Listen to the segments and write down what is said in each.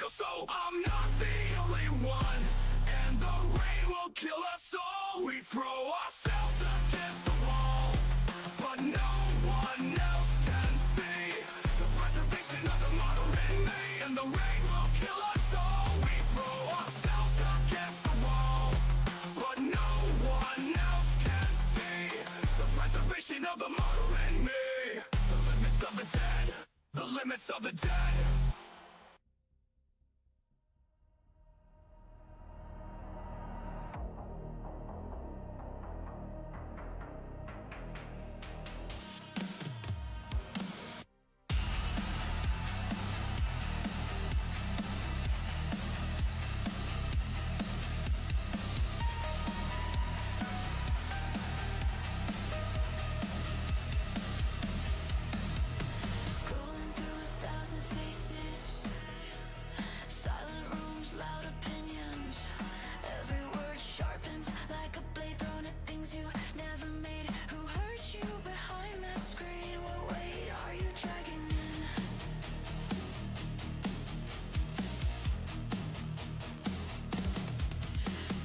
cycle, so I'm not the only one. And the rain will kill us all. We throw ourselves against the wall, but no one else can see the preservation of the model in me. And the rain will kill us all. We throw ourselves against the wall, but no one else can see the preservation of the model in me. The limits of the dead, the limits of the dead. Scrolling through 1,000 faces, silent rooms, loud opinions. Every word sharpens like a blade thrown at things you never made. Who hurt you behind that screen? What weight are you dragging in?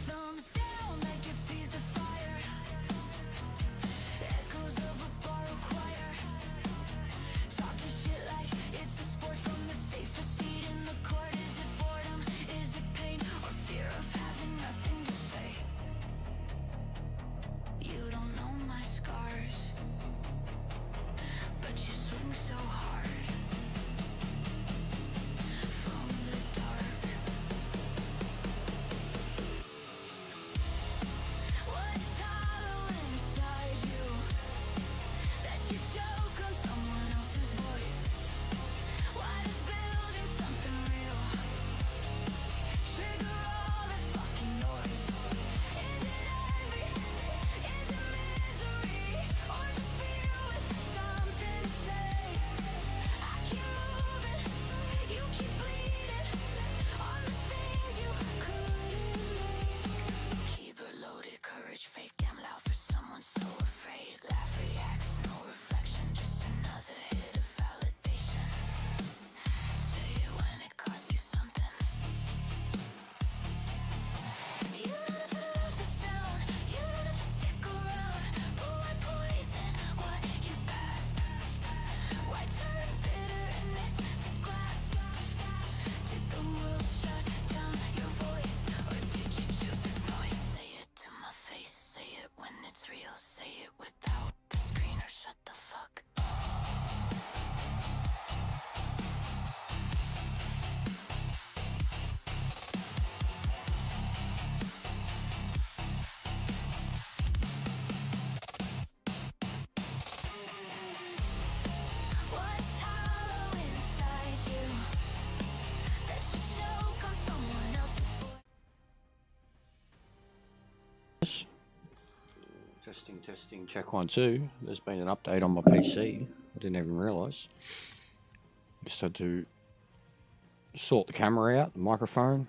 Thumbs down like it feeds the fire. Echoes of a borrowed choir. Talking shit like it's a sport from the safest seat in the court. Is it boredom? Is it pain? Or fear of having nothing to say? You don't know my scars, but you swing so hard from the dark. What's hollow inside you that you choke on someone else's voice? Why does building something real trigger all that fucking noise? Is it envy? Is it misery? Or just fear with something to say? I keep moving, you keep bleeding on the things you couldn't make. Keyboard loaded, courage fake, damn loud for someone so afraid. Laugh reacts, no reflection, just another hit of validation. Say it when it costs you something. You don't have to love the sound, you don't have to stick around. But why poison what you passed? Why turn bitterness to glass? Did the world shut down your voice? Or did you choose this noise? Say it to my face, say it when it's real. Say it without the screen or shut the fuck up. What's hollow inside you that you choke on someone else's voice? Testing, testing, check 1, 2. There's been an update on my PC. I didn't even realise. Just had to sort the camera out, the microphone,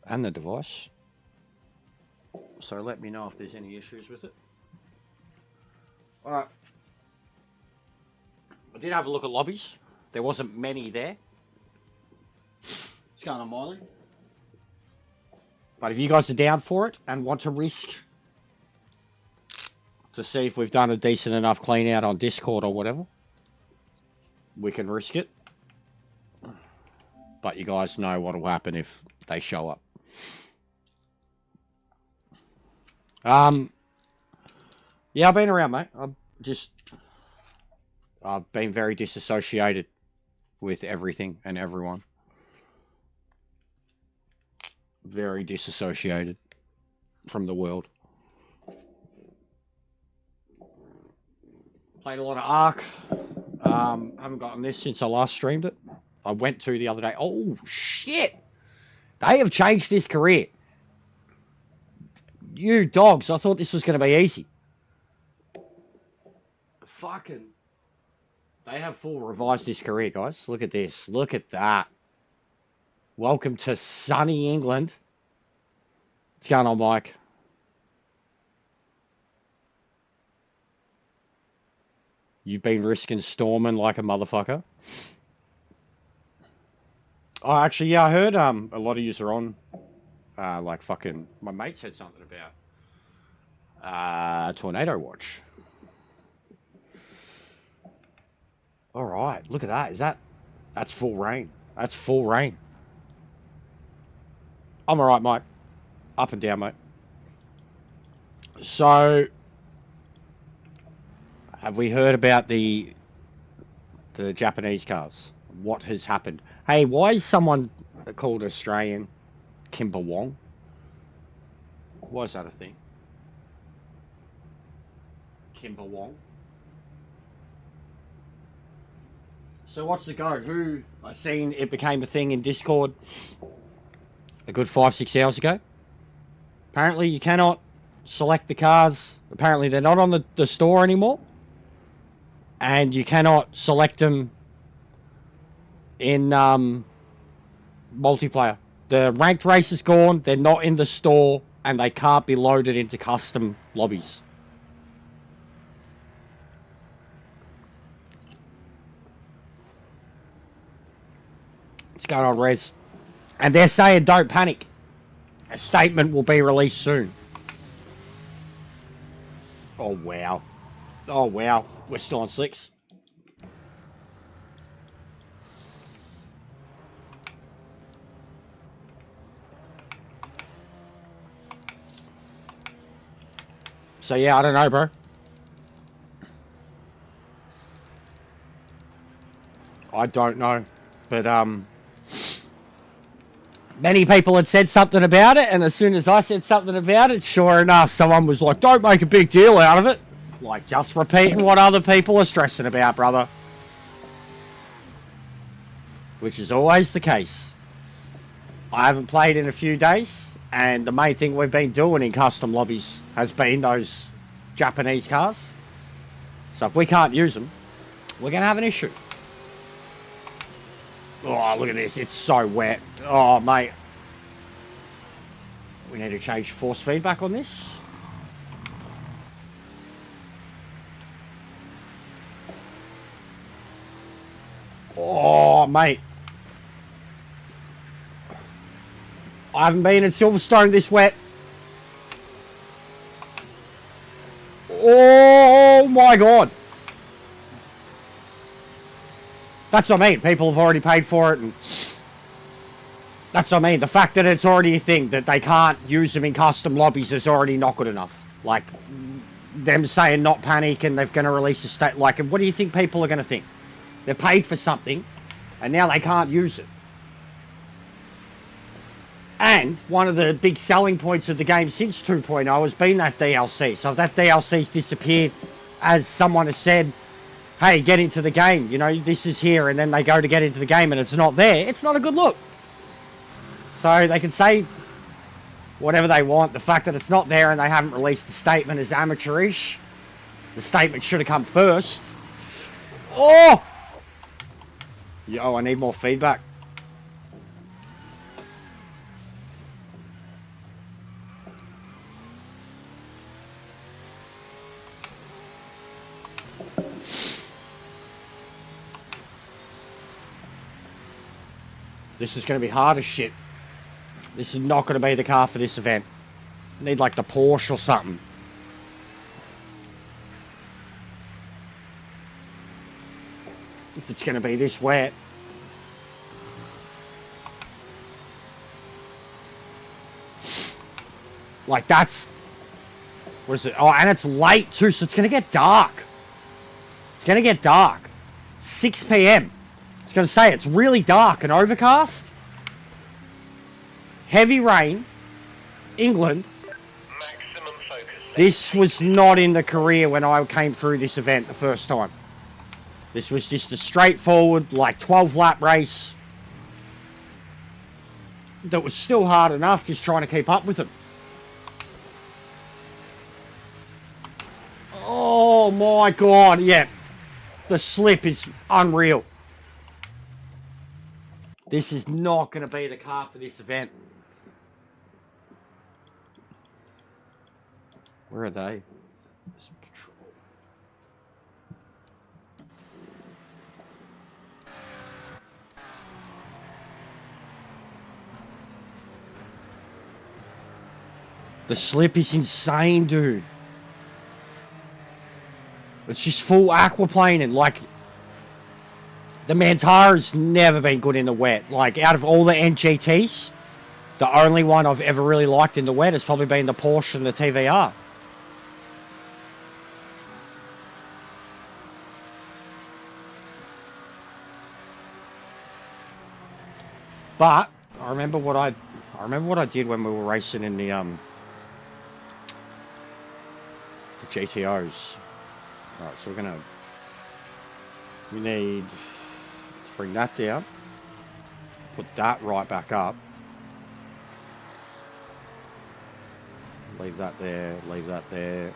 and the device. So let me know if there's any issues with it. Alright. I did have a look at lobbies. There wasn't many there. What's going on, Miley? But if you guys are down for it and want to risk to see if we've done a decent enough clean out on Discord or whatever, we can risk it. But you guys know what will happen if they show up. Yeah, I've been around, mate. I've been very disassociated with everything and everyone. Very disassociated from the world. Played a lot of Ark. Haven't gotten this since I last streamed it. I went to the other day. Oh, shit. They have changed this career. You dogs, I thought this was going to be easy. Fucking... They have full revised this career, guys. Look at this. Look at that. Welcome to sunny England. What's going on, Mike? You've been risking storming like a motherfucker. Oh, actually, yeah, I heard a lot of yous are on. Like fucking, my mate said something about tornado watch. All right, look at that. That's full rain. That's full rain. I'm all right, mate. Up and down, mate. So, have we heard about the Japanese cars? What has happened? Hey, why is someone called Australian Kimber Wong? Why is that a thing? Kimber Wong. So what's the go? Who? I seen it became a thing in Discord a good 5-6 hours ago. Apparently you cannot select the cars. Apparently they're not on the store anymore. And you cannot select them in multiplayer. The ranked race is gone. They're not in the store. And they can't be loaded into custom lobbies. What's going on, Rez? And they're saying don't panic. A statement will be released soon. Oh, wow. Oh, wow. We're still on 6. So, yeah, I don't know, bro. I don't know. But, many people had said something about it, and as soon as I said something about it, sure enough, someone was like, don't make a big deal out of it. Like, just repeating what other people are stressing about, brother. Which is always the case. I haven't played in a few days, and the main thing we've been doing in custom lobbies has been those Japanese cars. So if we can't use them, we're going to have an issue. Oh, look at this. It's so wet. Oh, mate. We need to change force feedback on this. Oh, mate. I haven't been in Silverstone this wet. Oh, my God. That's what I mean. People have already paid for it. And that's what I mean. The fact that it's already a thing, that they can't use them in custom lobbies is already not good enough. Like, them saying not panic and they're going to release a state. Like, what do you think people are going to think? They're paid for something and now they can't use it. And one of the big selling points of the game since 2.0 has been that DLC. So if that DLC's disappeared, as someone has said, hey, get into the game, you know, this is here, and then they go to get into the game and it's not there, it's not a good look. So they can say whatever they want. The fact that it's not there and they haven't released the statement is amateurish. The statement should have come first. Oh! Yo, I need more feedback. This is going to be hard as shit. This is not going to be the car for this event. I need like the Porsche or something. If it's going to be this wet. Like that's... What is it? Oh, and it's late too, so it's going to get dark. It's going to get dark. 6 p.m. I was going to say, it's really dark and overcast. Heavy rain. England. Maximum focus. This was not in the career when I came through this event the first time. This was just a straightforward, like 12-lap race. That was still hard enough just trying to keep up with them. Oh my God, yeah. The slip is unreal. This is not going to be the car for this event. Where are they? The slip is insane, dude. It's just full aquaplaning. Like, the Mantara's never been good in the wet. Like, out of all the NGTs, the only one I've ever really liked in the wet has probably been the Porsche and the TVR. But I remember what I did when we were racing in the GTOs. Alright, so we need to bring that down, put that right back up, leave that there, leave that there.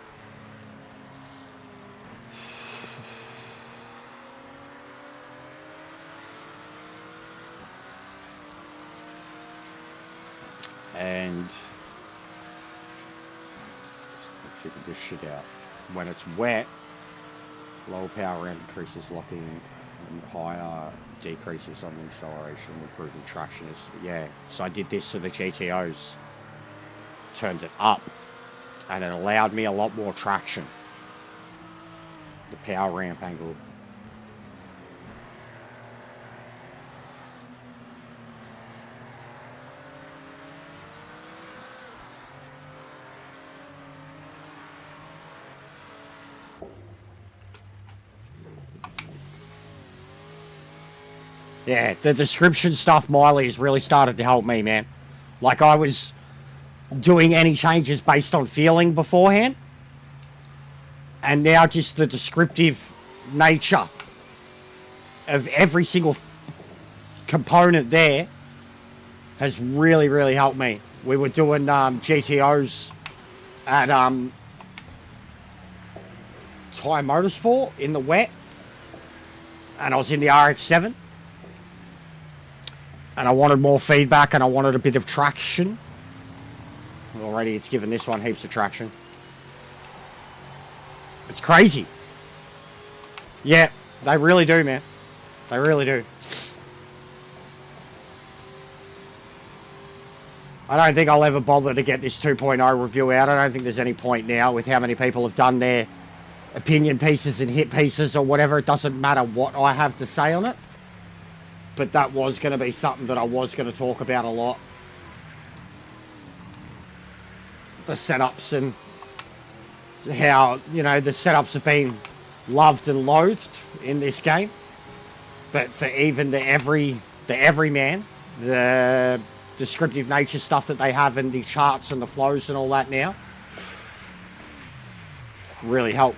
And figure this shit out. When it's wet, lower power ramp increases locking and higher decreases on the acceleration, improving traction. Yeah, so I did this to the GTOs, turned it up, and it allowed me a lot more traction. The power ramp angle. Yeah, the description stuff, Miley, has really started to help me, man. Like, I was doing any changes based on feeling beforehand. And now just the descriptive nature of every single component there has really, really helped me. We were doing GTOs at Tyre Motorsport in the wet. And I was in the RX-7. And I wanted more feedback and I wanted a bit of traction. Already it's given this one heaps of traction. It's crazy. Yeah, they really do, man. They really do. I don't think I'll ever bother to get this 2.0 review out. I don't think there's any point now with how many people have done their opinion pieces and hit pieces or whatever. It doesn't matter what I have to say on it. But that was going to be something that I was going to talk about a lot. The setups and how, you know, the setups have been loved and loathed in this game. But for even the everyman, the descriptive nature stuff that they have in the charts and the flows and all that now, really help.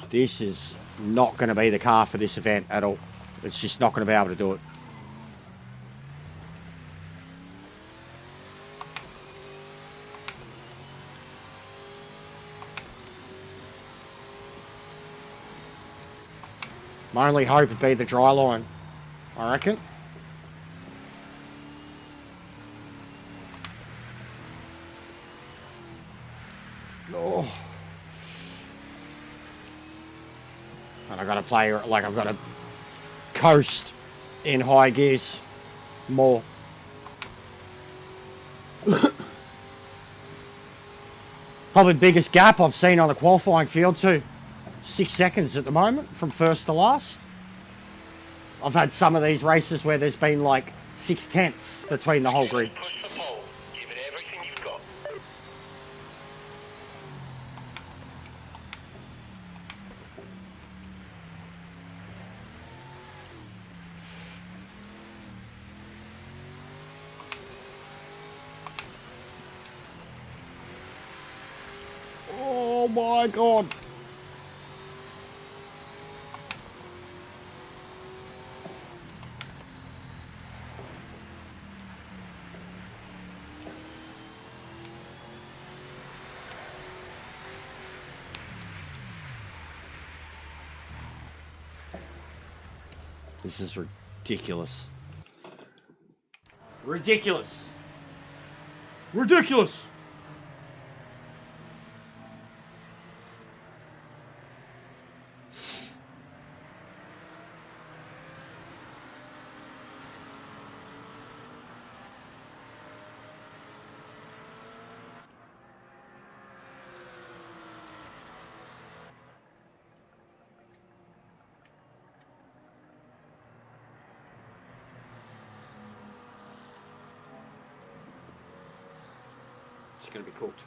This is not going to be the car for this event at all. It's just not going to be able to do it. My only hope would be the dry line, I reckon. Oh. And I've got to play, like, I've got to coast in high gears more. Probably the biggest gap I've seen on a qualifying field too. 6 seconds at the moment from first to last. I've had some of these races where there's been like 6/10 between the whole grid. Push the pole. Give it everything you've got. Oh my God. This is ridiculous. Ridiculous. Ridiculous. It's going to be cooked.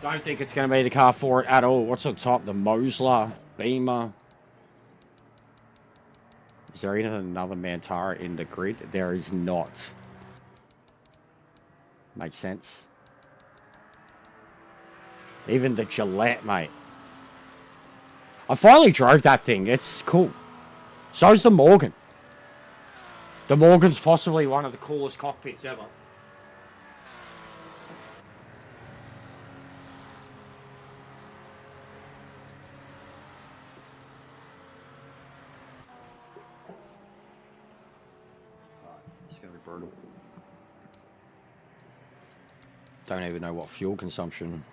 Don't think it's going to be the car for it at all. What's on top? The Mosler, Beamer. Is there even another Mantara in the grid? There is not. Makes sense. Even the Gillette, mate. I finally drove that thing. It's cool. So's the Morgan. The Morgan's possibly one of the coolest cockpits ever. It's going to be brutal. Don't even know what fuel consumption.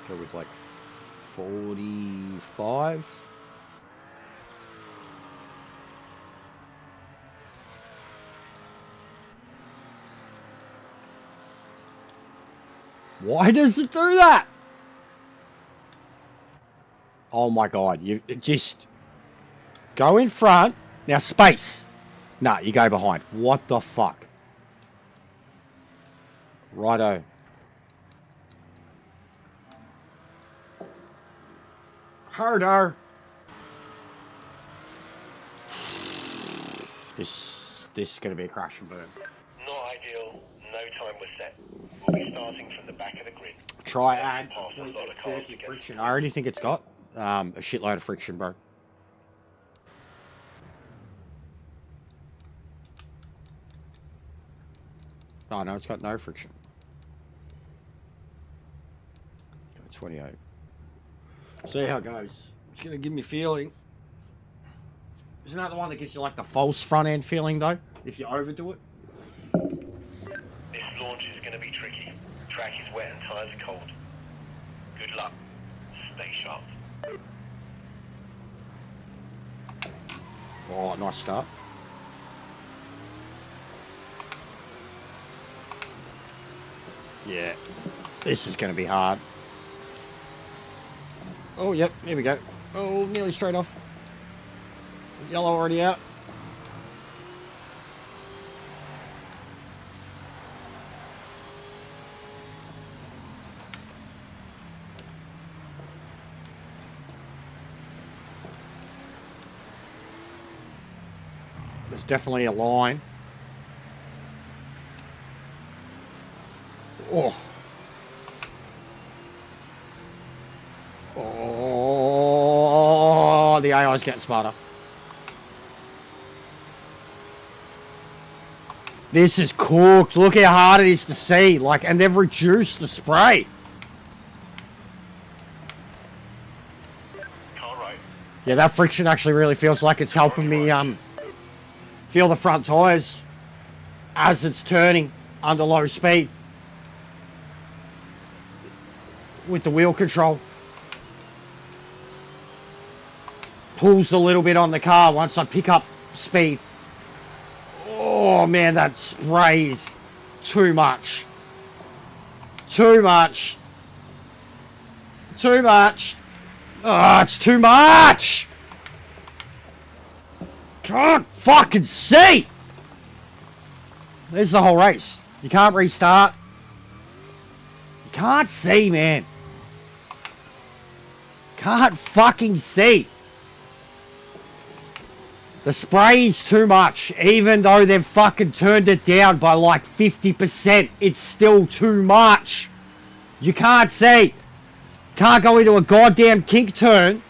Go with like 45. Why does it do that? Oh my god, you just go in front. Now space. Nah, you go behind. What the fuck? Righto. Harder. This is going to be a crash and burn. Not ideal. No time was set. We'll be starting from the back of the grid. Try add Pass a lot of cars 30 against friction. I already think it's got a shitload of friction, bro. Oh no, it's got no friction. Go 28. See how it goes. It's going to give me a feeling. Isn't that the one that gives you like the false front end feeling though? If you overdo it? This launch is going to be tricky. Track is wet and tyres are cold. Good luck. Stay sharp. Oh, nice start. Yeah, this is going to be hard. Oh, yep, here we go. Oh, nearly straight off. Yellow already out. There's definitely a line. Oh. Oh, the AI's getting smarter. This is cooked. Look how hard it is to see. Like, and they've reduced the spray. Car right. Yeah, that friction actually really feels like it's helping me feel the front tires as it's turning under low speed with the wheel control. Pulls a little bit on the car once I pick up speed. Oh man, that spray is too much. Too much. Too much. Oh, it's too much. Can't fucking see. There's the whole race. You can't restart. You can't see, man. Can't fucking see. The spray is too much. Even though they've fucking turned it down by like 50%, it's still too much. You can't see. Can't go into a goddamn kink turn.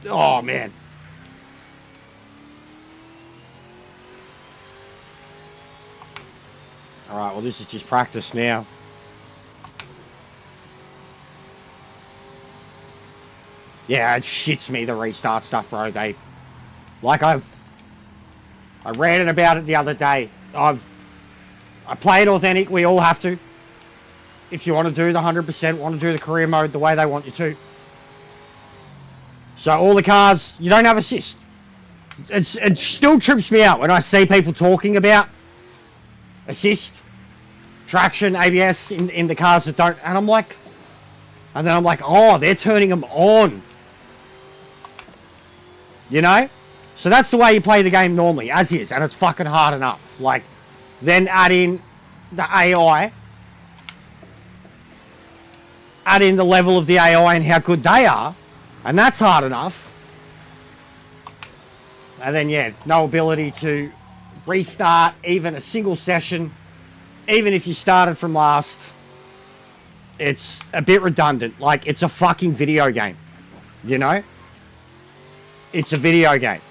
Oh, man. Alright, well, this is just practice now. Yeah, it shits me, the restart stuff, bro. I ranted about it the other day. I play it authentic. We all have to. If you want to do the 100%, want to do the career mode the way they want you to. So all the cars, you don't have assist. It still trips me out when I see people talking about assist, traction, ABS in the cars that don't. And I'm like, And then I'm like, oh, they're turning them on. You know? So that's the way you play the game normally, as is. And it's fucking hard enough. Like, then add in the AI. Add in the level of the AI and how good they are. And that's hard enough. And then, yeah, no ability to restart even a single session. Even if you started from last. It's a bit redundant. Like, it's a fucking video game. You know? It's a video game.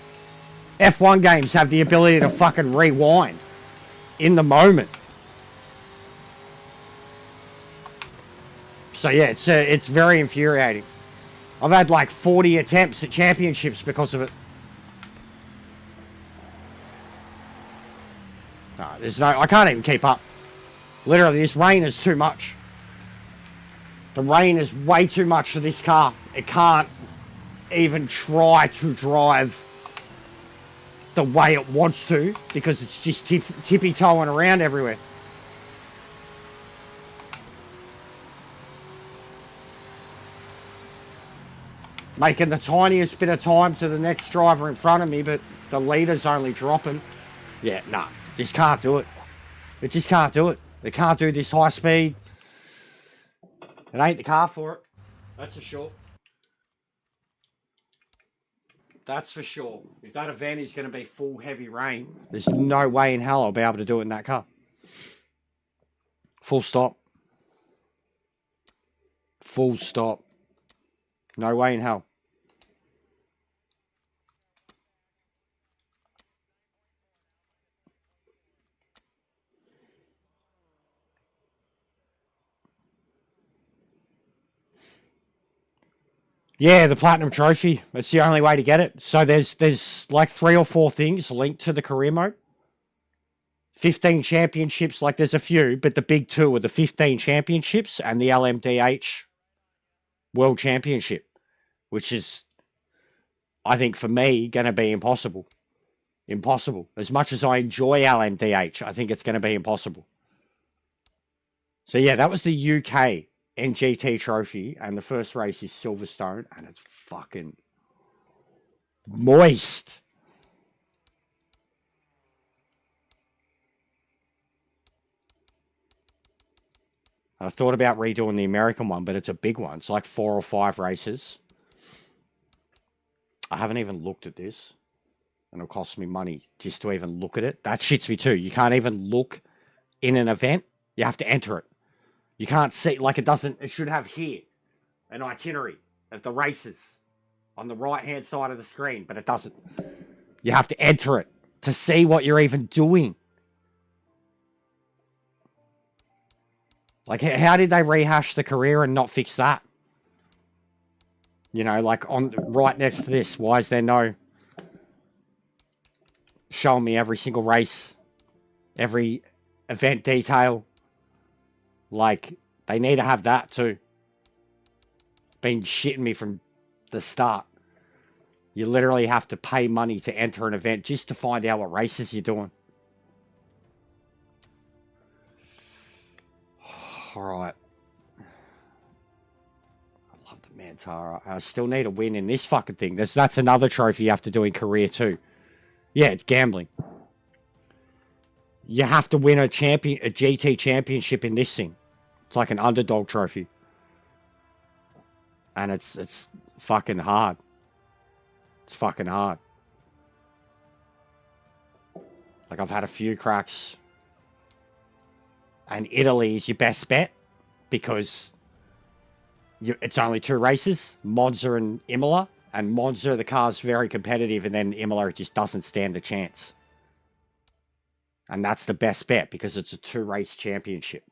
F1 games have the ability to fucking rewind in the moment. So yeah, it's very infuriating. I've had like 40 attempts at championships because of it. No, I can't even keep up. Literally, this rain is too much. The rain is way too much for this car. It can't even try to drive the way it wants to because it's just tippy-toeing around everywhere. Making the tiniest bit of time to the next driver in front of me, but the leader's only dropping. Yeah, nah, just can't do it. It just can't do it. It can't do this high speed. It ain't the car for it. That's for sure. That's for sure. If that event is going to be full heavy rain, there's no way in hell I'll be able to do it in that car. Full stop. Full stop. No way in hell. Yeah, the Platinum Trophy. It's the only way to get it. So there's like 3 or 4 things linked to the career mode. 15 championships, like there's a few, but the big 2 are the 15 championships and the LMDH World Championship, which is, I think for me, going to be impossible. Impossible. As much as I enjoy LMDH, I think it's going to be impossible. So yeah, that was the UK NGT trophy, and the first race is Silverstone, and it's fucking moist. I thought about redoing the American one, but it's a big one. It's like 4 or 5 races. I haven't even looked at this, and it'll cost me money just to even look at it. That shits me too. You can't even look in an event. You have to enter it. You can't see, like it should have here an itinerary of the races on the right-hand side of the screen, but it doesn't. You have to enter it to see what you're even doing. Like, how did they rehash the career and not fix that? You know, like on right next to this, why is there no showing me every single race, every event detail? Like, they need to have that too. Been shitting me from the start. You literally have to pay money to enter an event just to find out what races you're doing. Alright. I love the Mantara. I still need a win in this fucking thing. That's another trophy you have to do in career too. Yeah, it's gambling. You have to win a GT championship in this thing. It's like an underdog trophy. And it's fucking hard. It's fucking hard. Like, I've had a few cracks. And Italy is your best bet because it's only 2 races, Monza and Imola. And Monza, the car's very competitive, and then Imola, it just doesn't stand a chance. And that's the best bet because it's a 2-race championship.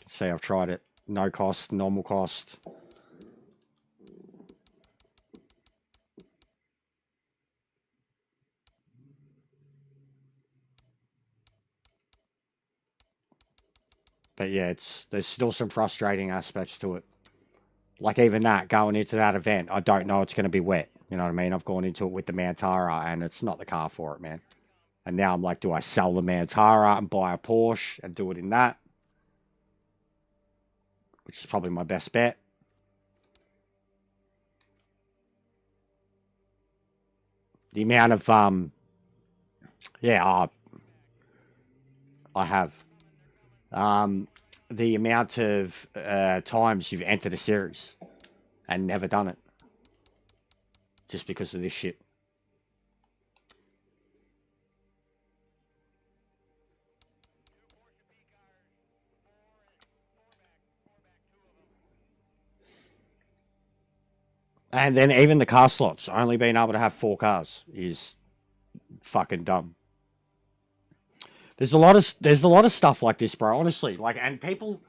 See, I've tried it. No cost, normal cost. But yeah, there's still some frustrating aspects to it. Like even that, going into that event, I don't know it's going to be wet. You know what I mean? I've gone into it with the Mantara, and it's not the car for it, man. And now I'm like, do I sell the Mantara and buy a Porsche and do it in that? Which is probably my best bet. The amount of, yeah, I have. The amount of times you've entered a series and never done it. Just because of this shit. And then even the car slots, only being able to have 4 cars is fucking dumb. There's a lot of stuff like this, bro. Honestly, like, and people,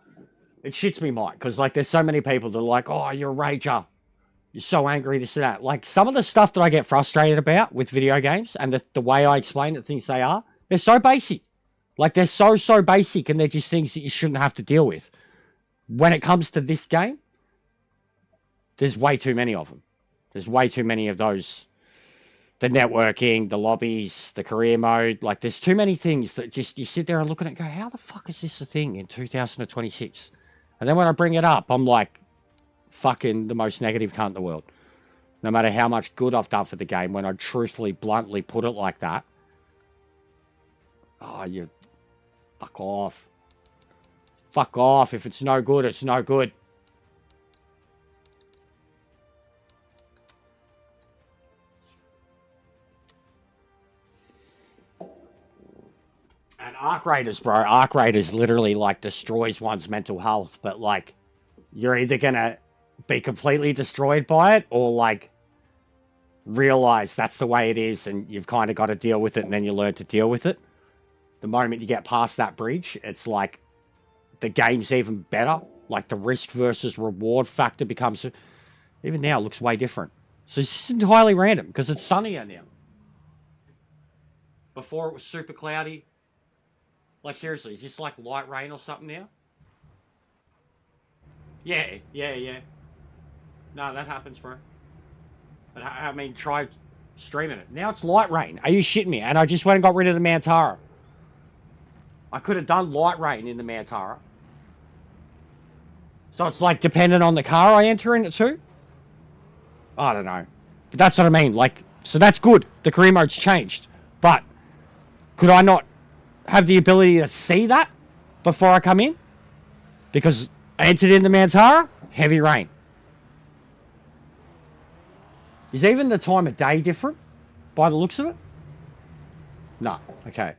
it shits me, Mike, because like there's so many people that are like, oh, you're a rager, you're so angry, this and that. Like some of the stuff that I get frustrated about with video games and the way I explain the things they are, they're so basic. Like they're so basic, and they're just things that you shouldn't have to deal with. When it comes to this game, there's way too many of them. There's way too many of those. The networking, the lobbies, the career mode. Like, there's too many things that just, you sit there and look at it and go, how the fuck is this a thing in 2026? And then when I bring it up, I'm like, fucking the most negative cunt in the world. No matter how much good I've done for the game, when I truthfully, bluntly put it like that, oh, you fuck off. Fuck off. If it's no good, it's no good. And Arc Raiders, bro. Arc Raiders literally, like, destroys one's mental health. But, like, you're either going to be completely destroyed by it or, like, realize that's the way it is and you've kind of got to deal with it, and then you learn to deal with it. The moment you get past that bridge, it's like the game's even better. Like, the risk versus reward factor becomes... Even now, it looks way different. So it's just entirely random because it's sunnier now. Before it was super cloudy. Like, seriously, is this like light rain or something now? Yeah. No, that happens, bro. But, I mean, try streaming it. Now it's light rain. Are you shitting me? And I just went and got rid of the Mantara. I could have done light rain in the Mantara. So it's like dependent on the car I enter in it too? I don't know. But that's what I mean. Like, so that's good. The career mode's changed. But could I not have the ability to see that before I come in? Because I entered in the Mantara, heavy rain. Is even the time of day different by the looks of it? No. Okay.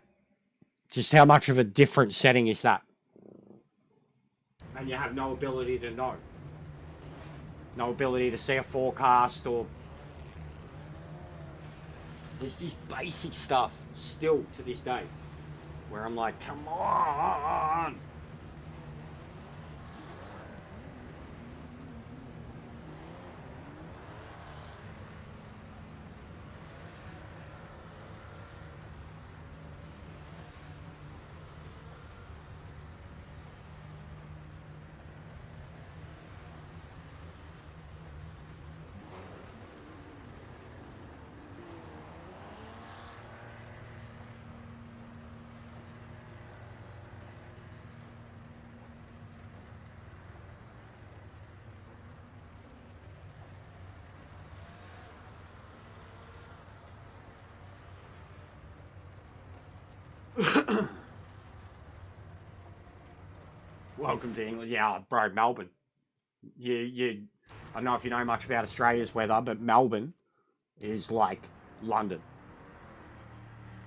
Just how much of a different setting is that? And you have no ability to know. No ability to see a forecast or... There's this basic stuff still to this day where I'm like, come on! Welcome to England. Yeah, bro, Melbourne. I don't know if you know much about Australia's weather, but Melbourne is like London.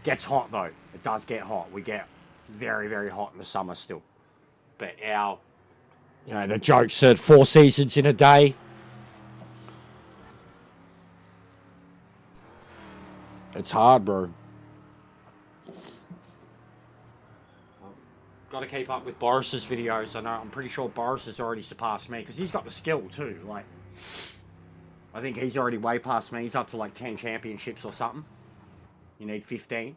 Gets hot though. It does get hot. We get very, very hot in the summer still. But the jokes at 4 seasons in a day. It's hard, bro. Got to keep up with Boris's videos. I know. I'm pretty sure Boris has already surpassed me because he's got the skill too. Like, I think he's already way past me. He's up to like 10 championships or something. You need 15.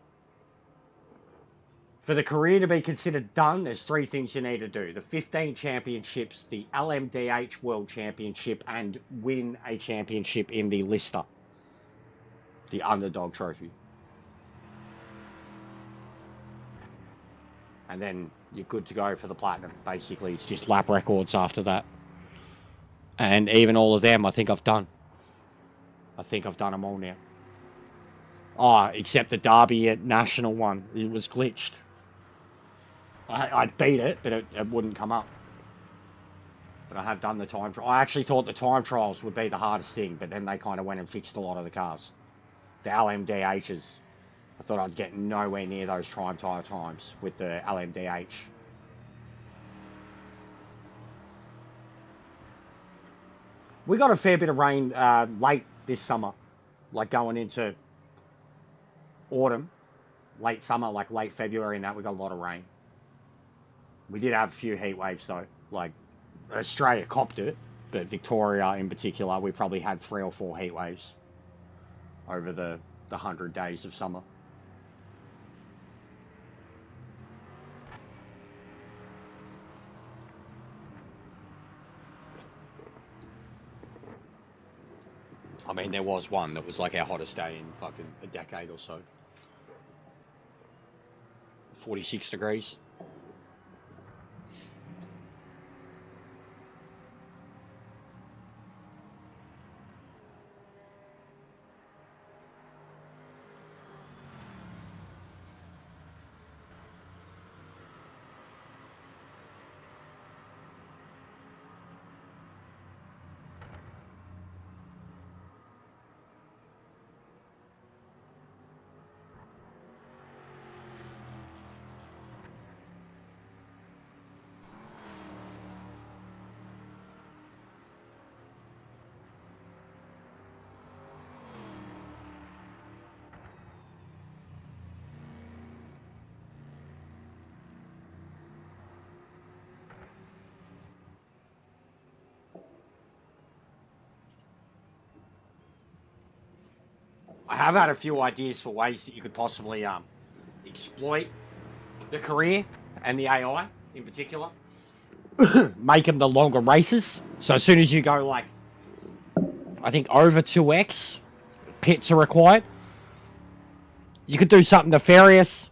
For the career to be considered done, there's 3 things you need to do. The 15 championships, the LMDH World Championship, and win a championship in the Lister. The Underdog Trophy. And then you're good to go for the platinum. Basically, it's just lap records after that. And even all of them, I think I've done. I think I've done them all now. Oh, except the Derby at National one. It was glitched. I beat it, but it wouldn't come up. But I have done the time trial. I actually thought the time trials would be the hardest thing, but then they kind of went and fixed a lot of the cars. The LMDHs. I thought I'd get nowhere near those time tire times with the LMDH. We got a fair bit of rain late this summer, like going into autumn, late summer, like late February and that, we got a lot of rain. We did have a few heat waves though, like Australia copped it, but Victoria in particular, we probably had 3 or 4 heat waves over the 100 days of summer. I mean, there was one that was like our hottest day in fucking a decade or so. 46 degrees. I have had a few ideas for ways that you could possibly exploit the career and the AI in particular. Make them the longer races. So as soon as you go like, I think over 2x, pits are required. You could do something nefarious.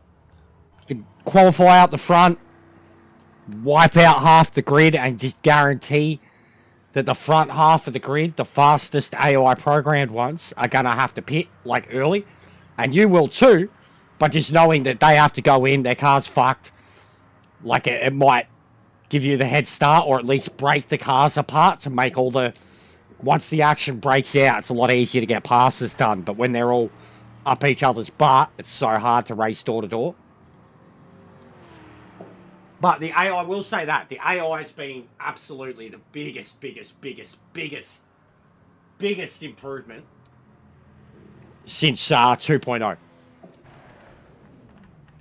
You could qualify out the front, wipe out half the grid and just guarantee that the front half of the grid, the fastest AI programmed ones, are going to have to pit, like, early. And you will too, but just knowing that they have to go in, their car's fucked. Like, it might give you the head start, or at least break the cars apart to make all the... Once the action breaks out, it's a lot easier to get passes done. But when they're all up each other's butt, it's so hard to race door to door. But the AI, will say that, the AI has been absolutely the biggest improvement since 2.0.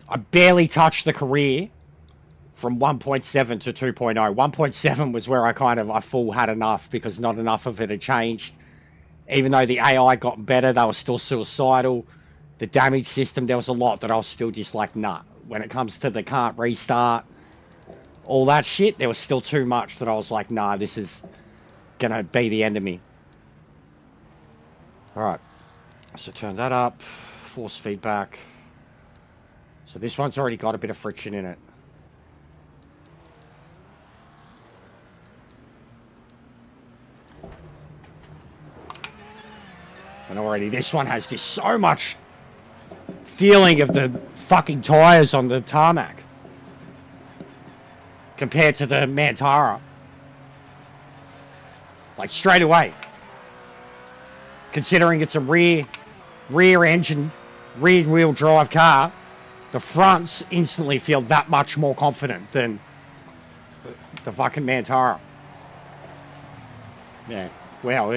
I barely touched the career from 1.7 to 2.0. 1.7 was where I full had enough because not enough of it had changed. Even though the AI got better, they were still suicidal. The damage system, there was a lot that I was still just like, nah. When it comes to the can't restart, all that shit, there was still too much that I was like, nah, this is gonna be the end of me. Alright, so turn that up, force feedback. So this one's already got a bit of friction in it. And already this one has just so much feeling of the fucking tyres on the tarmac compared to the Mantara. Like straight away. Considering it's a rear engine, rear wheel drive car, the fronts instantly feel that much more confident than the fucking Mantara. Yeah, wow.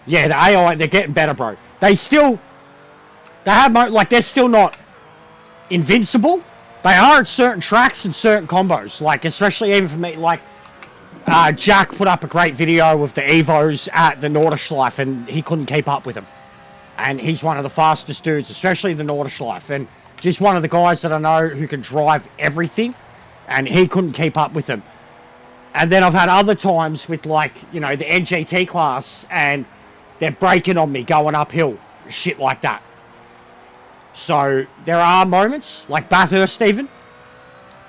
Yeah, the AI, they're getting better, bro. They're still not invincible. They are at certain tracks and certain combos, like especially even for me, like Jack put up a great video of the Evos at the Nordschleife and he couldn't keep up with them. And he's one of the fastest dudes, especially the Nordschleife, and just one of the guys that I know who can drive everything, and he couldn't keep up with them. And then I've had other times with, like, you know, the NGT class, and they're braking on me going uphill, shit like that. So there are moments, like Bathurst even,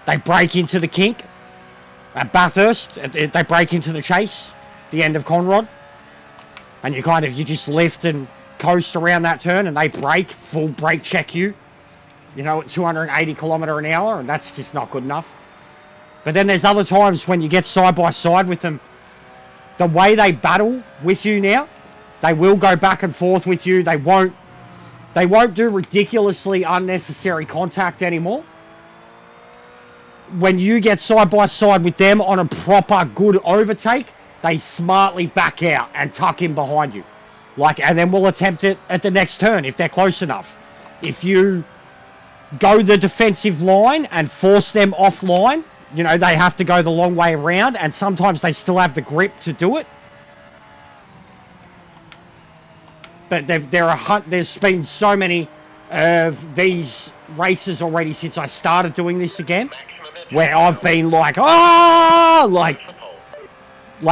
they break into the kink. At Bathurst, they break into the chase, the end of Conrod. And you just lift and coast around that turn, and they full brake check you, at 280 kilometre an hour, and that's just not good enough. But then there's other times when you get side by side with them, the way they battle with you now, they will go back and forth with you. They won't do ridiculously unnecessary contact anymore. When you get side by side with them on a proper good overtake, they smartly back out and tuck in behind you. And then we'll attempt it at the next turn if they're close enough. If you go the defensive line and force them offline, they have to go the long way around, and sometimes they still have the grip to do it. But there's been so many of these races already since I started doing this again, where I've been like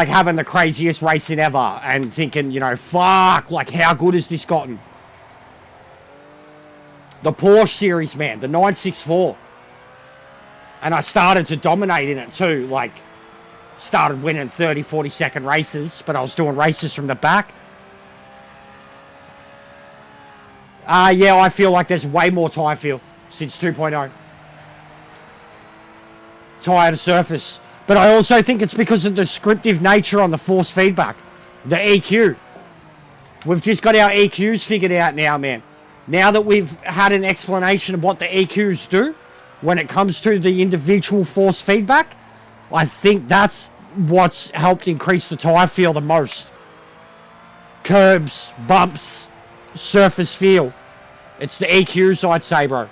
having the craziest racing ever and thinking, fuck, how good has this gotten? The Porsche series, man, the 964. And I started to dominate in it too, started winning 30, 40-second races, but I was doing races from the back. Yeah, I feel like there's way more tyre feel since 2.0. Tyre to surface. But I also think it's because of the descriptive nature on the force feedback. The EQ. We've just got our EQs figured out now, man. Now that we've had an explanation of what the EQs do when it comes to the individual force feedback, I think that's what's helped increase the tyre feel the most. Curbs, bumps, surface feel. It's the EQs, I'd say, bro.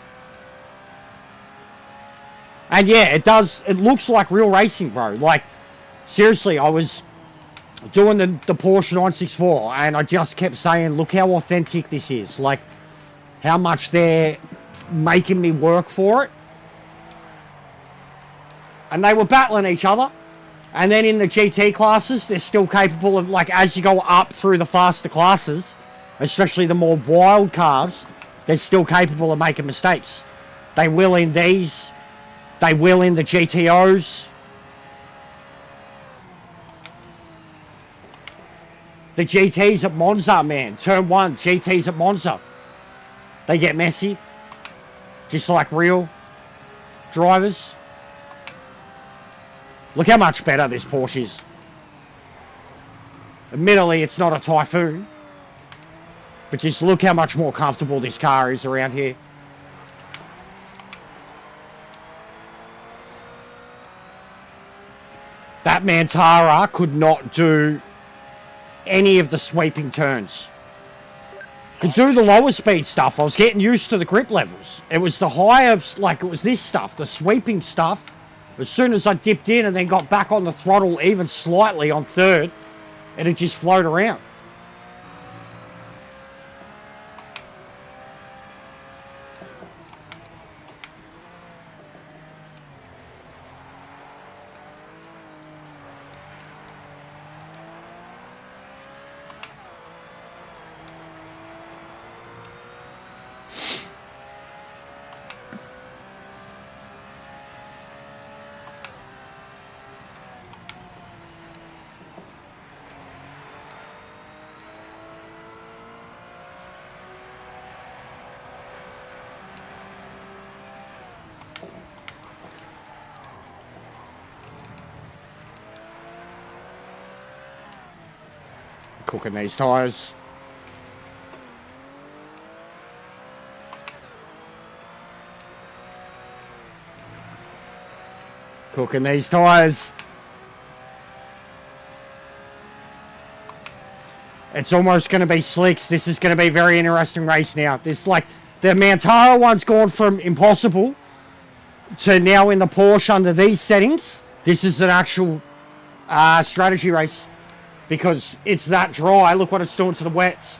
And yeah, it looks like real racing, bro. Seriously, I was doing the Porsche 964, and I just kept saying, look how authentic this is. How much they're making me work for it. And they were battling each other. And then in the GT classes, they're still capable of, as you go up through the faster classes, especially the more wild cars, they're still capable of making mistakes. They will in these. They will in the GTOs. The GTs at Monza, man. Turn 1, GTs at Monza. They get messy. Just like real drivers. Look how much better this Porsche is. Admittedly, it's not a Typhoon. But just look how much more comfortable this car is around here. That Mantara could not do any of the sweeping turns. Could do the lower speed stuff. I was getting used to the grip levels. It was the higher, it was this stuff, the sweeping stuff. As soon as I dipped in and then got back on the throttle even slightly on third, it'd just float around. Cooking these tyres. Cooking these tyres. It's almost going to be slicks. This is going to be a very interesting race now. This, the Mantara one's gone from impossible to now in the Porsche under these settings. This is an actual strategy race. Because it's that dry. Look what it's doing to the wets.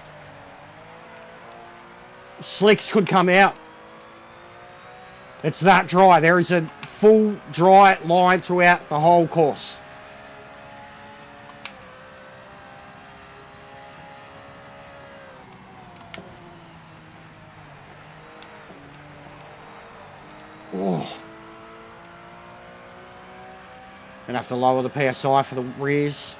Slicks could come out. It's that dry. There is a full dry line throughout the whole course. Gonna have to lower the PSI for the rears.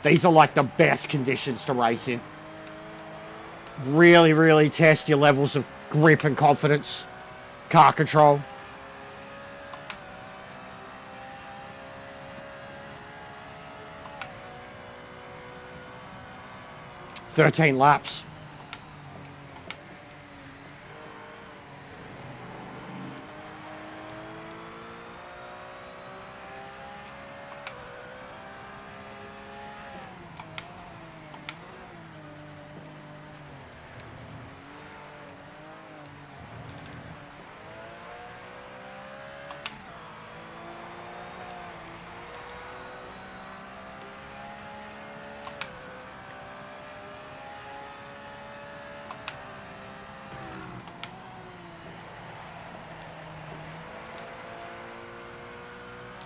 These are like the best conditions to race in. Really, really test your levels of grip and confidence. Car control. "13 laps.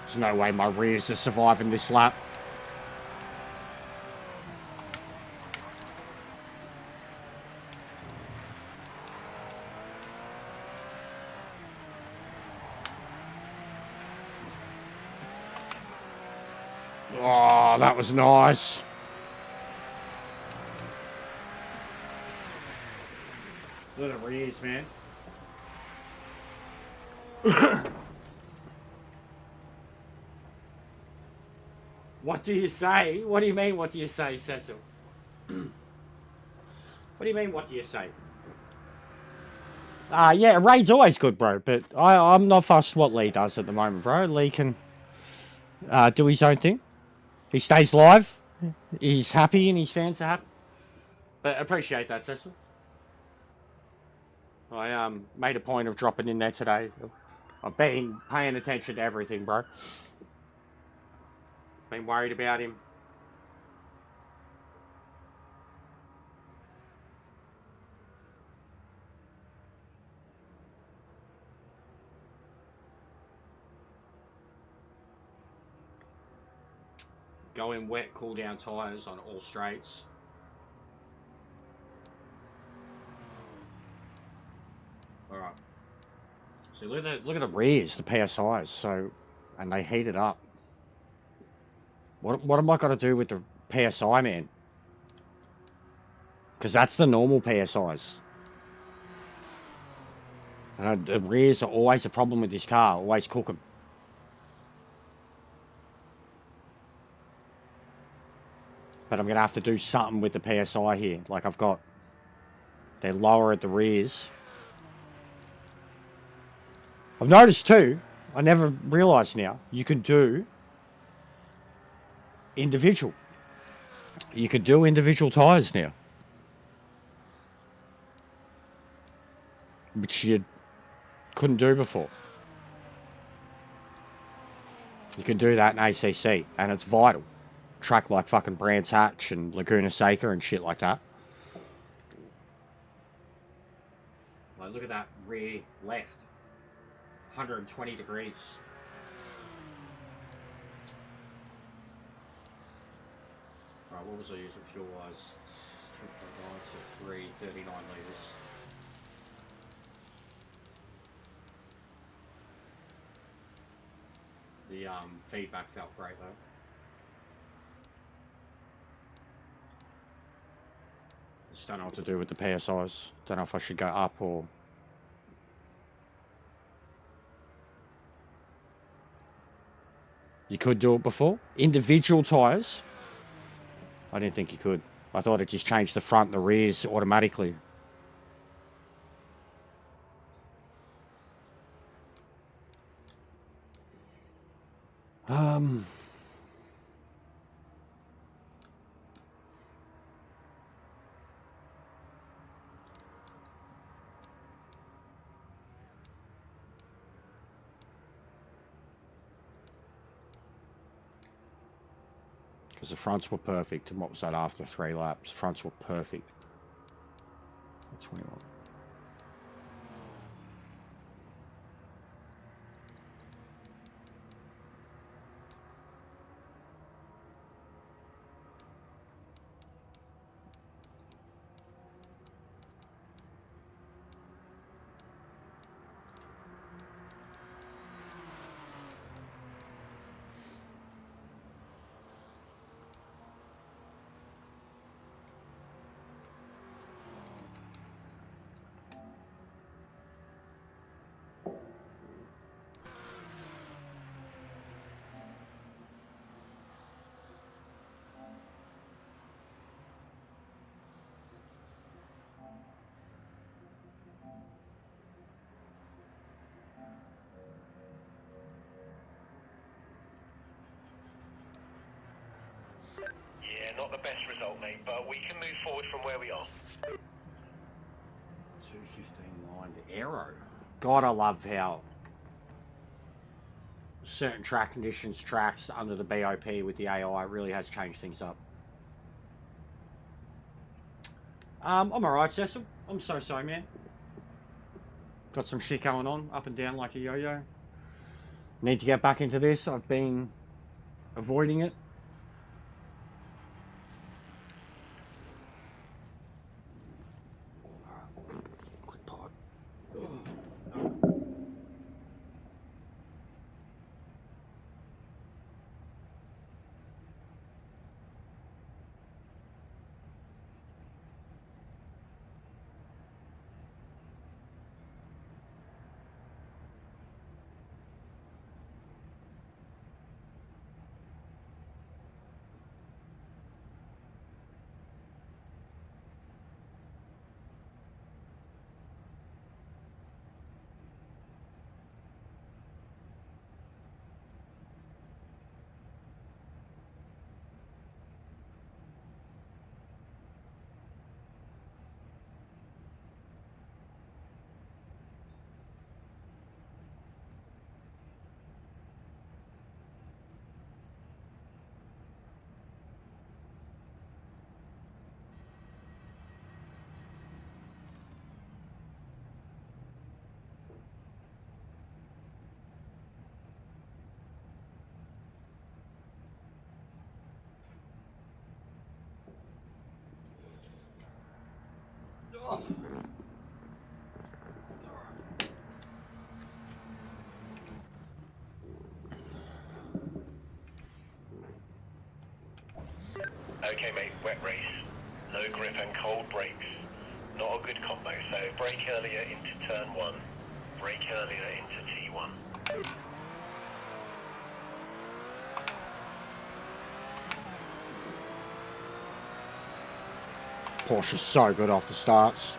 There's no way my rears are surviving this lap. Oh, that was nice. Look at the rears, man. What do you say? What do you mean, what do you say, Cecil? What do you mean, what do you say? Yeah, raid's always good, bro, but I'm not fussed what Lee does at the moment, bro. Lee can do his own thing. He stays live. He's happy and his fans are happy. But appreciate that, Cecil. I made a point of dropping in there today. I've been paying attention to everything, bro. Been worried about him. Go in wet, cool down tyres on all straights. Alright. So look at the rears, the PSIs, so, and they heat it up. What am I going to do with the PSI, man? Because that's the normal PSIs. And the rears are always a problem with this car. Always cook them. But I'm going to have to do something with the PSI here. Like I've got... They're lower at the rears. I've noticed too, I never realised now, you can do... individual. You could do individual tyres now. Which you couldn't do before. You can do that in ACC, and it's vital. Track like fucking Brands Hatch and Laguna Seca and shit like that. Like, look at that rear left. 120 degrees. Right, what was I using fuel-wise? 2.9 to 3, 39 litres. The feedback felt great though. Just don't know what to do with the PSIs. Don't know if I should go up or... You could do it before. Individual tyres? I didn't think you could. I thought it just changed the front and the rears automatically. Because the fronts were perfect. And what was that after 3 laps? Fronts were perfect. 21. Not the best result, mate, but we can move forward from where we are. 2:15 lined aero. God, I love how certain track conditions, tracks under the BOP with the AI really has changed things up. I'm alright, Cecil. I'm so, man. Got some shit going on, up and down like a yo-yo. Need to get back into this. I've been avoiding it. Quick pod. Okay, mate, wet race. Low grip and cold brakes. Not a good combo, so brake earlier into turn 1. Brake earlier into T1. Porsche's so good off the starts.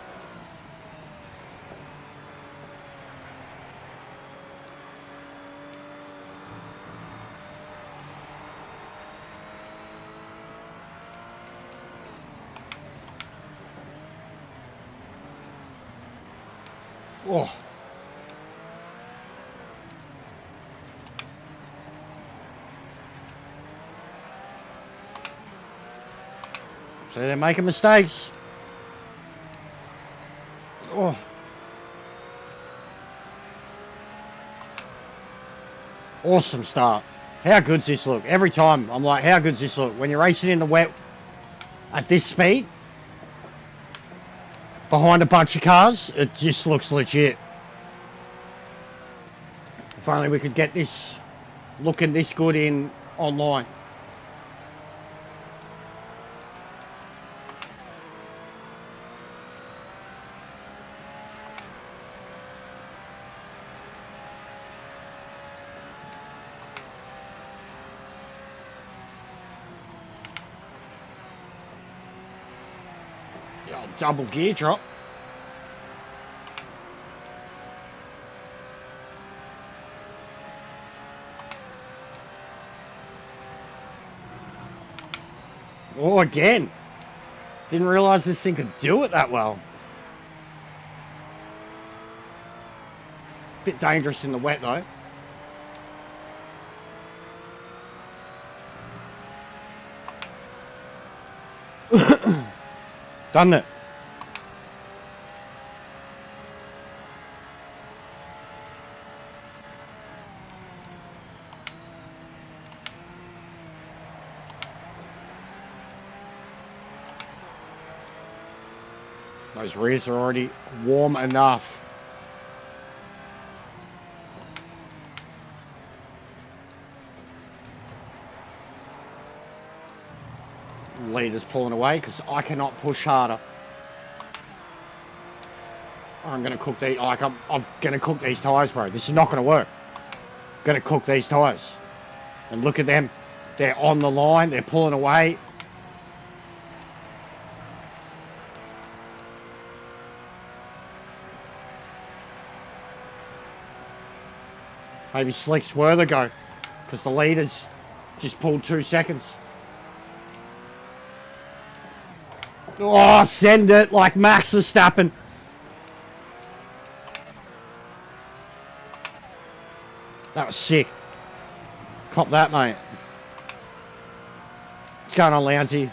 Oh. So they're making mistakes. Oh. Awesome start. How good's this look? Every time I'm like, how good's this look? When you're racing in the wet at this speed, behind a bunch of cars, it just looks legit. If only we could get this looking this good in online. Yeah, double gear drop. Oh, again. Didn't realize this thing could do it that well. Bit dangerous in the wet though. Done it. Those rears are already warm enough. Leader's pulling away because I cannot push harder. I'm gonna cook these. Like I'm gonna cook these tires, bro. This is not gonna work. Gonna cook these tires. And look at them. They're on the line. They're pulling away. Maybe Slick's worth a go because the leaders just pulled 2 seconds. Oh, send it like Max Verstappen. That was sick. Cop that, mate. What's going on, Lounsey?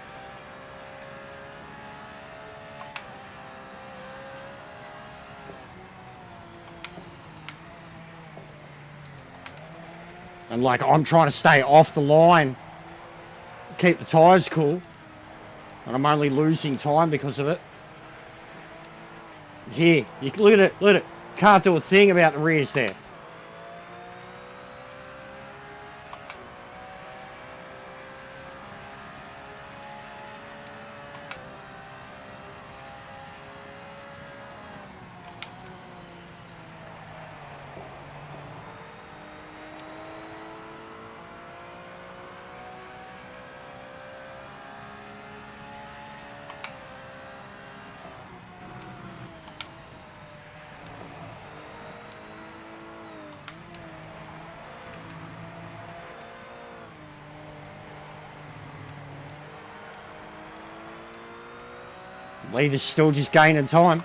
And like, I'm trying to stay off the line, keep the tyres cool, and I'm only losing time because of it. Here, you look at it, look at it. Can't do a thing about the rears there. Leader's still just gaining time.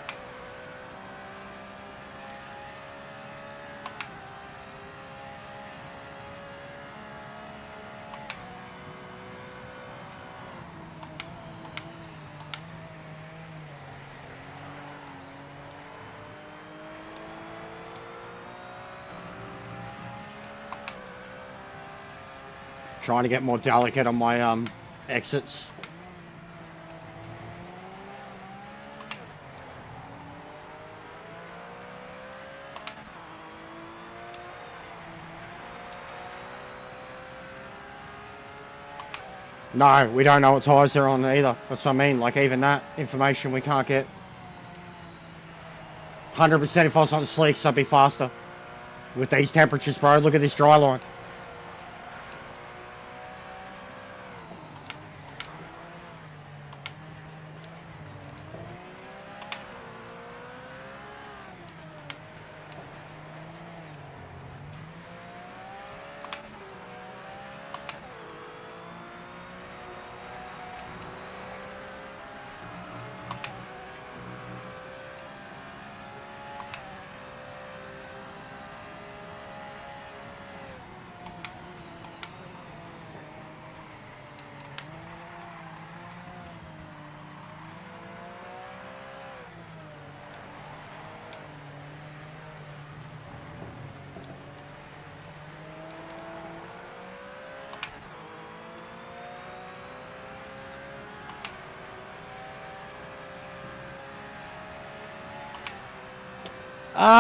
Trying to get more delicate on my exits. No, we don't know what tyres they're on either. That's what I mean. Like, even that information we can't get. 100% if I was on slicks, I'd be faster. With these temperatures, bro. Look at this dry line.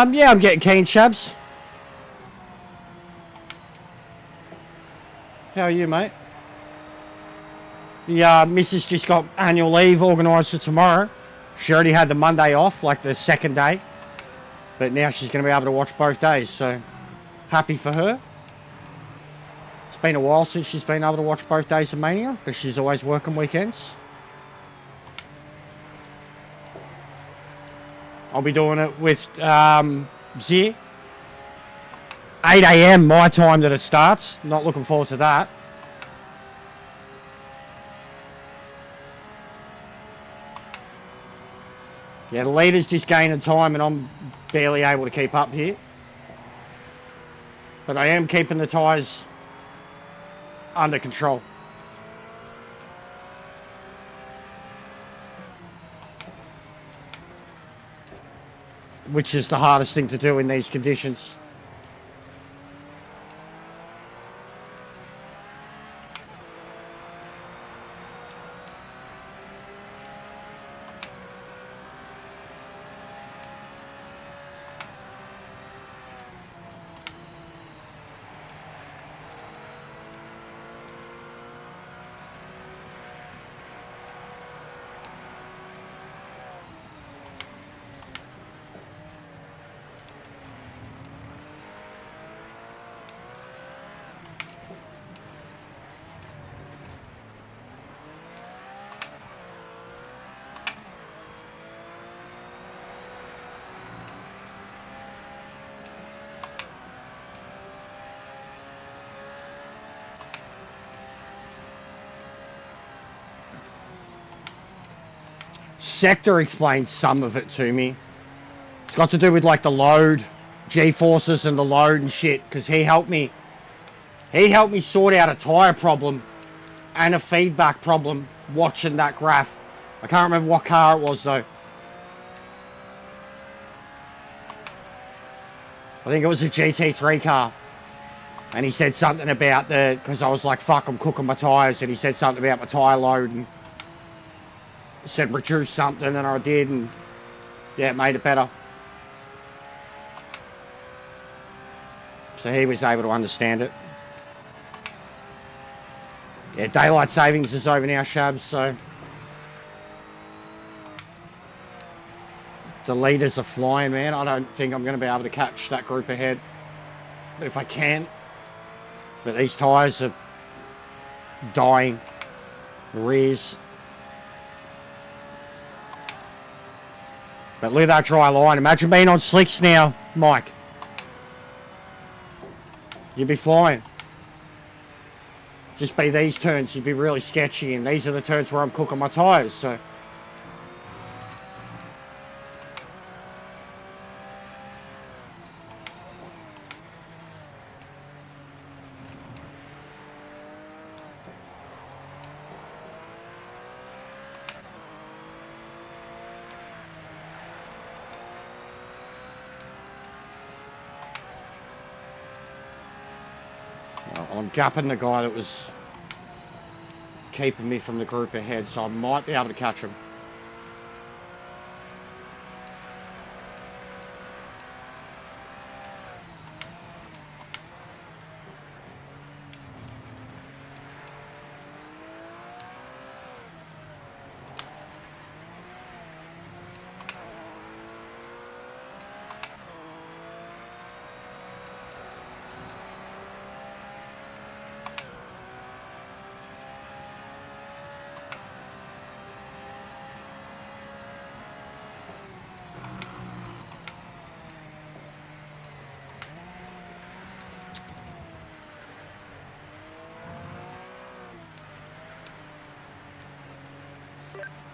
Yeah, I'm getting keen, Shabs. How are you, mate? The missus just got annual leave organised for tomorrow. She already had the Monday off, like the second day. But now she's going to be able to watch both days, so happy for her. It's been a while since she's been able to watch both days of Mania, because she's always working weekends. I'll be doing it with Zir. 8 AM my time that it starts. Not looking forward to that. Yeah, the leader's just gaining time and I'm barely able to keep up here. But I am keeping the tyres under control. Which is the hardest thing to do in these conditions. Sector explained some of it to me. It's got to do with like the load, G-forces and the load and shit, because he helped me sort out a tyre problem and a feedback problem watching that graph. I can't remember what car it was though. I think it was a GT3 car. And he said something about because I was like, fuck, I'm cooking my tyres, and he said something about my tyre load, and said reduce something, and I did, and yeah, it made it better. So he was able to understand it. Yeah, daylight savings is over now, Shabs, so the leaders are flying, man. I don't think I'm going to be able to catch that group ahead, but if I can. But these tyres are dying. The rears. But look at that dry line. Imagine being on slicks now, Mike. You'd be flying. Just be these turns, you'd be really sketchy, and these are the turns where I'm cooking my tyres, so. I'm gapping the guy that was keeping me from the group ahead, so I might be able to catch him.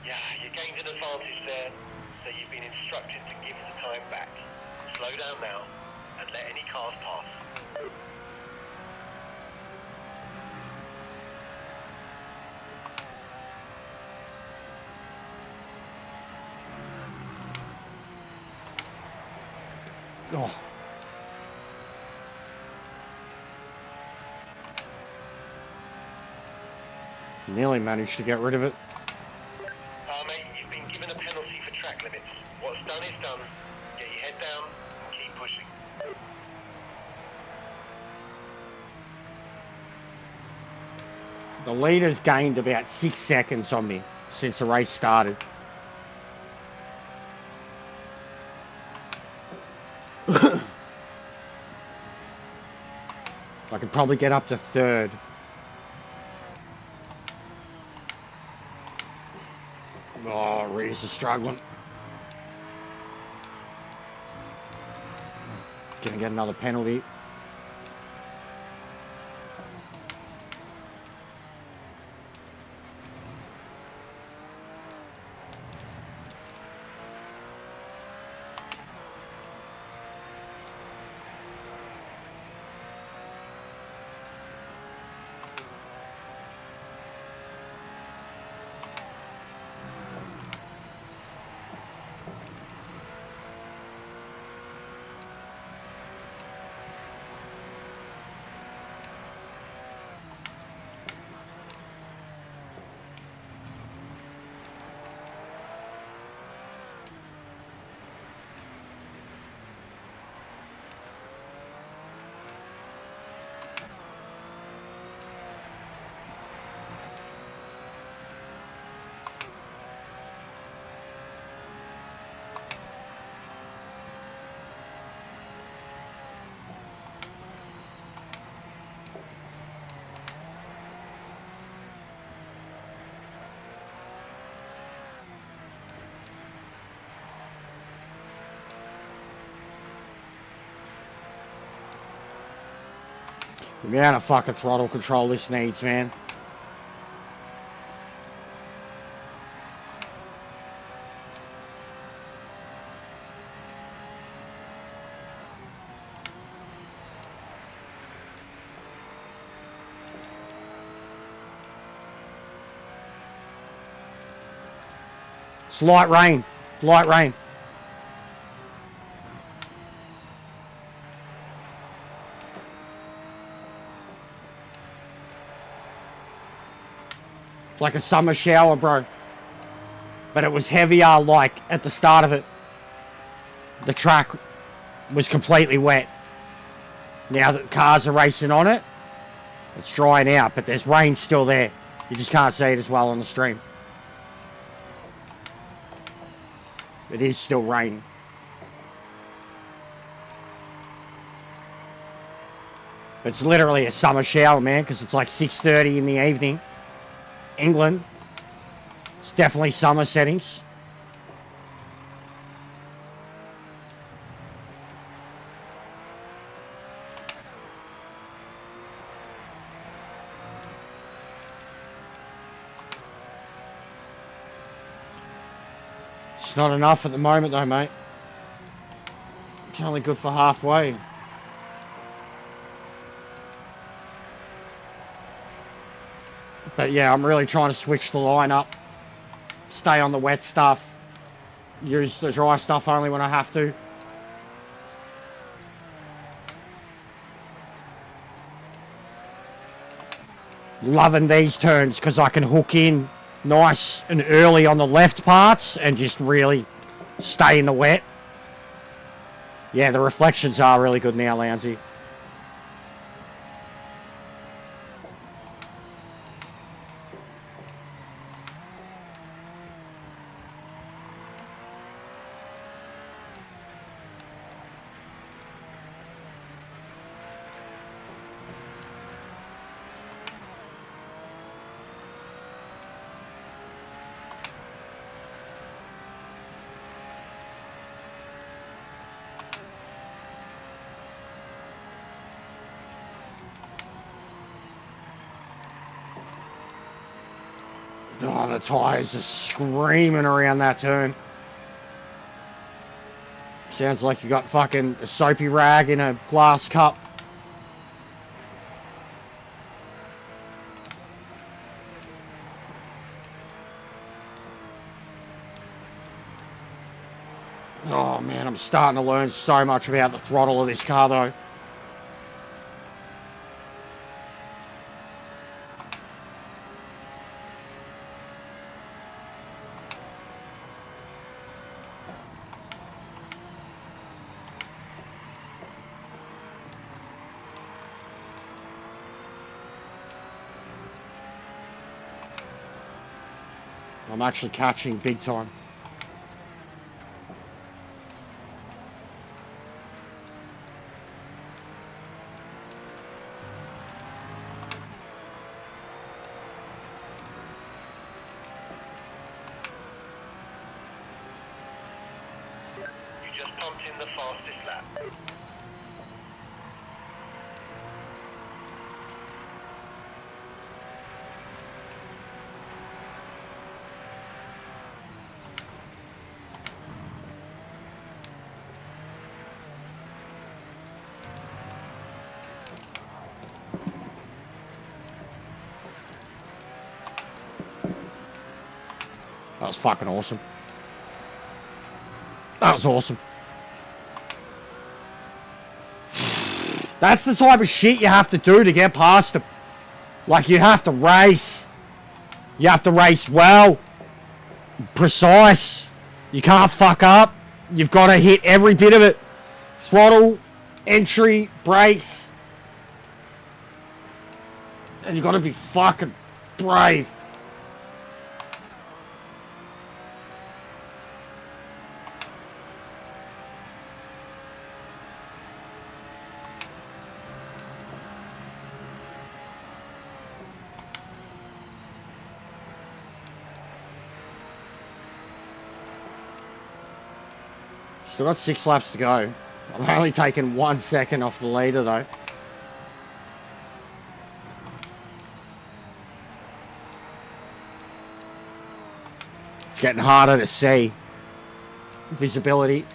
Yeah, you gained an advantage there, so you've been instructed to give the time back. Slow down now, and let any cars pass. Oh. Nearly managed to get rid of it. Mate, you've been given a penalty for track limits. What's done is done. Get your head down and keep pushing. The leader's gained about 6 seconds on me since the race started. I could probably get up to third. Oh, rears are struggling. Gonna get another penalty. The amount of fucking throttle control this needs, man. It's light rain. Light rain. It's like a summer shower, bro. But it was heavier, like, at the start of it. The track was completely wet. Now that cars are racing on it, it's drying out, but there's rain still there. You just can't see it as well on the stream. It is still raining. It's literally a summer shower, man, because it's like 6:30 in the evening. England. It's definitely summer settings. It's not enough at the moment though, mate. It's only good for halfway. But yeah, I'm really trying to switch the line up. Stay on the wet stuff. Use the dry stuff only when I have to. Loving these turns because I can hook in nice and early on the left parts and just really stay in the wet. Yeah, the reflections are really good now, Lownsy. Oh, the tyres are screaming around that turn. Sounds like you got fucking a soapy rag in a glass cup. Oh man, I'm starting to learn so much about the throttle of this car though. I'm actually catching big time. You just pumped in the fastest lap. That was fucking awesome. That was awesome. That's the type of shit you have to do to get past them. Like, you have to race. You have to race well. Precise. You can't fuck up. You've got to hit every bit of it. Throttle, entry, brakes. And you've got to be fucking brave. Still got 6 laps to go. I've only taken 1 second off the leader though. It's getting harder to see. Visibility.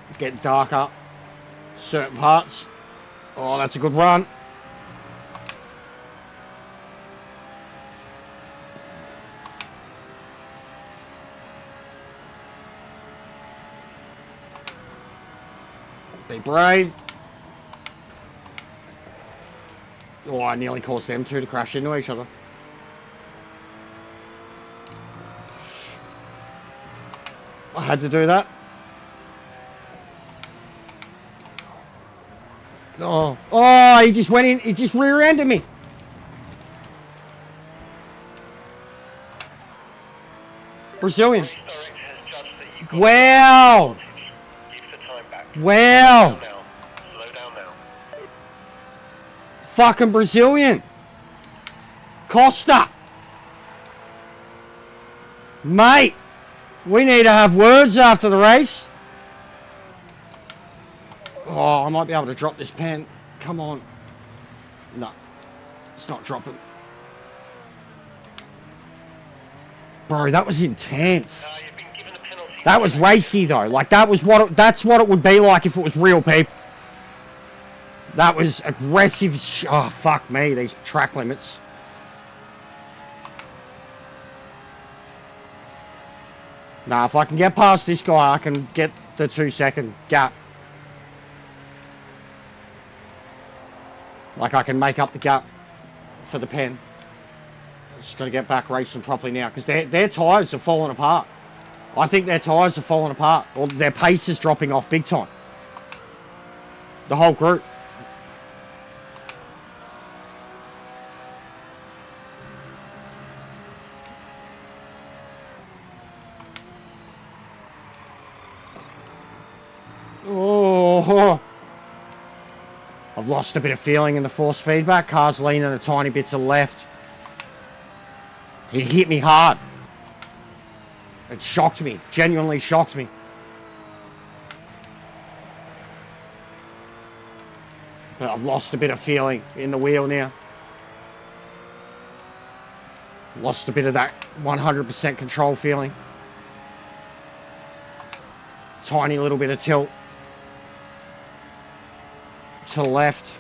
It's getting darker. Certain parts. Oh, that's a good run. Be brave. Oh, I nearly caused them two to crash into each other. I had to do that. Oh, oh, he just went in, he just rear-ended me. Brazilian. Race director has judged that you've got Wow. Give the time back. Wow. Slow down now. Slow down now. Fucking Brazilian. Costa. Mate, we need to have words after the race. Oh, I might be able to drop this pen. Come on. No, it's not dropping. Bro, that was intense. You've been given a penalty. That was racy though. Like that was what that's what it would be like if it was real people. That was aggressive. Oh fuck me, these track limits. Nah, if I can get past this guy, I can get the 2-second gap. Like I can make up the gap for the pen. Just got to get back racing properly now because their tyres are falling apart. I think their tyres are falling apart. Or their pace is dropping off big time. The whole group. Oh, I've lost a bit of feeling in the force feedback. Car's leaning a tiny bit to the left. It hit me hard. It shocked me. Genuinely shocked me. But I've lost a bit of feeling in the wheel now. Lost a bit of that 100% control feeling. Tiny little bit of tilt. To the left.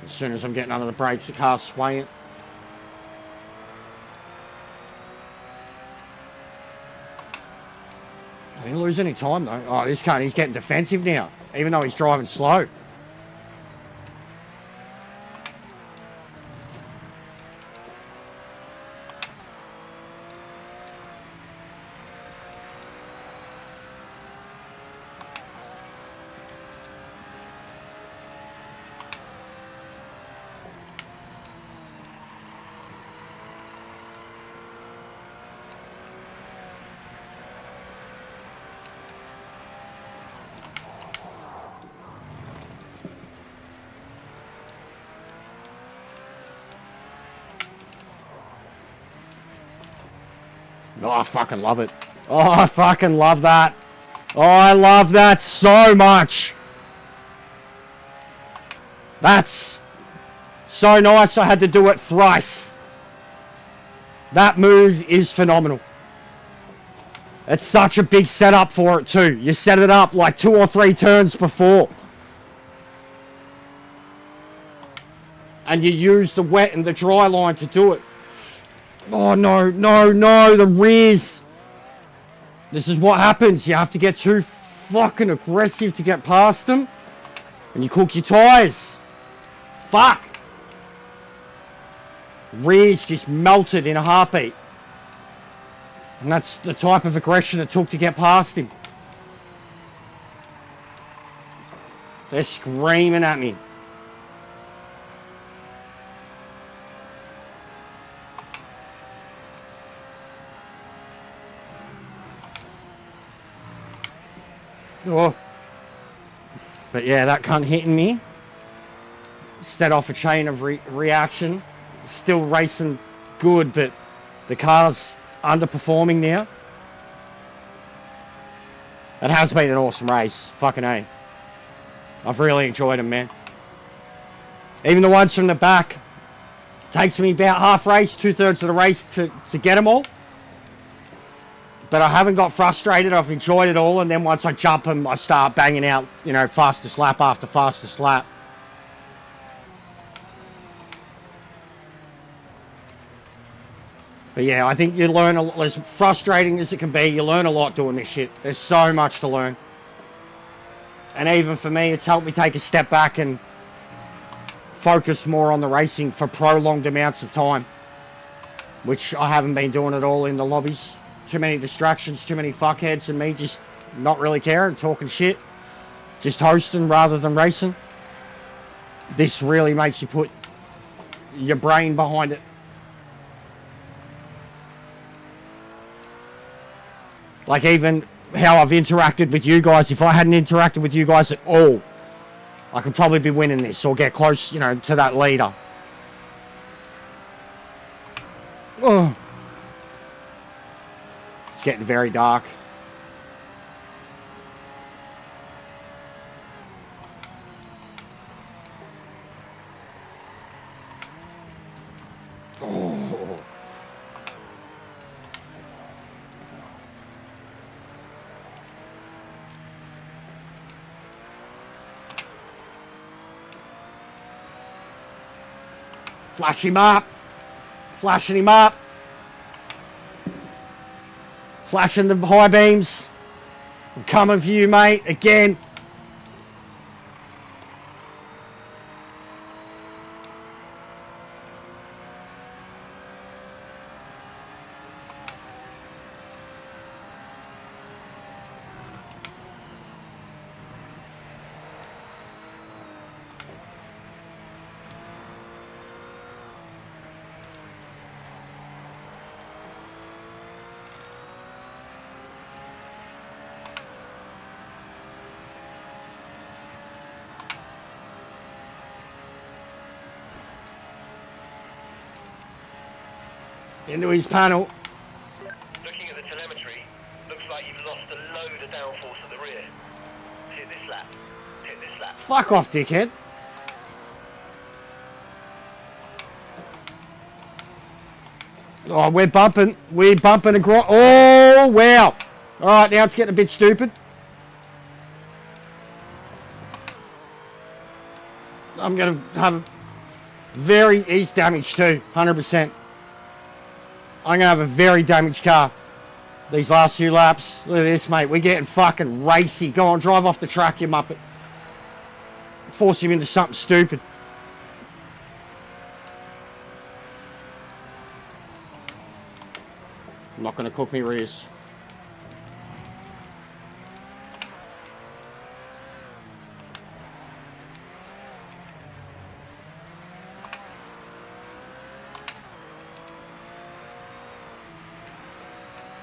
As soon as I'm getting under the brakes, the car's swaying. I didn't lose any time though. Oh, this car, he's getting defensive now, even though he's driving slow. Oh, I fucking love it. Oh, I fucking love that. Oh, I love that so much. That's so nice. I had to do it thrice. That move is phenomenal. It's such a big setup for it too. You set it up like 2 or 3 turns before. And you use the wet and the dry line to do it. Oh, no, no, no, the rears. This is what happens. You have to get too fucking aggressive to get past them. And you cook your tyres. Fuck. Rears just melted in a heartbeat. And that's the type of aggression it took to get past him. They're screaming at me. Oh. But yeah, that cunt hitting me set off a chain of reaction. Still racing good, but the car's underperforming now. It has been an awesome race. Fucking A. I've really enjoyed them, man. Even the ones from the back. Takes me about half race, 2/3 of the race to get them all. But I haven't got frustrated. I've enjoyed it all. And then once I jump them, I start banging out, you know, fastest lap after fastest lap. But yeah, I think you learn, as frustrating as it can be, you learn a lot doing this shit. There's so much to learn. And even for me, it's helped me take a step back and focus more on the racing for prolonged amounts of time. Which I haven't been doing at all in the lobbies. Too many distractions, too many fuckheads, and me just not really caring, talking shit. Just hosting rather than racing. This really makes you put your brain behind it. Like even how I've interacted with you guys. If I hadn't interacted with you guys at all, I could probably be winning this or get close, you know, to that leader. Oh. It's getting very dark. Oh. Flash him up. Flashing him up. Flashing the high beams. I'm coming for you, mate. Again. Into his panel. Looking at the telemetry, looks like you've lost a load of downforce at the rear. Hit this lap. Hit this lap. Fuck off, dickhead. Oh, we're bumping. We're bumping and oh, wow. All right, now it's getting a bit stupid. I'm going to have very ease damage too, 100%. I'm going to have a very damaged car these last few laps. Look at this, mate. We're getting fucking racy. Go on, drive off the track, you muppet. Force him into something stupid. I'm not going to cook me rears.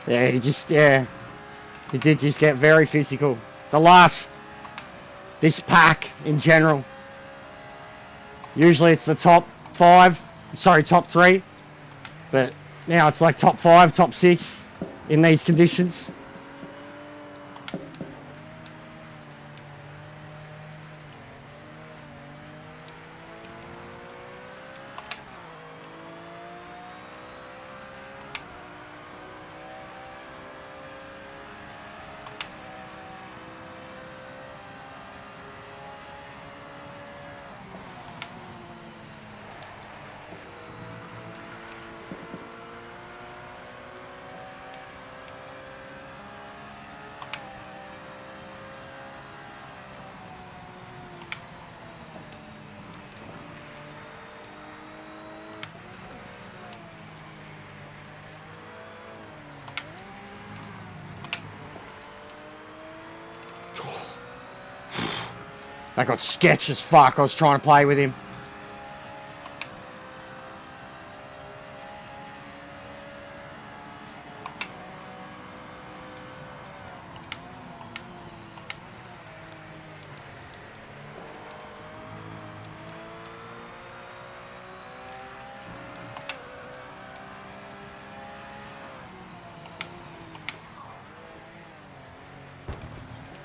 Yeah, he did just get very physical. This pack in general. Usually it's the top three. But now it's like top 5, top 6 in these conditions. That got sketch as fuck. I was trying to play with him.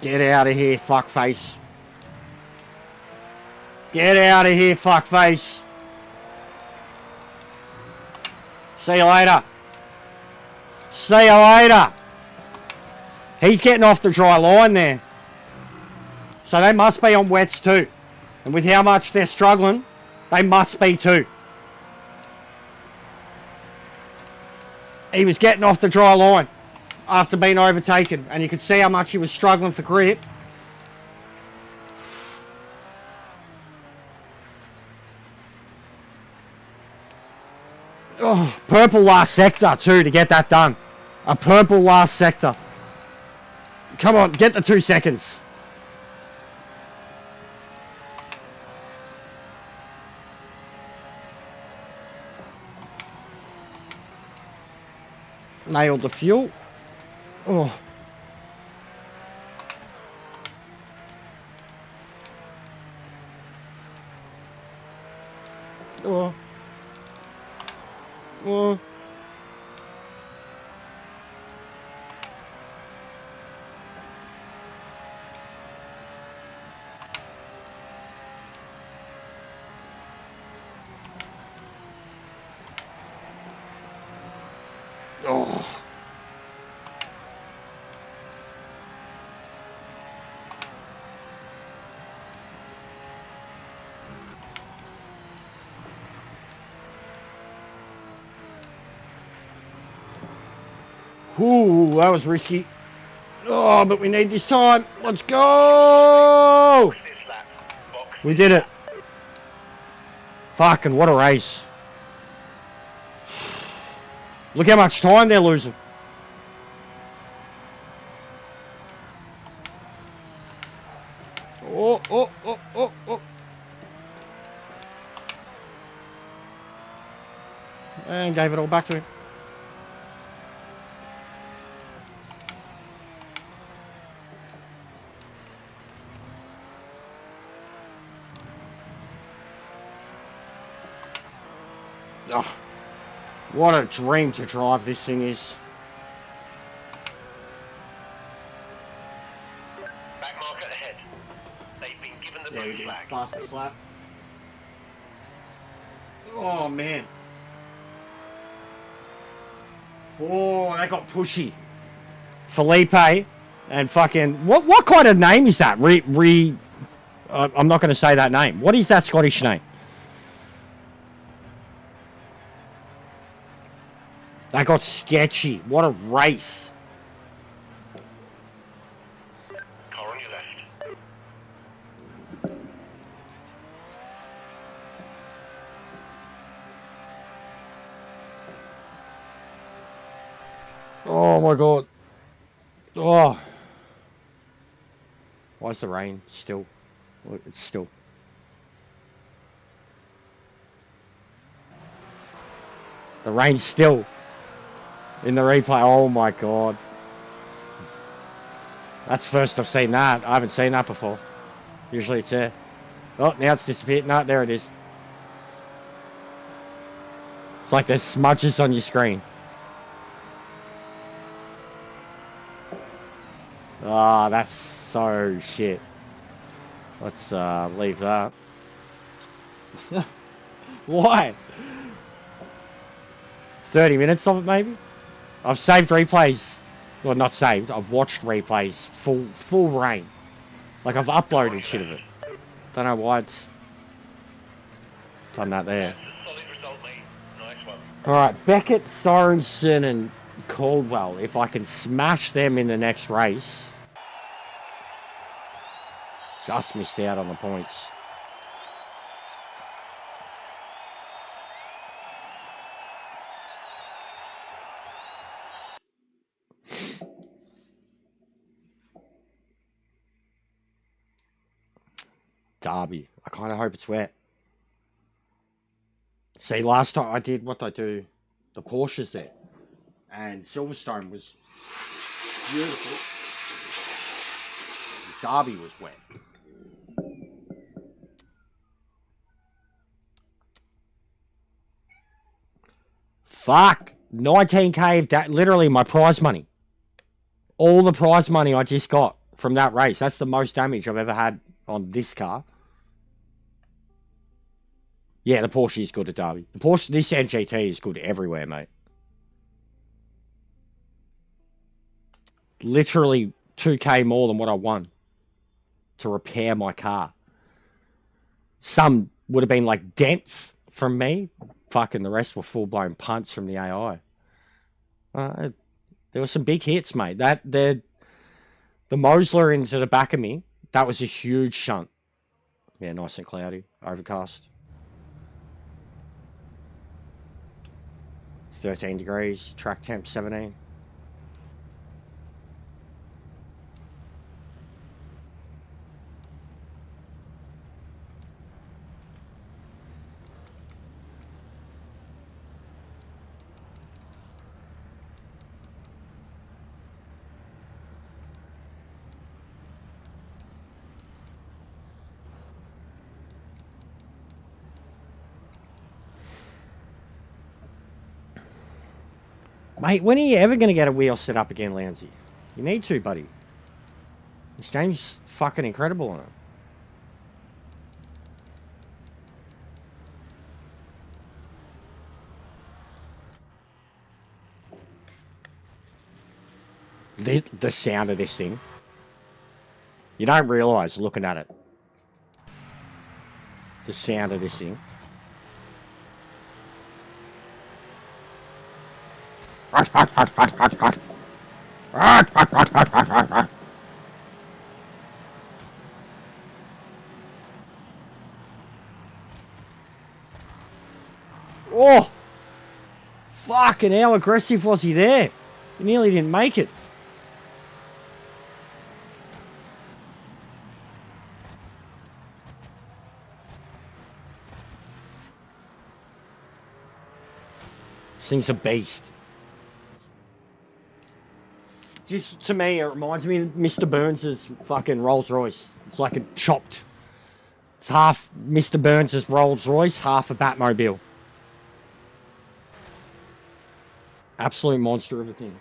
Get out of here, fuckface. Get out of here, fuckface. See you later. See you later. He's getting off the dry line there. So they must be on wets too. And with how much they're struggling, they must be too. He was getting off the dry line after being overtaken, and you could see how much he was struggling for grip. Oh, purple last sector too to get that done. A purple last sector. Come on, get the 2 seconds. Nailed the fuel. Oh. Oh. Oh. Oh. Ooh, that was risky. Oh, but we need this time. Let's go! We did it. Fucking what a race. Look how much time they're losing. Oh, oh, oh, oh, oh. And gave it all back to him. Oh, what a dream to drive this thing is. Back marker ahead. They've been given the blue flag. Fastest lap. Oh man. Oh, that got pushy. Felipe and fucking what kind of name is that? I'm not going to say that name. What is that Scottish name? That got sketchy. What a race. Car on your left. Oh my god. Oh. Why's the rain still? Look, it's still. The rain's still in the replay. Oh my god. That's first I've seen that. I haven't seen that before. Usually it's there. Oh, now it's disappeared. No, there it is. It's like there's smudges on your screen. Ah, that's so shit. Let's leave that. Why? 30 minutes of it, maybe? I've saved replays. Well, not saved. I've watched replays full rain. Like, I've uploaded shit of it. Don't know why it's done that there. Solid result, mate. Nice one. Alright, Beckett, Sorensen, and Caldwell. If I can smash them in the next race. Just missed out on the points. Derby. I kind of hope it's wet. See, last time I did, what did I do? The Porsches there. And Silverstone was beautiful. Derby was wet. Fuck. 19k of that. Literally my prize money. All the prize money I just got from that race. That's the most damage I've ever had on this car. Yeah, the Porsche is good at Derby. The Porsche, this NGT is good everywhere, mate. Literally 2k more than what I won to repair my car. Some would have been like dents from me. Fucking the rest were full-blown punts from the AI. There were some big hits, mate. The Mosler into the back of me, that was a huge shunt. Yeah, nice and cloudy, overcast. 13 degrees, track temp 17. Mate, when are you ever going to get a wheel set up again, Lansy? You need to, buddy. This game's fucking incredible on it. The sound of this thing. You don't realise looking at it. The sound of this thing. Oh! Fucking how aggressive was he there? He nearly didn't make it. This thing's a beast. Just to me, it reminds me of Mr. Burns' fucking Rolls Royce. It's like a chopped. It's half Mr. Burns' Rolls Royce, half a Batmobile. Absolute monster of a thing.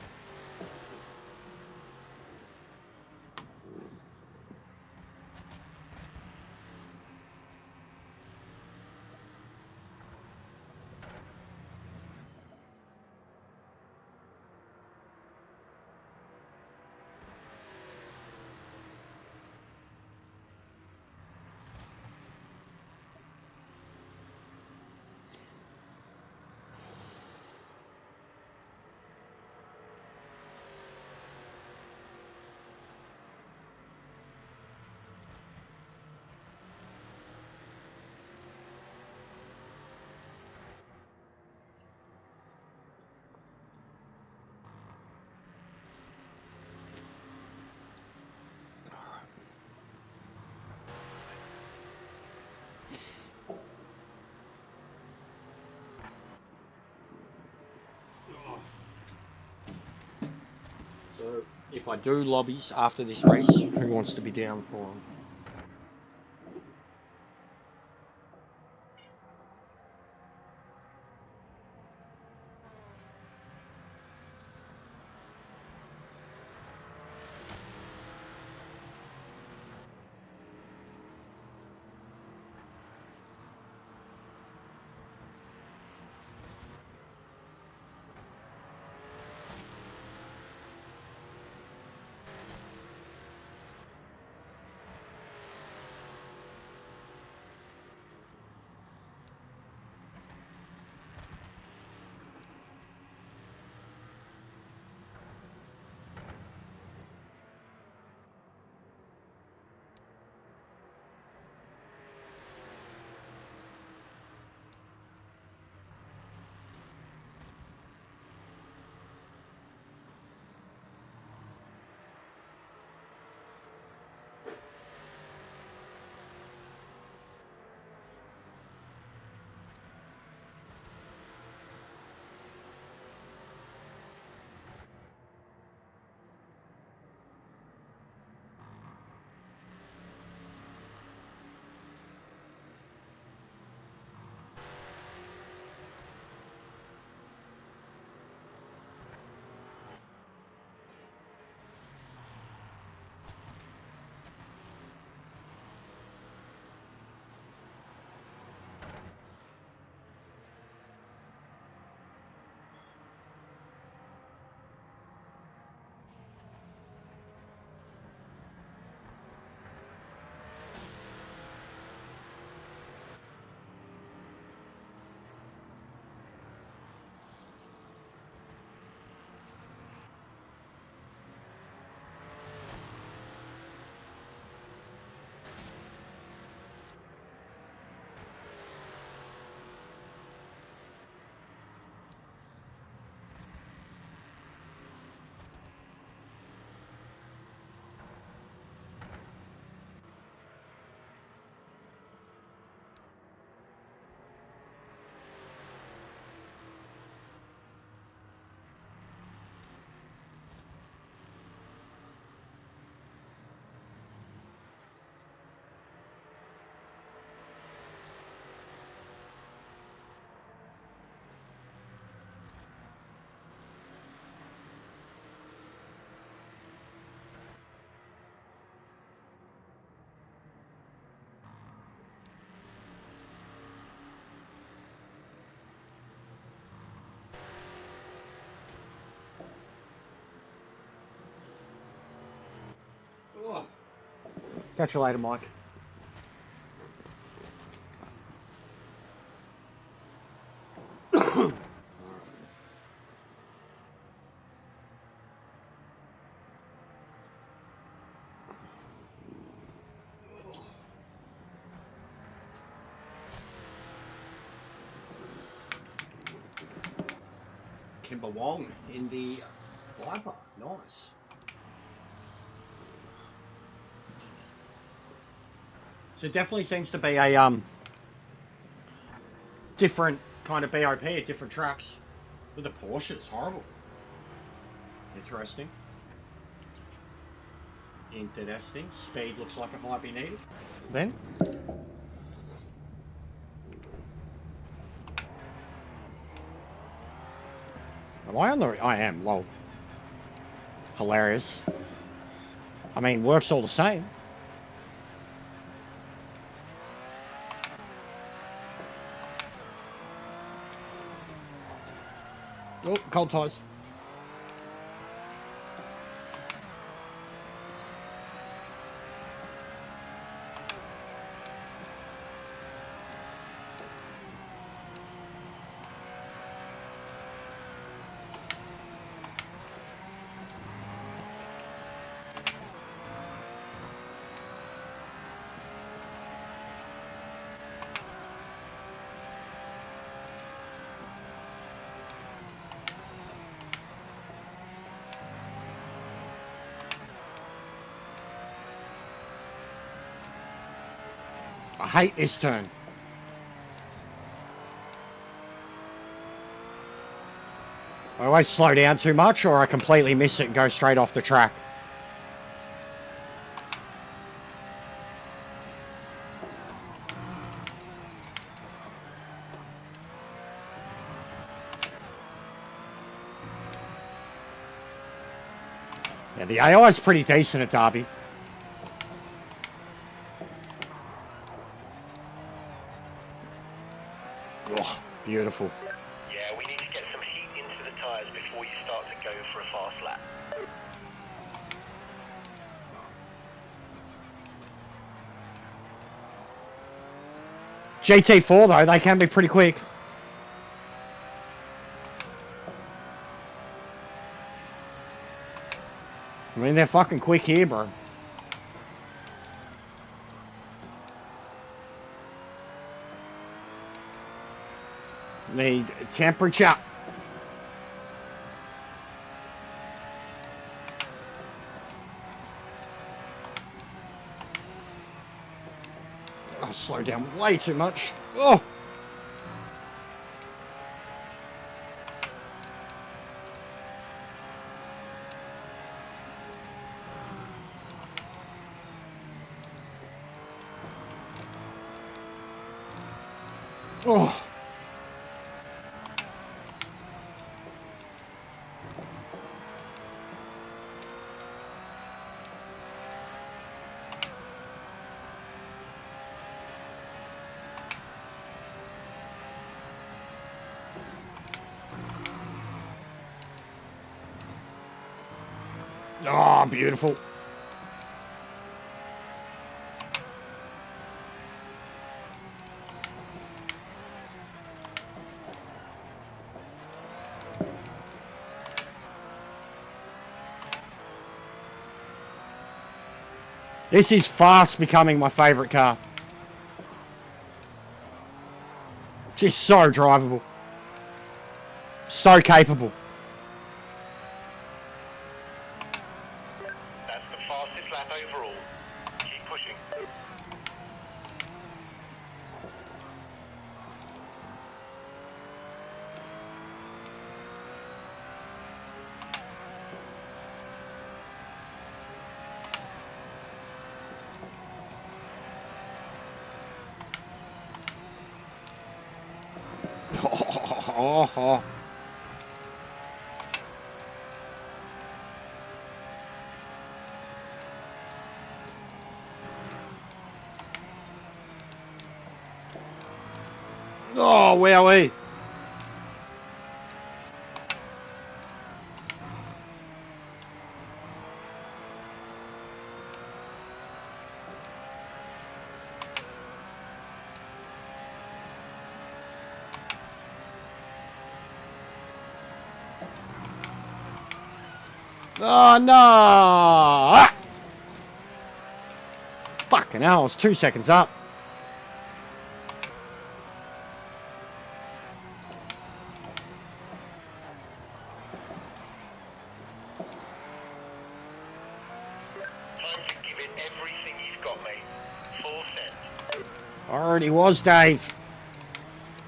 So, if I do lobbies after this race, who wants to be down for them? Catch you later, Mike. Kimber Wong in the Viper. Nice. So it definitely seems to be a different kind of BOP at different tracks. With the Porsche, it's horrible. Interesting. Interesting. Speed looks like it might be needed. Then. Am I on the... I am, lol. Hilarious. I mean, works all the same. Oh, cold ties. I hate this turn. I always slow down too much or I completely miss it and go straight off the track. Yeah, the AI is pretty decent at Derby. Oh, beautiful. Yeah, we need to get some heat into the tyres before you start to go for a fast lap. GT4 though, they can be pretty quick. I mean, they're fucking quick here, bro. Need temperature. I slow down way too much. Oh! Oh! Oh, beautiful. This is fast becoming my favourite car. Just so drivable. So capable. That's the fastest lap overall. Keep pushing. Oh. Oh, wowee. Oh no! Ah! Fucking hell, I was 2 seconds up. Time to give it everything you've got, mate. Full send. I already was, Dave.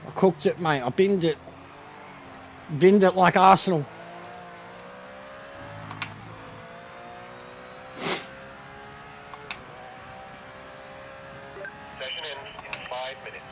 I cooked it, mate. I binned it. Binned it like Arsenal. Session ends in 5 minutes.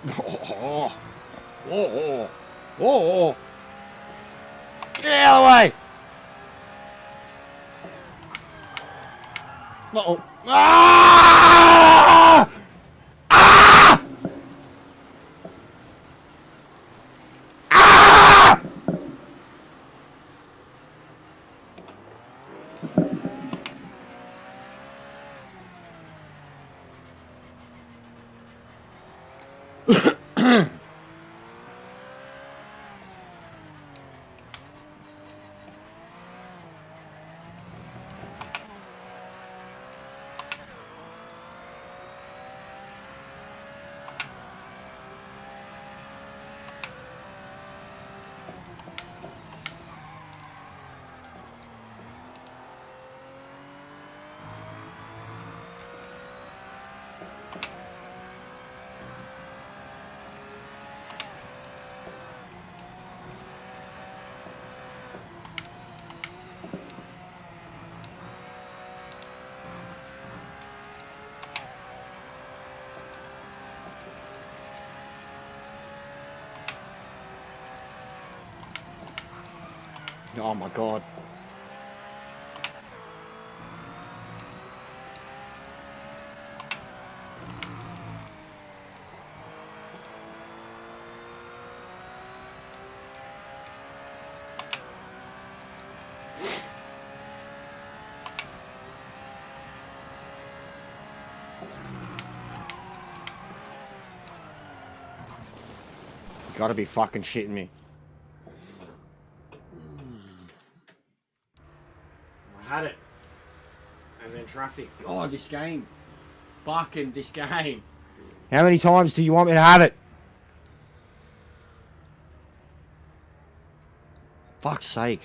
Oh, oh, oh, oh. Get out of the way. Uh-oh. Ah! Ah! Ah! Oh my god. You gotta be fucking shitting me. I had it. And then traffic. Oh, this game. Fucking this game. How many times do you want me to have it? Fuck's sake.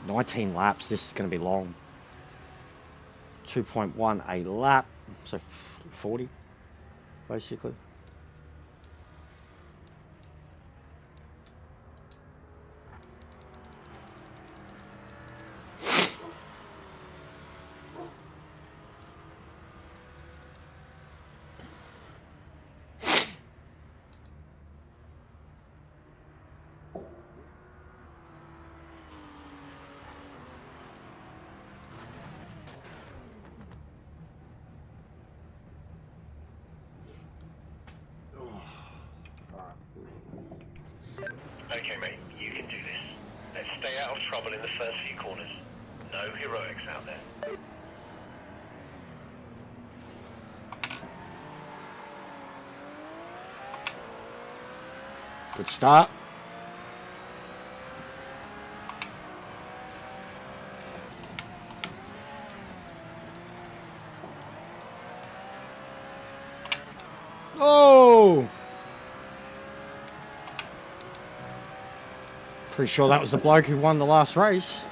19 laps. This is going to be long. 2.1 a lap. So 40, basically. Okay, mate, you can do this. Let's stay out of trouble in the first few corners. No heroics out there. Good start. Oh! Pretty sure that was the bloke who won the last race.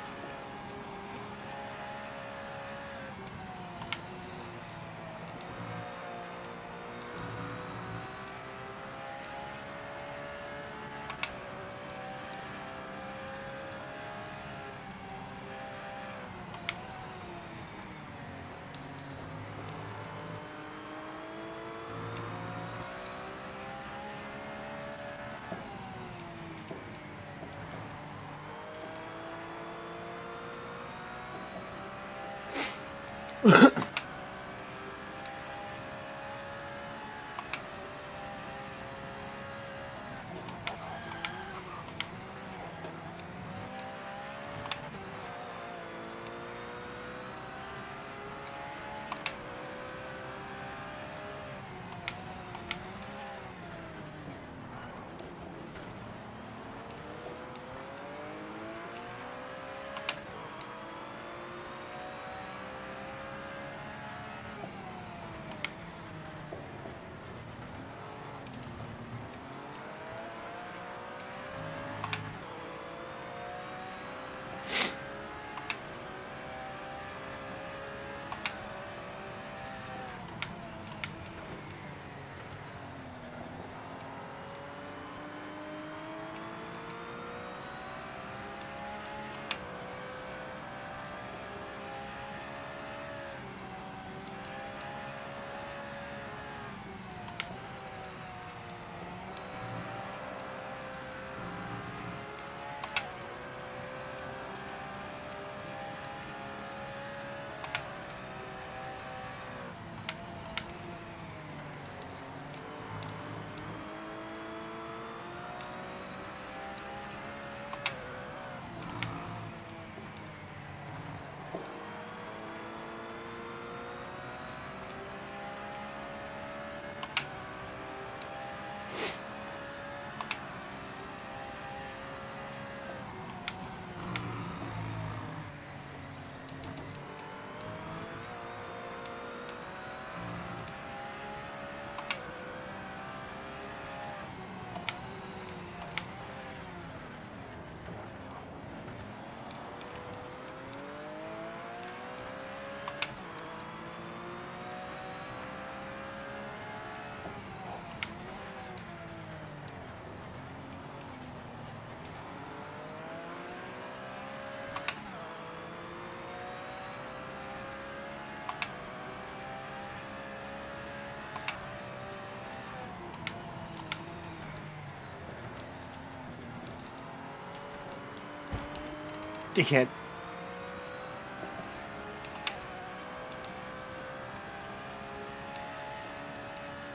Dickhead.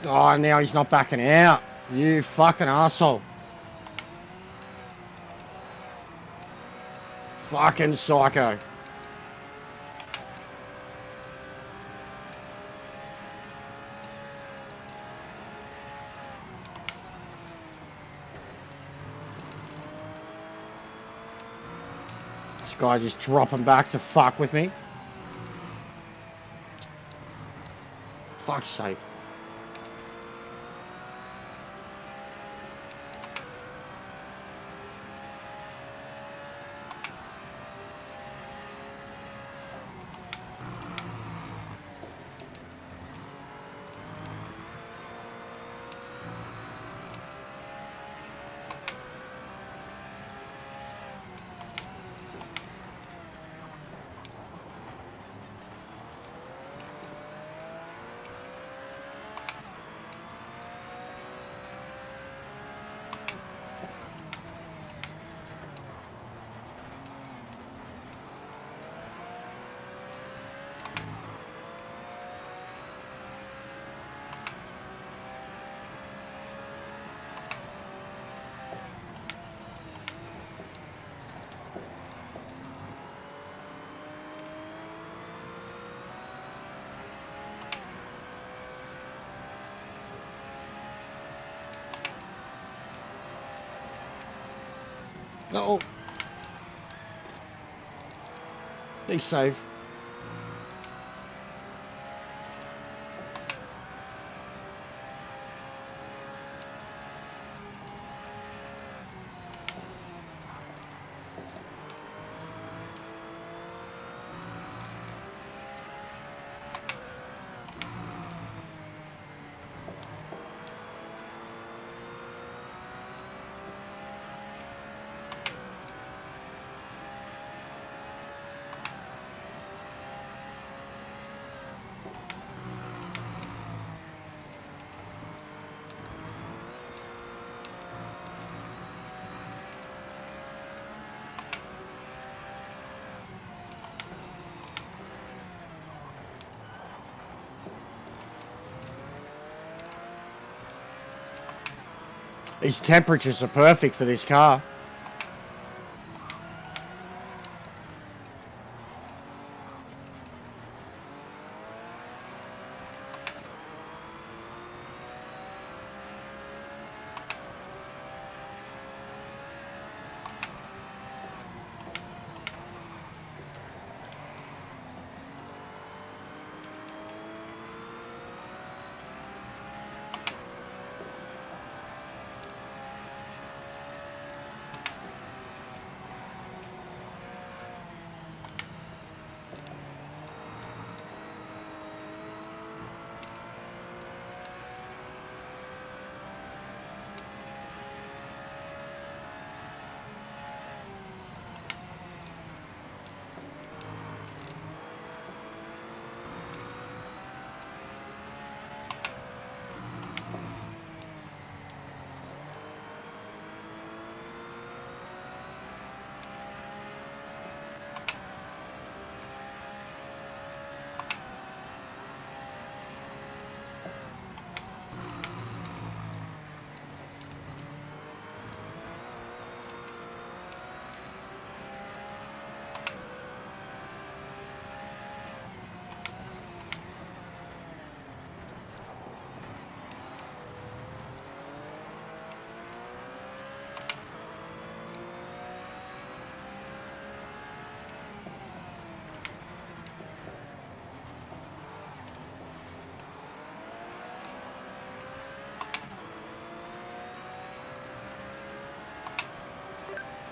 Oh, now he's not backing out. You fucking asshole. Fucking psycho. This guy just dropping back to fuck with me. Fuck's sake. No. Be safe. These temperatures are perfect for this car.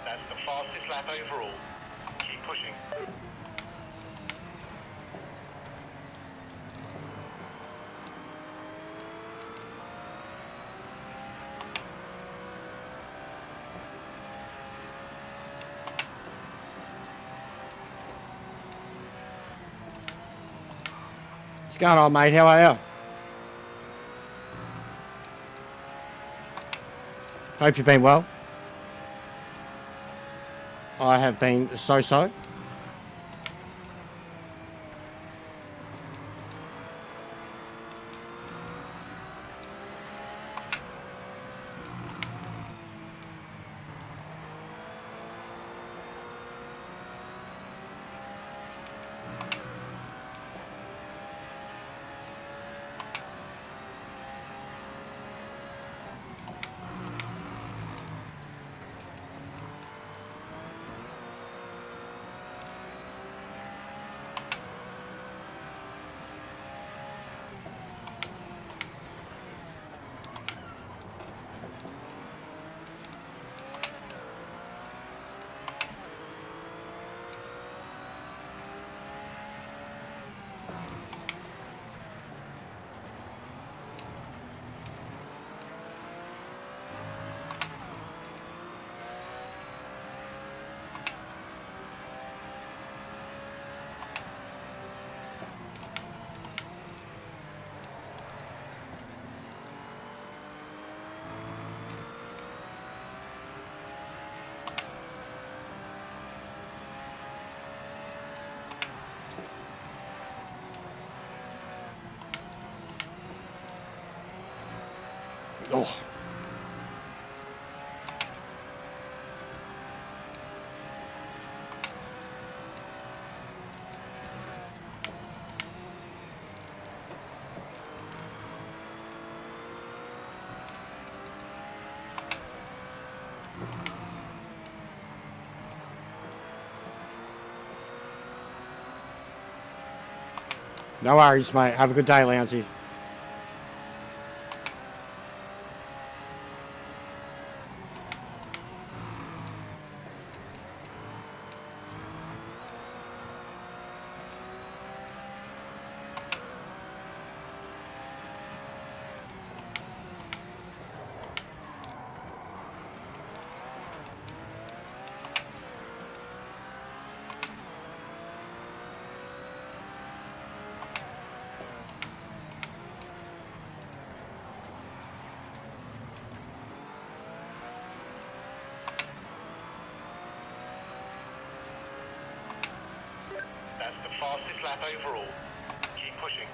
That's the fastest lap overall. Keep pushing. What's going on, mate? How are you? Hope you've been well. I have been so-so. Oh. No worries, mate. Have a good day, Lounsey. That's the fastest lap overall. Keep pushing.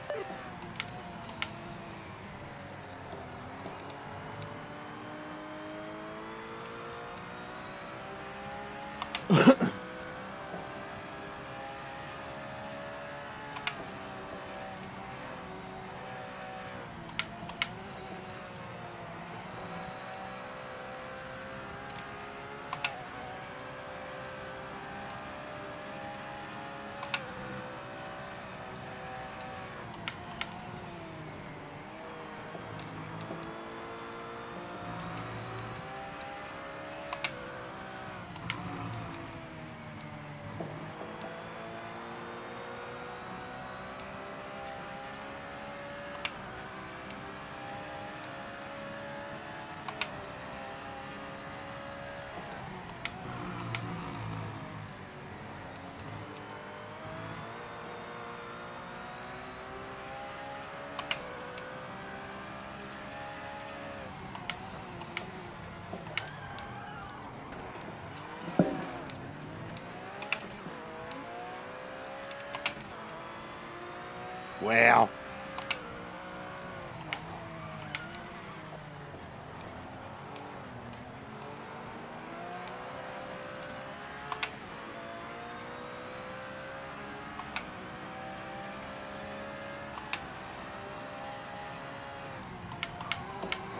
Wow.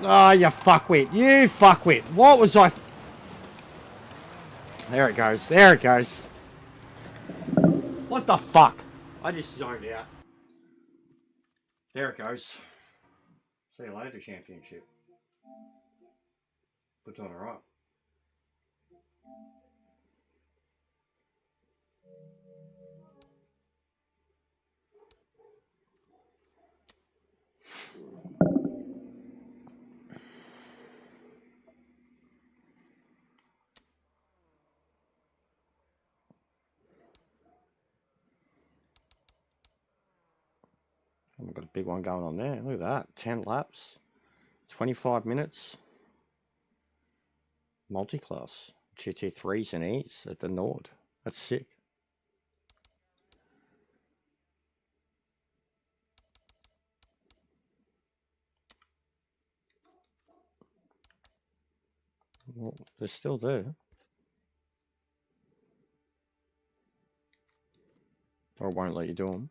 Oh, you fuckwit. You fuckwit. What was I... There it goes. There it goes. What the fuck? I just zoned out. There it goes. See you later, championship. Put on alright. I've got a big one going on there. Look at that. 10 laps. 25 minutes. Multi-class. GT3s and E's at the Nord. That's sick. Well, they're still there. Or it won't let you do them.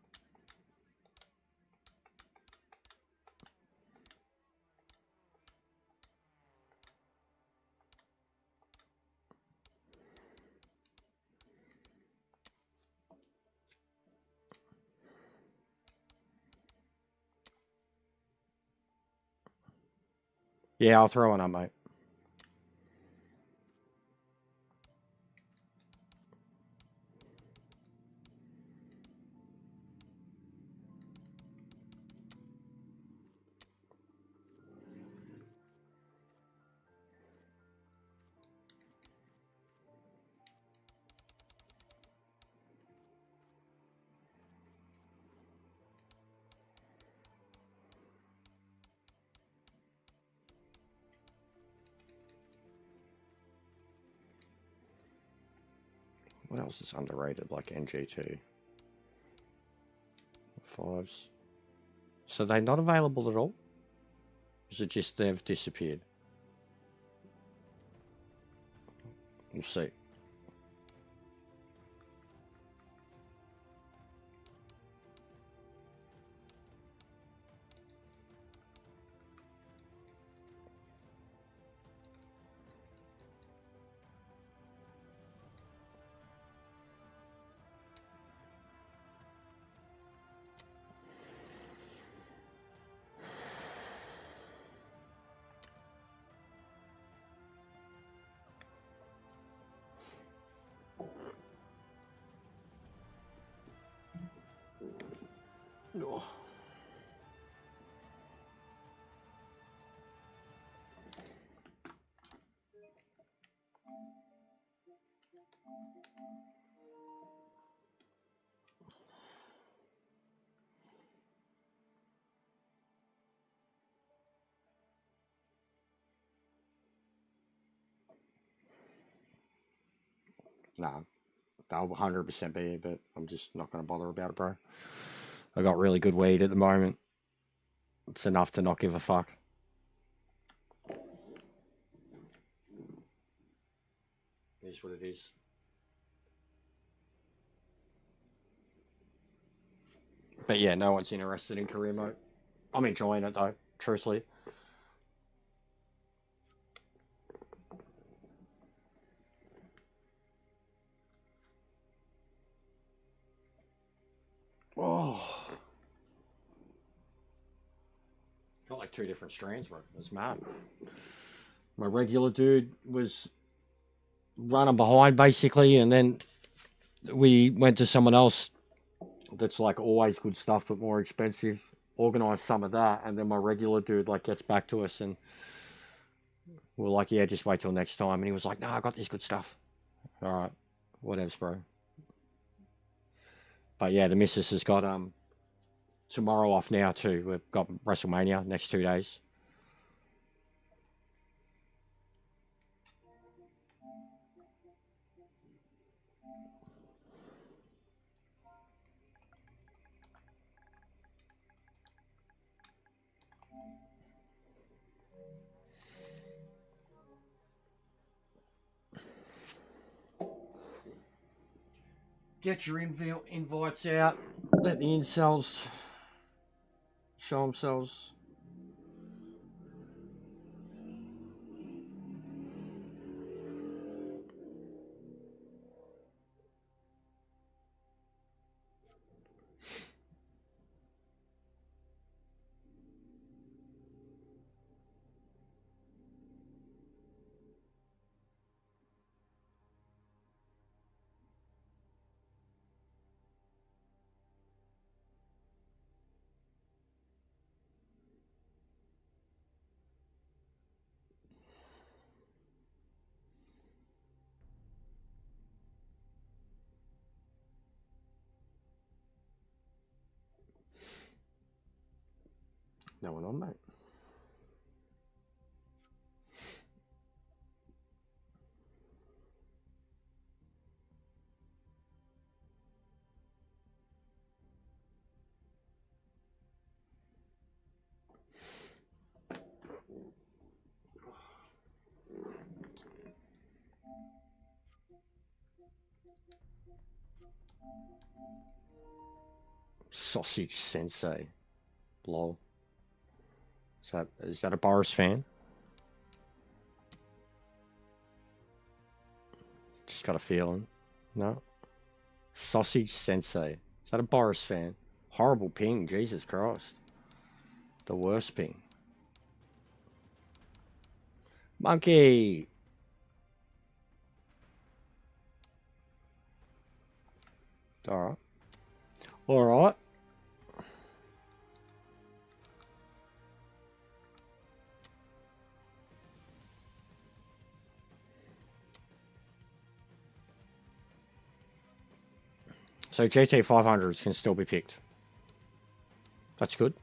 Yeah, I'll throw one up, mate. What else is underrated, like NGT? Fives. So they're not available at all? Is it just they've disappeared? We'll see. No. No, they'll 100% be here, but I'm just not going to bother about it, bro. I got really good weed at the moment. It's enough to not give a fuck. It is what it is. But yeah, no one's interested in career mode. I'm enjoying it though, truthfully. Oh. Got like 2 different strands, bro. It's mad. My regular dude was running behind basically, and then we went to someone else that's like always good stuff but more expensive, organized some of that, and then my regular dude like gets back to us and we're like, yeah, just wait till next time. And he was like, no, I got this good stuff. All right, whatever, bro. But yeah, the missus has got tomorrow off now too. We've got WrestleMania next 2 days. Get your invites out. Let the incels show themselves. No one on, mate. Sausage Sensei. Lol. Is that a Boris fan? Just got a feeling. No? Sausage Sensei. Is that a Boris fan? Horrible ping, Jesus Christ. The worst ping. Monkey! Alright. Alright. So GT 500s can still be picked. That's good.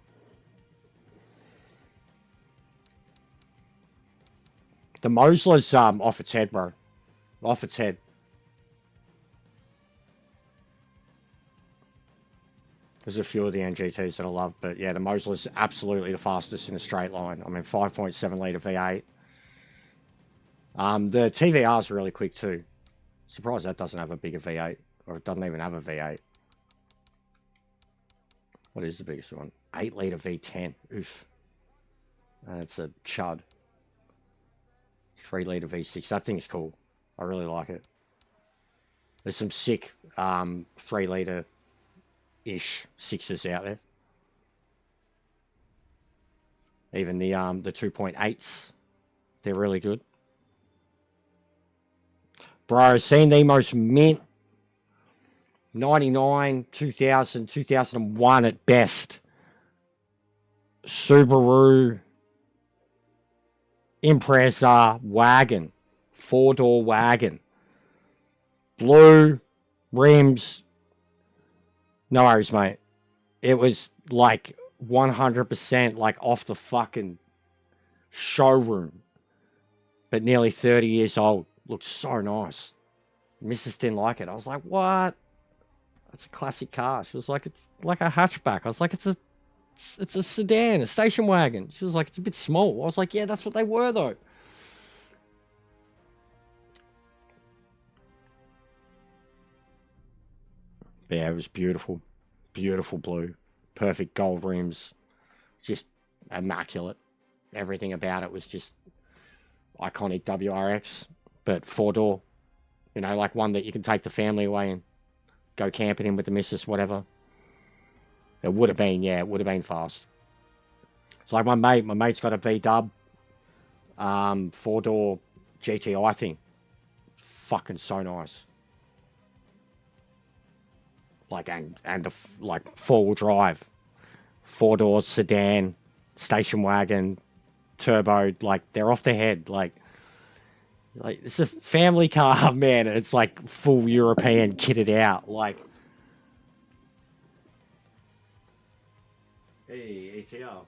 The Mosler's off its head, bro. Off its head. There's a few of the NGTs that I love, but yeah, the Mosler's absolutely the fastest in a straight line. I mean, 5.7 litre V8. The TVR's really quick too. Surprised that doesn't have a bigger V8, or it doesn't even have a V8. What is the biggest one? 8 litre V10. Oof. And it's a chud. 3 litre V6. That thing's cool. I really like it. There's some sick 3 litre ish sixes out there. Even the 2.8s, they're really good. Bro, seen the most mint 99, 2000, 2001 at best. Subaru Impreza wagon. 4-door wagon. Blue rims. No worries, mate. It was like 100% like off the fucking showroom. But nearly 30 years old. Looked so nice. Mrs. didn't like it. I was like, what? That's a classic car. She was like, it's like a hatchback. I was like, it's a sedan, a station wagon. She was like, it's a bit small. I was like, yeah, that's what they were though. But yeah, it was beautiful. Beautiful blue. Perfect gold rims. Just immaculate. Everything about it was just iconic WRX. But 4-door. You know, like one that you can take the family away and go camping in with the missus, whatever. It would have been, yeah, it would have been fast. It's like my mate's got a V-dub 4-door GTI thing. Fucking so nice. Like, and the, like, 4-wheel drive. 4-door sedan, station wagon, turbo, like, they're off the head. Like, it's a family car, man. And it's like full European kitted out. Like, hey, ATL.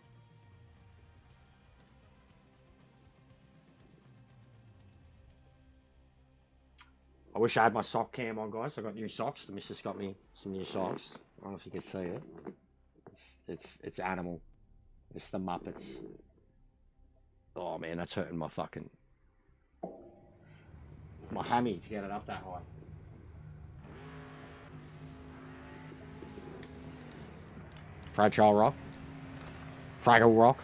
I wish I had my sock cam on, guys. I got new socks. The missus got me some new socks. I don't know if you can see it. It's animal. It's the Muppets. Oh man, that's hurting my fucking hammy to get it up that high. Fragile rock. Fragile rock.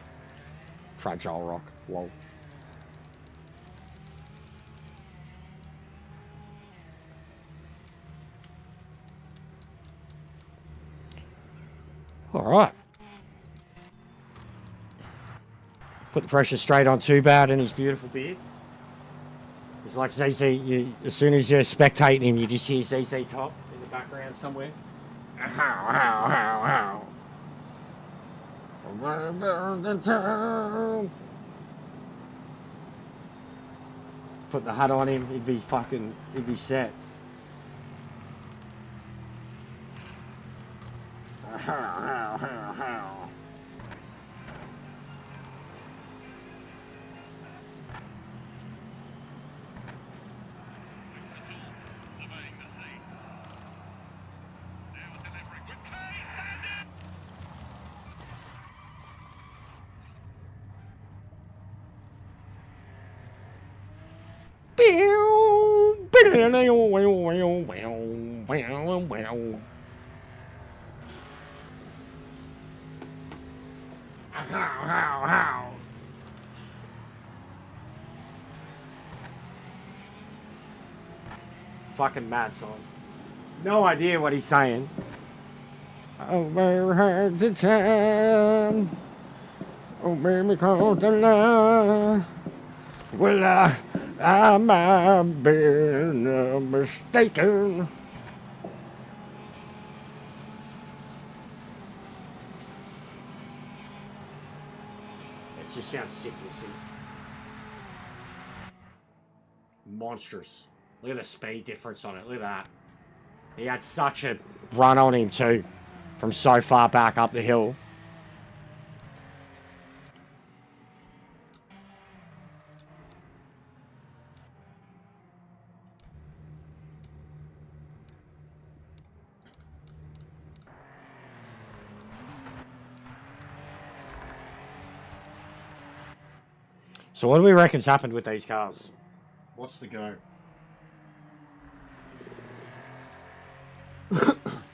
Fragile rock. Whoa. Alright. Put the pressure straight on Too Bad and his beautiful beard. It's like ZZ, as soon as you're spectating him, you just hear ZZ Top in the background somewhere. Put the hat on him, he'd be set. Fucking mad song. No idea what he's saying. Over the time. Oh, baby, cause the love. Well, I might have been mistaken. It just sounds sick, you see. Monstrous. Look at the speed difference on it. Look at that. He had such a run on him too. From so far back up the hill. So what do we reckon's happened with these cars? What's the go?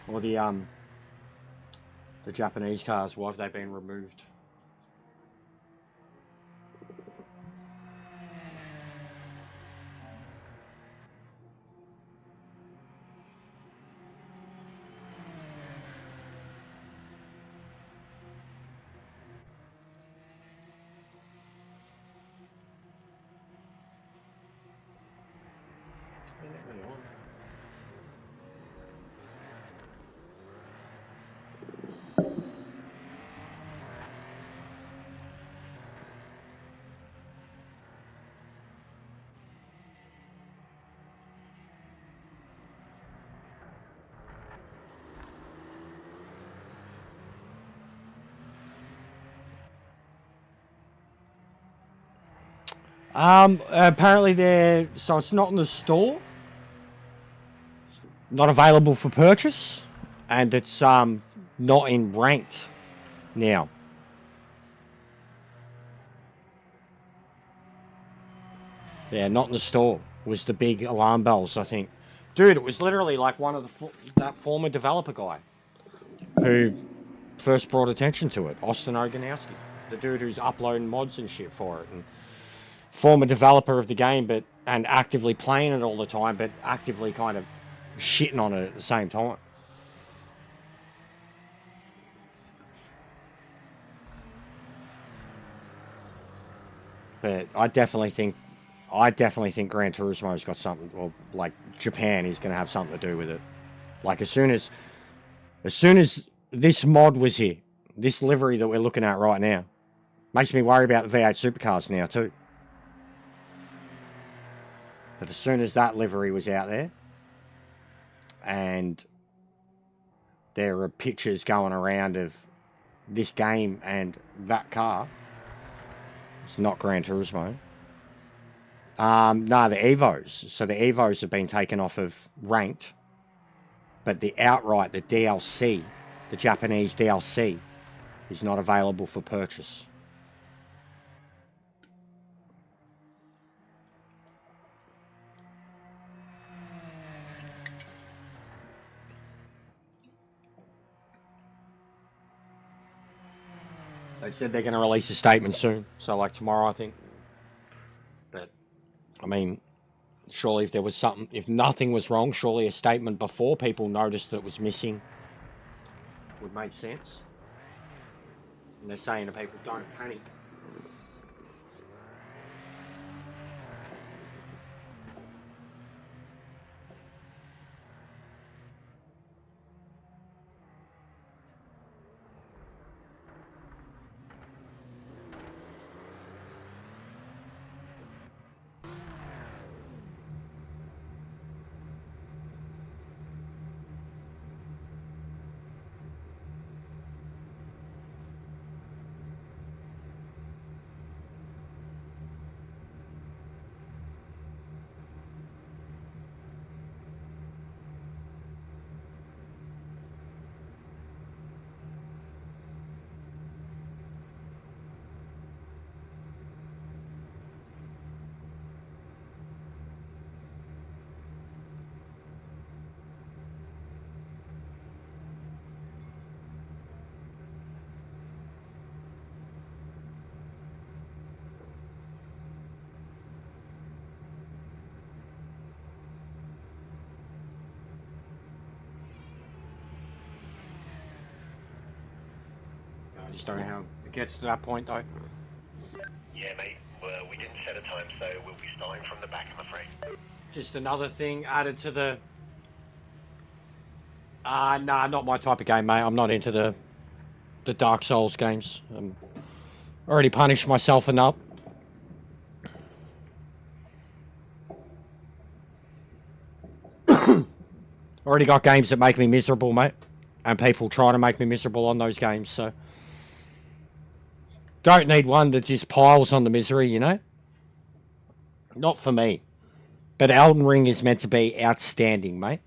Or the Japanese cars, why have they been removed? Apparently so it's not in the store, not available for purchase, and it's not in ranked now. Yeah, not in the store was the big alarm bells, I think. Dude, it was literally like one of that former developer guy who first brought attention to it, Austin Oganowski, the dude who's uploading mods and shit for it, and former developer of the game, and actively playing it all the time, but actively kind of shitting on it at the same time. But I definitely think Gran Turismo's got something, or like Japan is going to have something to do with it. Like as soon as this mod was here, this livery that we're looking at right now, makes me worry about the V8 supercars now too. But as soon as that livery was out there, and there are pictures going around of this game and that car, it's not Gran Turismo. No, the Evos. So the Evos have been taken off of ranked, but the DLC, the Japanese DLC, is not available for purchase. They said they're going to release a statement soon. So, like, tomorrow, I think. But, I mean, surely if there was something... If nothing was wrong, surely a statement before people noticed that it was missing would make sense. And they're saying to people, don't panic. I just don't know how it gets to that point, though. Yeah, mate. Well, we didn't set a time, so we'll be starting from the back, I'm afraid. Just another thing added to the... Nah, not my type of game, mate. I'm not into the Dark Souls games. Already punished myself enough. Already got games that make me miserable, mate. And people try to make me miserable on those games, so... Don't need one that just piles on the misery, you know? Not for me. But Elden Ring is meant to be outstanding, mate.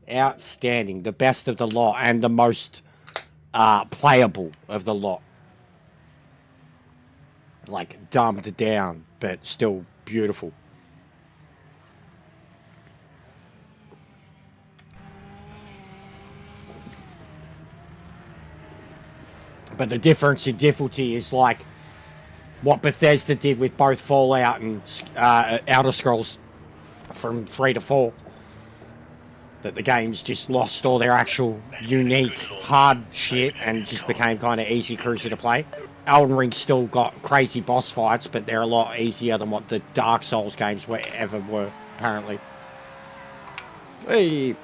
Outstanding. The best of the lot and the most playable of the lot. Like, dumbed down, but still beautiful. But the difference in difficulty is like what Bethesda did with both Fallout and Elder Scrolls from 3 to 4. That the games just lost all their actual unique hard shit and just became kind of easy cruiser to play. Elden Ring still got crazy boss fights, but they're a lot easier than what the Dark Souls games ever were, apparently. Hey,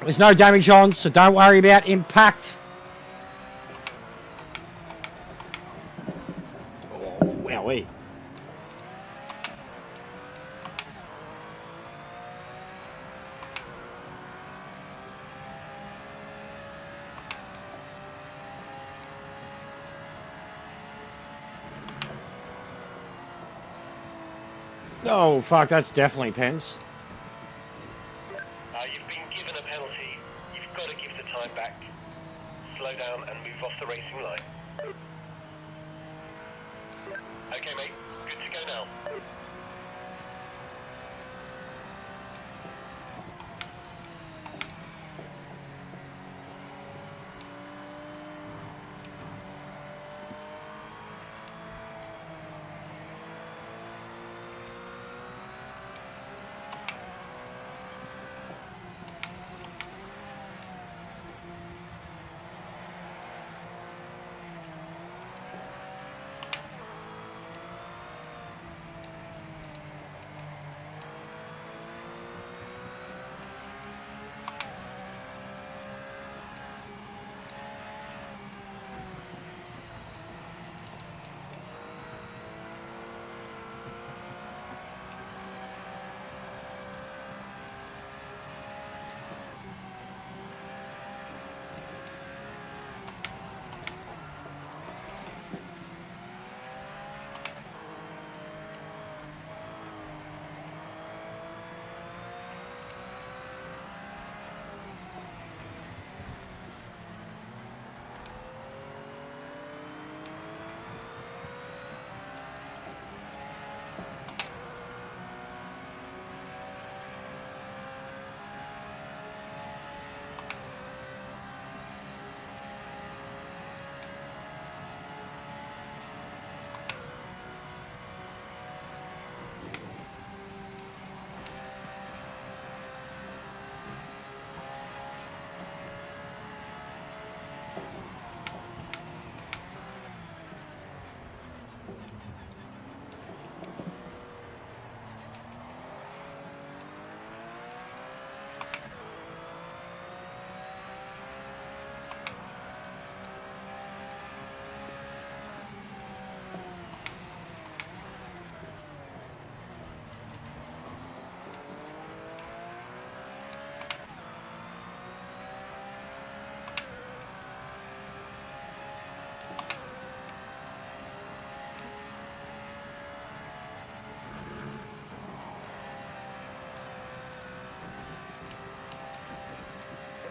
there's no damage on, so don't worry about impact. Oh, wowee. Oh, fuck, that's definitely pens. You've been given a penalty. You've got to give the time back. Slow down and move off the racing line. Okay, mate. Good to go now.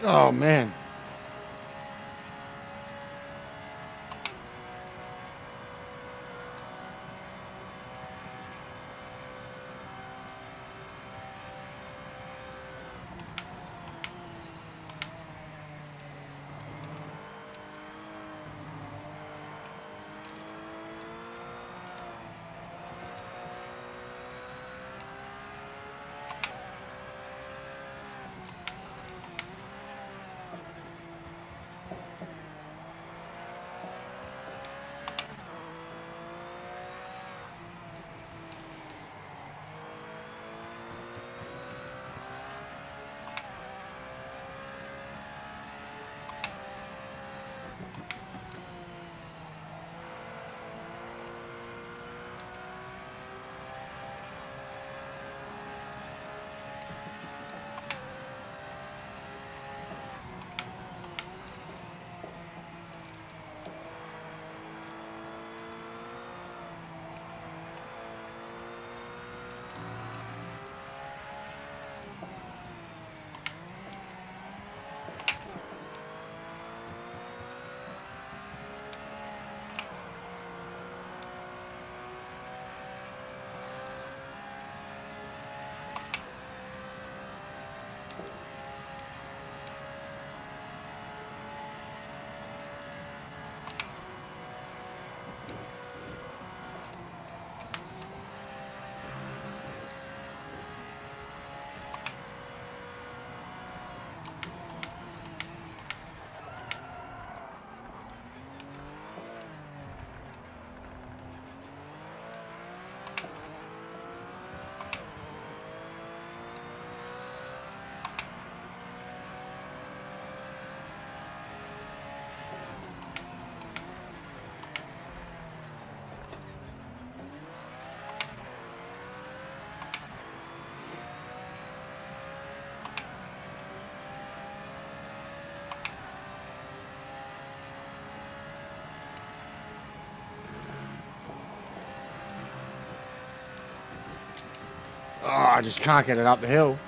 Oh, man. Oh, I just can't get it up the hill.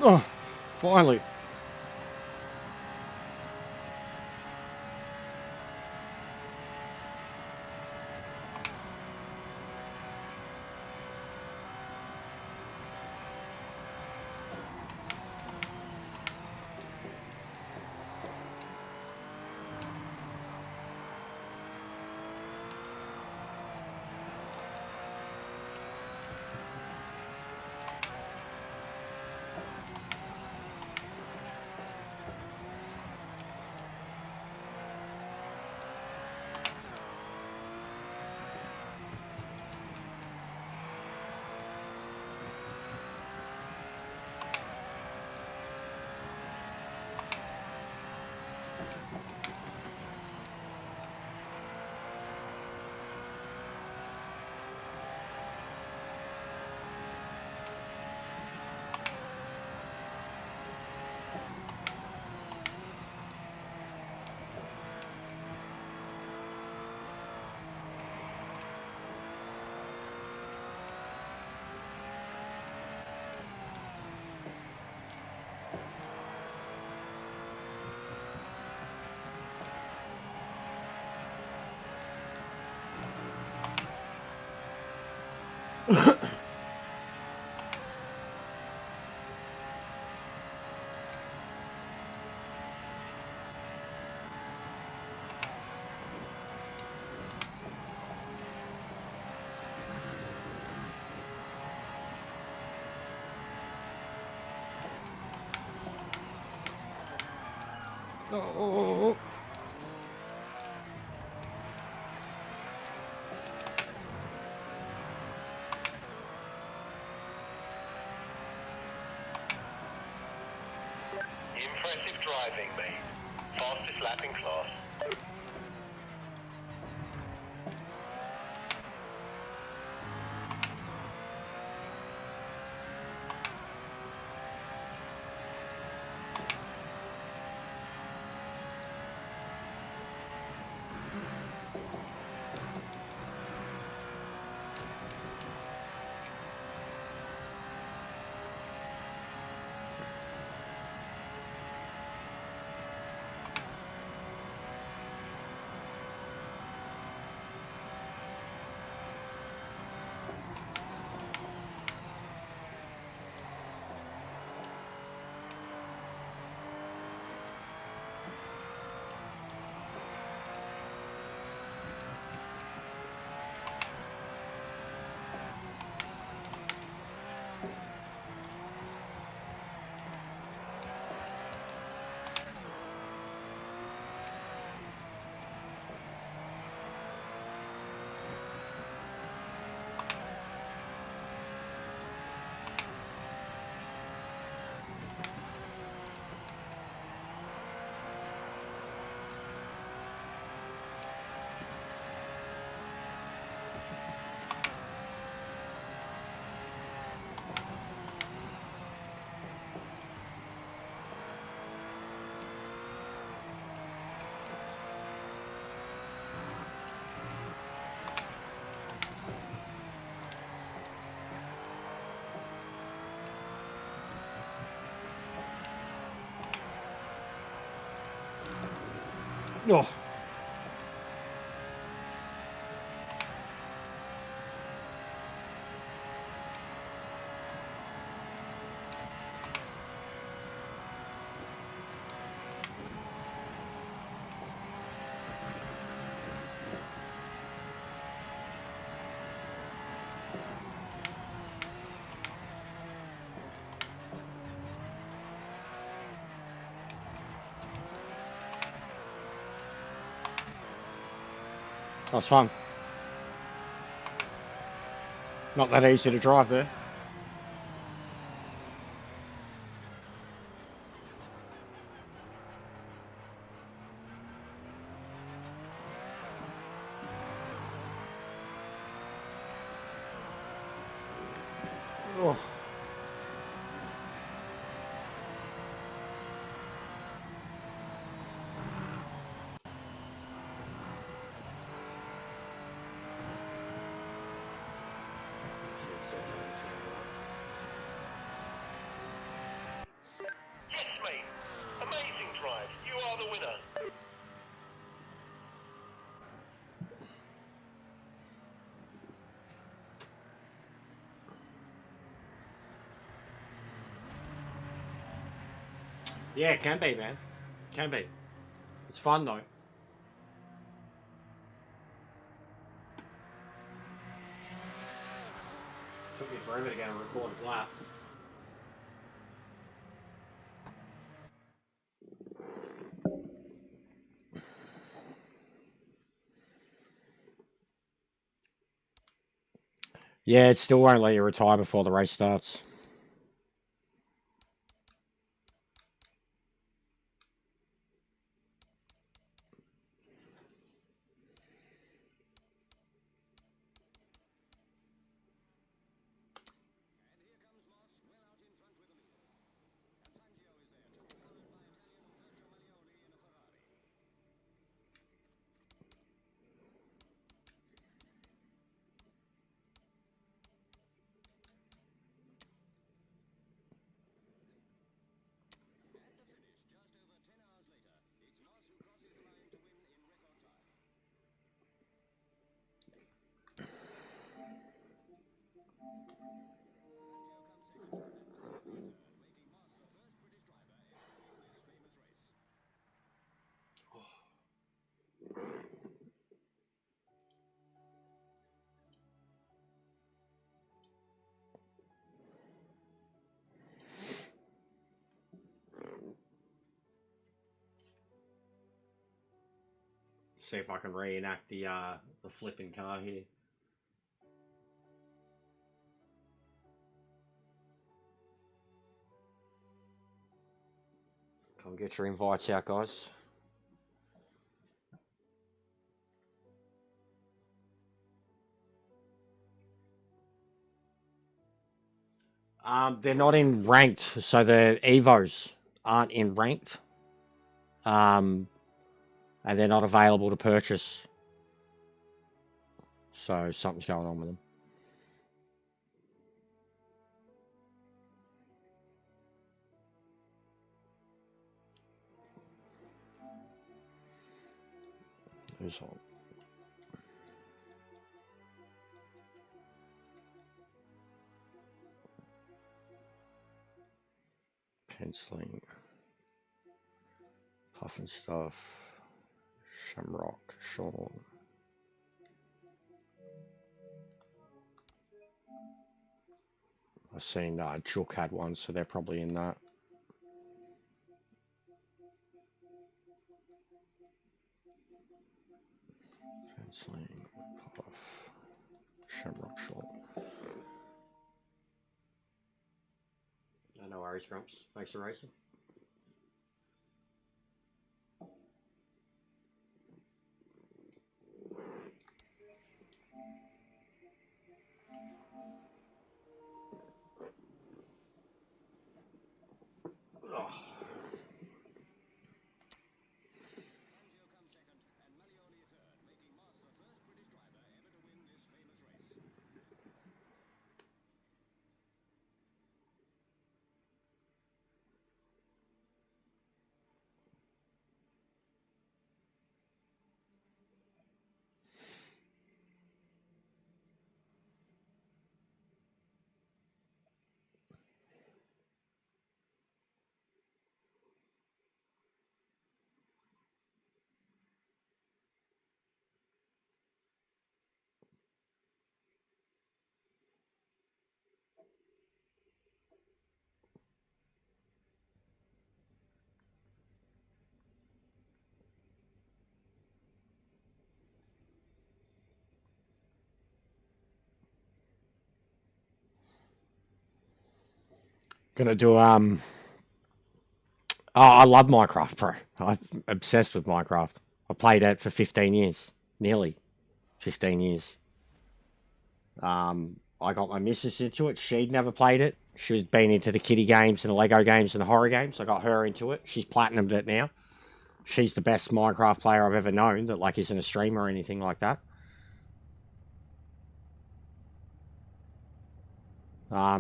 Oh, finally. Oh. Impressive driving, mate. Fastest lap in class. Oh. That was fun. Not that easy to drive there. Oh. Yes, mate. Amazing drive. You are the winner. Yeah, it can be, man. Can be. It's fun though. Took me forever to get a recorded lap. Yeah, it still won't let you retire before the race starts. See if I can reenact the flipping car here. Come get your invites out, guys. They're not in ranked, so the Evos aren't in ranked. And they're not available to purchase. So something's going on with them. Who's on? Penciling. Puff and Stuff. Shamrock. Sean. I've seen Chook had one, so they're probably in that. Penciling. Puff. Shamrock. Sean. No worries, Grumps. Thanks for racing. Gonna do oh, I love Minecraft, bro. I'm obsessed with Minecraft. I played it for 15 years, nearly 15 years. I got my missus into it. She'd never played it. She's been into the kiddie games and the Lego games and the horror games. I got her into it. She's platinumed it now. She's the best Minecraft player I've ever known that like isn't a streamer or anything like that.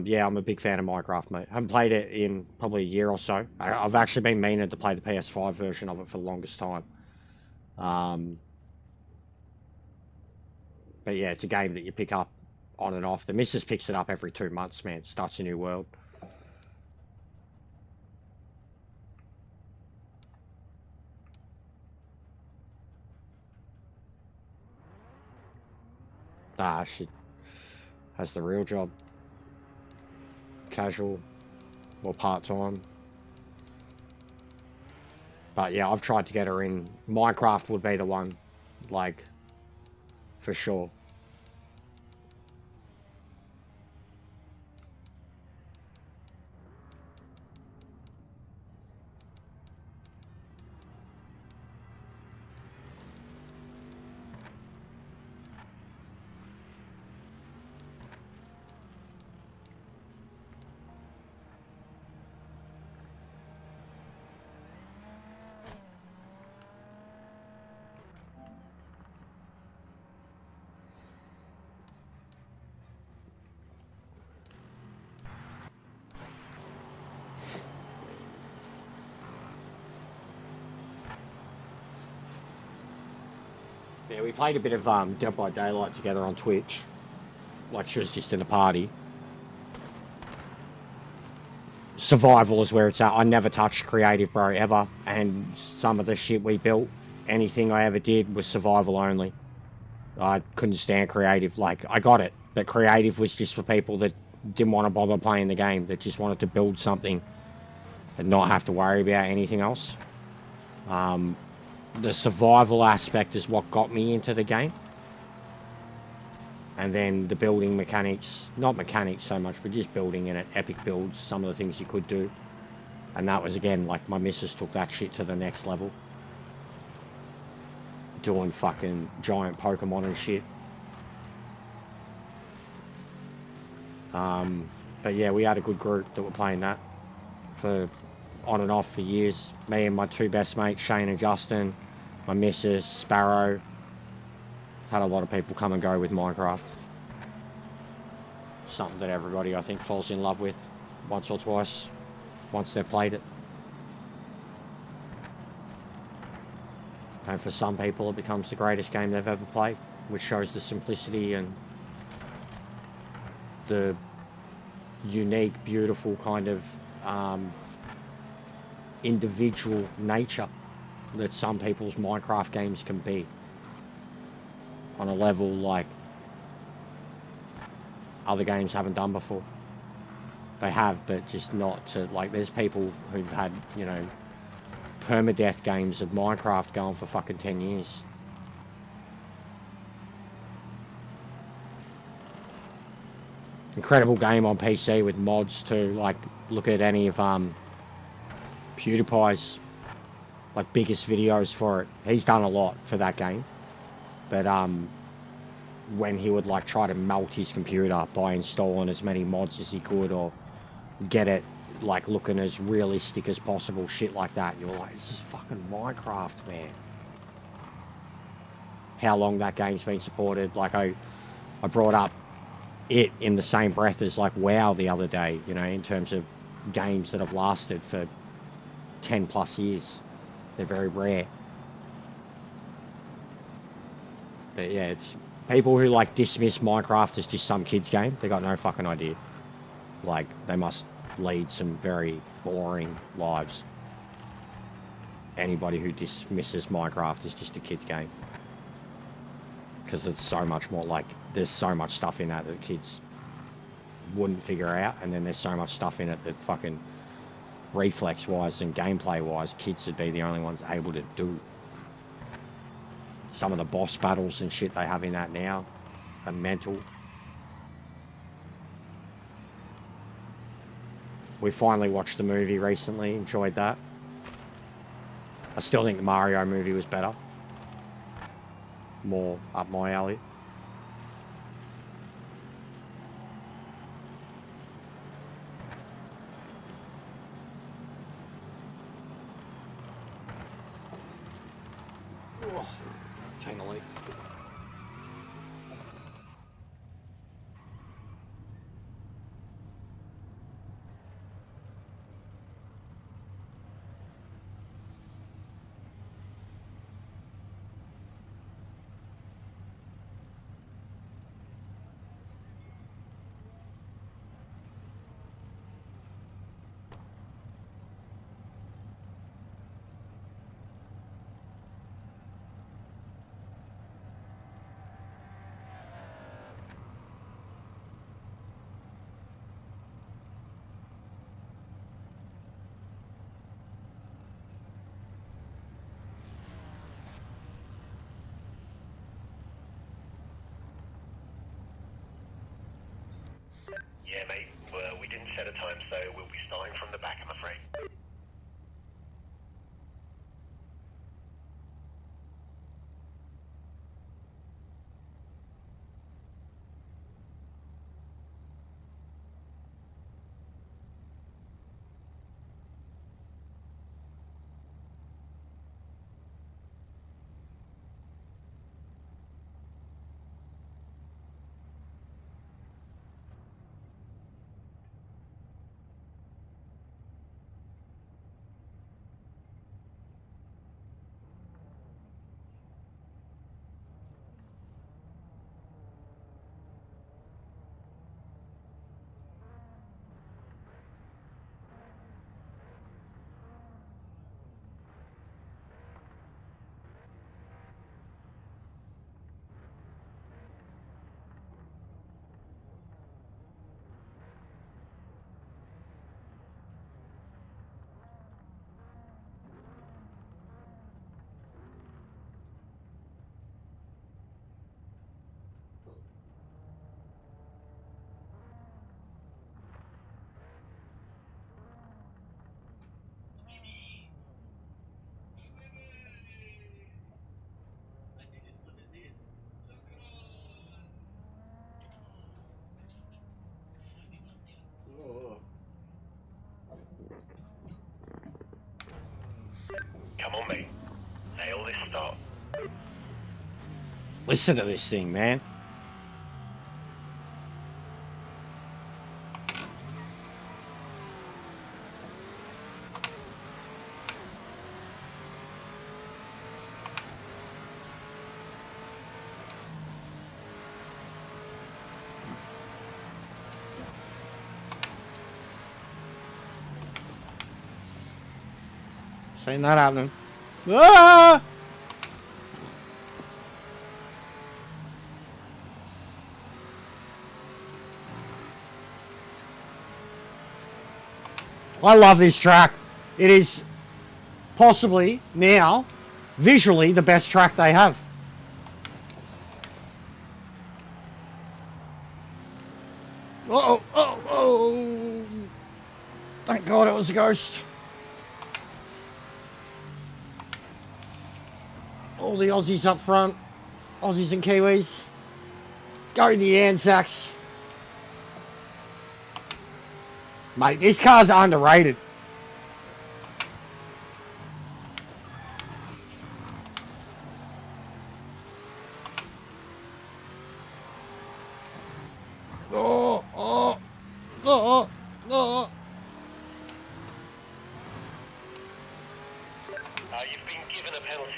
Yeah, I'm a big fan of Minecraft, mate. I haven't played it in probably a year or so. I've actually been meaning to play the PS5 version of it for the longest time. But yeah, it's a game that you pick up on and off. The missus picks it up every 2 months, man. It starts a new world. Nah, she has the real job. Casual or part-time. But yeah, I've tried to get her in. Minecraft would be the one, like, for sure. Yeah, we played a bit of Dead by Daylight together on Twitch. Like she was just in a party. Survival is where it's at. I never touched creative, bro, ever. And some of the shit we built, anything I ever did was survival only. I couldn't stand creative. Like, I got it. But creative was just for people that didn't want to bother playing the game. That just wanted to build something and not have to worry about anything else. the survival aspect is what got me into the game. And then the building mechanics, not mechanics so much, but just building in it, epic builds, some of the things you could do. And that was, again, like, my missus took that shit to the next level. Doing fucking giant Pokemon and shit. But yeah, we had a good group that were playing that for on and off for years. Me and my two best mates, Shane and Justin, my missus, Sparrow. Had a lot of people come and go with Minecraft. Something that everybody, I think, falls in love with once or twice, once they've played it. And for some people, it becomes the greatest game they've ever played, which shows the simplicity and the unique, beautiful kind of individual nature that some people's Minecraft games can be. On a level like other games haven't done before. They have, but just not to, like, there's people who've had, you know, permadeath games of Minecraft going for fucking 10 years. Incredible game on PC with mods too. Like, look at any of PewDiePie's like biggest videos for it. He's done a lot for that game. But when he would like try to melt his computer by installing as many mods as he could, or get it like looking as realistic as possible, shit like that, you're like, this is fucking Minecraft, man. How long that game's been supported. Like, I brought up it in the same breath as like WoW the other day, you know, in terms of games that have lasted for 10 plus years. They're very rare. But yeah, it's people who like dismiss Minecraft as just some kid's game. They got no fucking idea. Like, they must lead some very boring lives. Anybody who dismisses Minecraft as just a kid's game. Because it's so much more, like, there's so much stuff in that that kids wouldn't figure out, and then there's so much stuff in it that fucking reflex-wise and gameplay-wise, kids would be the only ones able to do. Some of the boss battles and shit they have in that now are mental. We finally watched the movie recently, enjoyed that. I still think the Mario movie was better. More up my alley. Oh, take a leak. Yeah, mate. Well, we didn't set a time, so we'll be starting from the back, I'm afraid. Come on, mate. Nail this start. Listen to this thing, man. Seen that happening. Ah! I love this track. It is possibly now visually the best track they have. Oh, oh, oh. Thank God it was a ghost. All the Aussies up front. Aussies and Kiwis. Go the Anzacs. Mate, this car's underrated. Oh, oh, oh, oh. You've been given a penalty.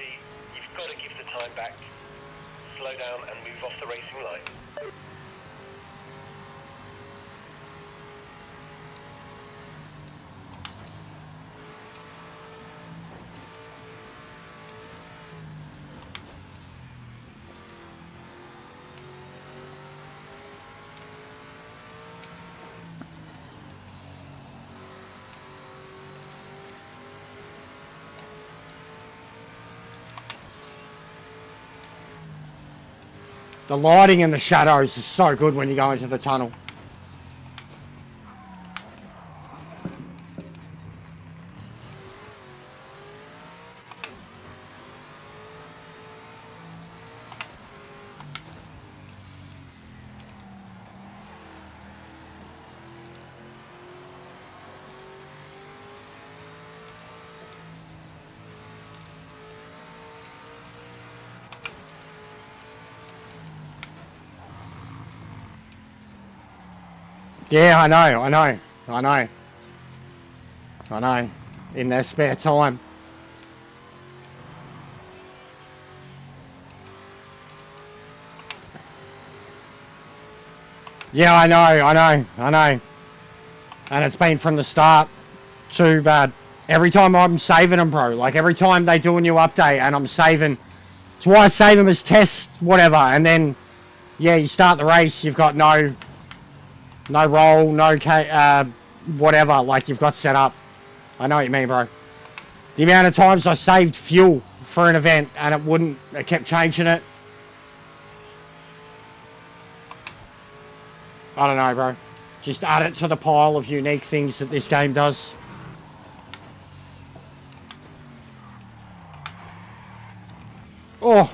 You've got to give the time back. Slow down and move off the racing line. The lighting and the shadows is so good when you go into the tunnel. Yeah, I know. In their spare time. Yeah, I know. And it's been from the start too bad. Every time I'm saving them, bro. Like every time they do a new update and I'm saving. It's why I save them as tests, whatever. And then, yeah, you start the race, you've got no roll, whatever, like you've got set up. I know what you mean, bro. The amount of times I saved fuel for an event and it kept changing it. I don't know, bro. Just add it to the pile of unique things that this game does. Oh.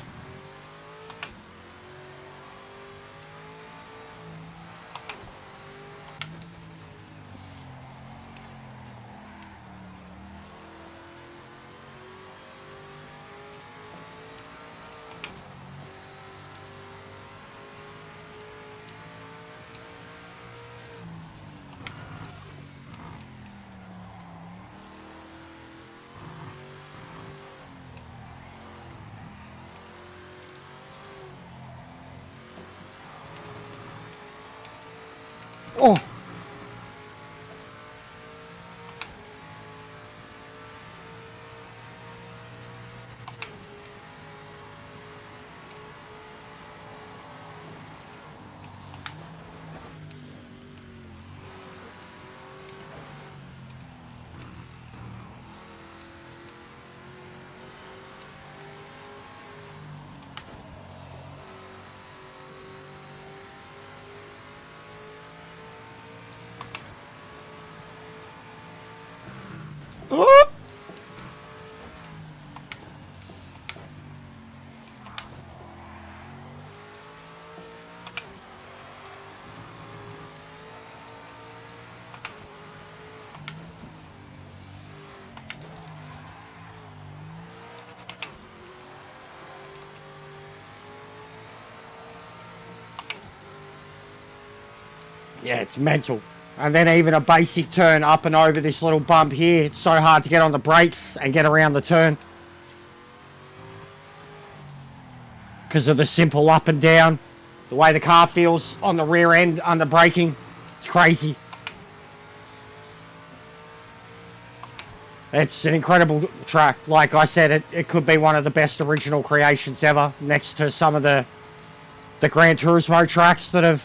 Oh. Oh. Yeah, it's mental. And then even a basic turn up and over this little bump here. It's so hard to get on the brakes and get around the turn. Because of the simple up and down. The way the car feels on the rear end under braking. It's crazy. It's an incredible track. Like I said, it could be one of the best original creations ever. Next to some of the Gran Turismo tracks that have,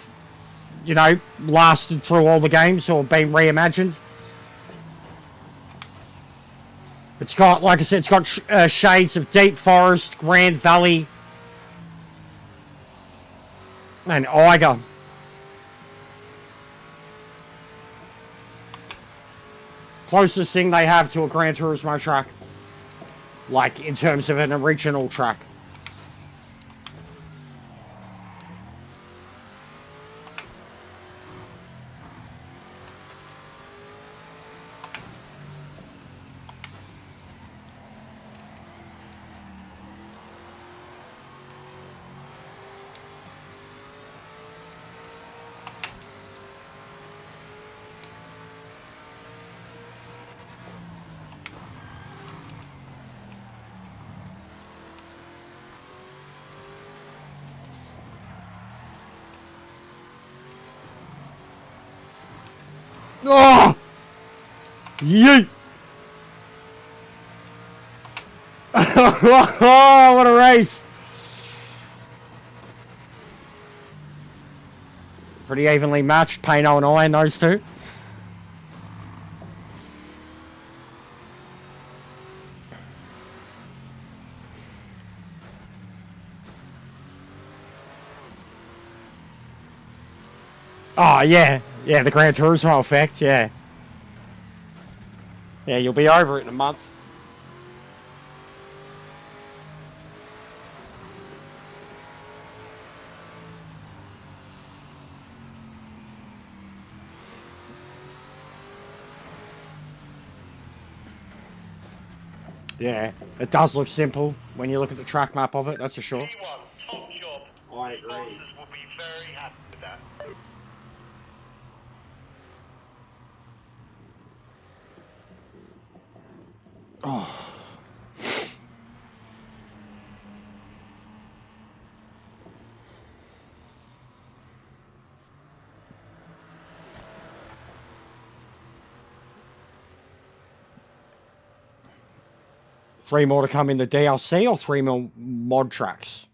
you know, lasted through all the games or been reimagined. It's got, like I said, it's got shades of Deep Forest, Grand Valley, and Eiger. Closest thing they have to a Gran Turismo track. Like, in terms of an original track. Oh! Yeet! Oh, what a race! Pretty evenly matched, Pano and Iron, those two. Oh, yeah. Yeah, the Gran Turismo effect, yeah. Yeah, you'll be over it in a month. Yeah, it does look simple when you look at the track map of it, that's for sure. T1, top job. I agree. Sponsors will be very happy with that. Oh. Three more to come in the DLC or 3 more mod tracks?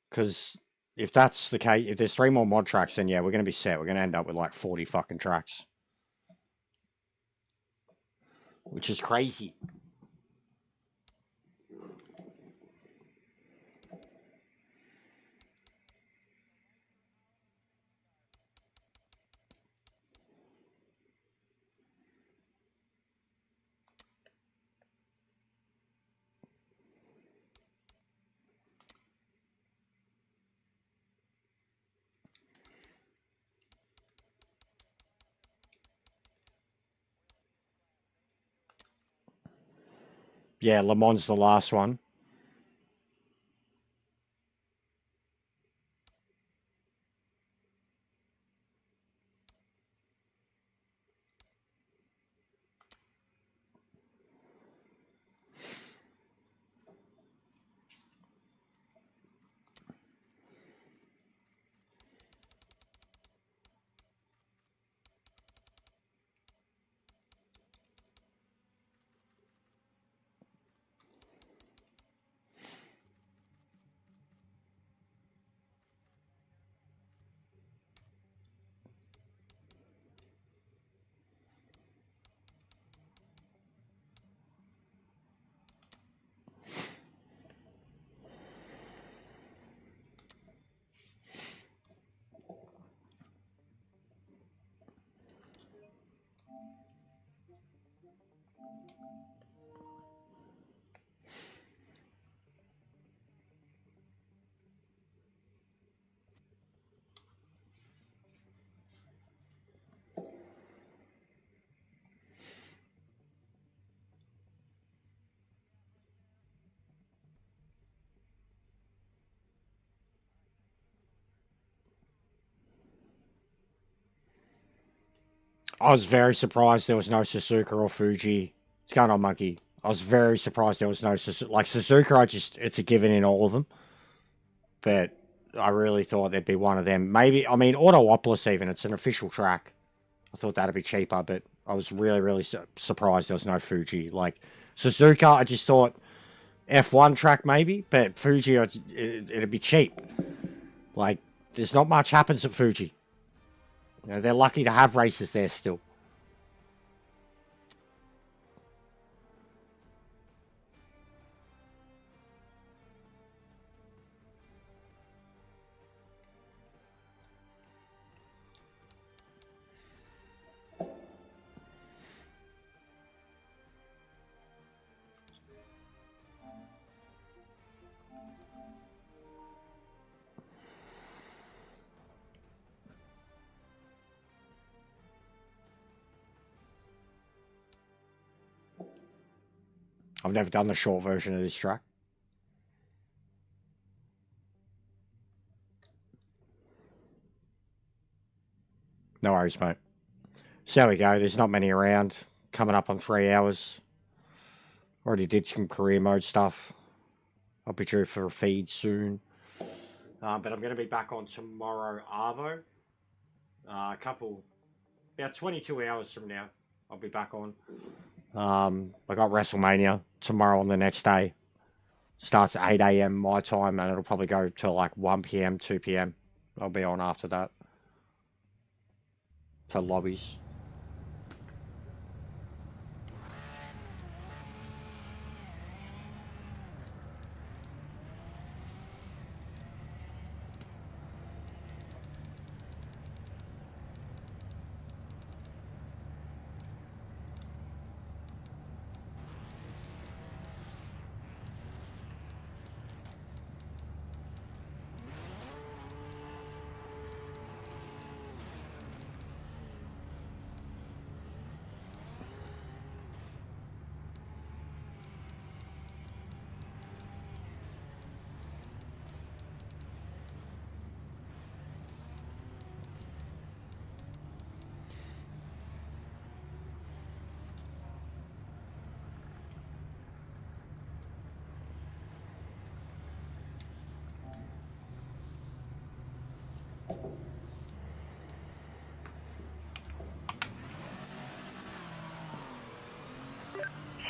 Because if that's the case, if there's 3 more mod tracks, then yeah, we're going to be set. We're going to end up with like 40 fucking tracks. Which is crazy. Yeah, Le Mans the last one. I was very surprised there was no Suzuka or Fuji. What's going on, Monkey? I was very surprised there was no Suzuka. Like, Suzuka, it's a given in all of them. But I really thought there'd be one of them. Maybe, I mean, Autopolis even, it's an official track. I thought that'd be cheaper, but I was really, really surprised there was no Fuji. Like, Suzuka, I just thought F1 track maybe, but Fuji, it'd be cheap. Like, there's not much happens at Fuji. You know, they're lucky to have races there still. I've never done the short version of this track. No worries, mate. So there we go. There's not many around. Coming up on 3 hours. Already did some career mode stuff. I'll be due for a feed soon. But I'm going to be back on tomorrow, Arvo. About 22 hours from now, I'll be back on. I got WrestleMania tomorrow on the next day. Starts at 8 a.m. my time, and it'll probably go till like 1 p.m., 2 p.m. I'll be on after that. To lobbies.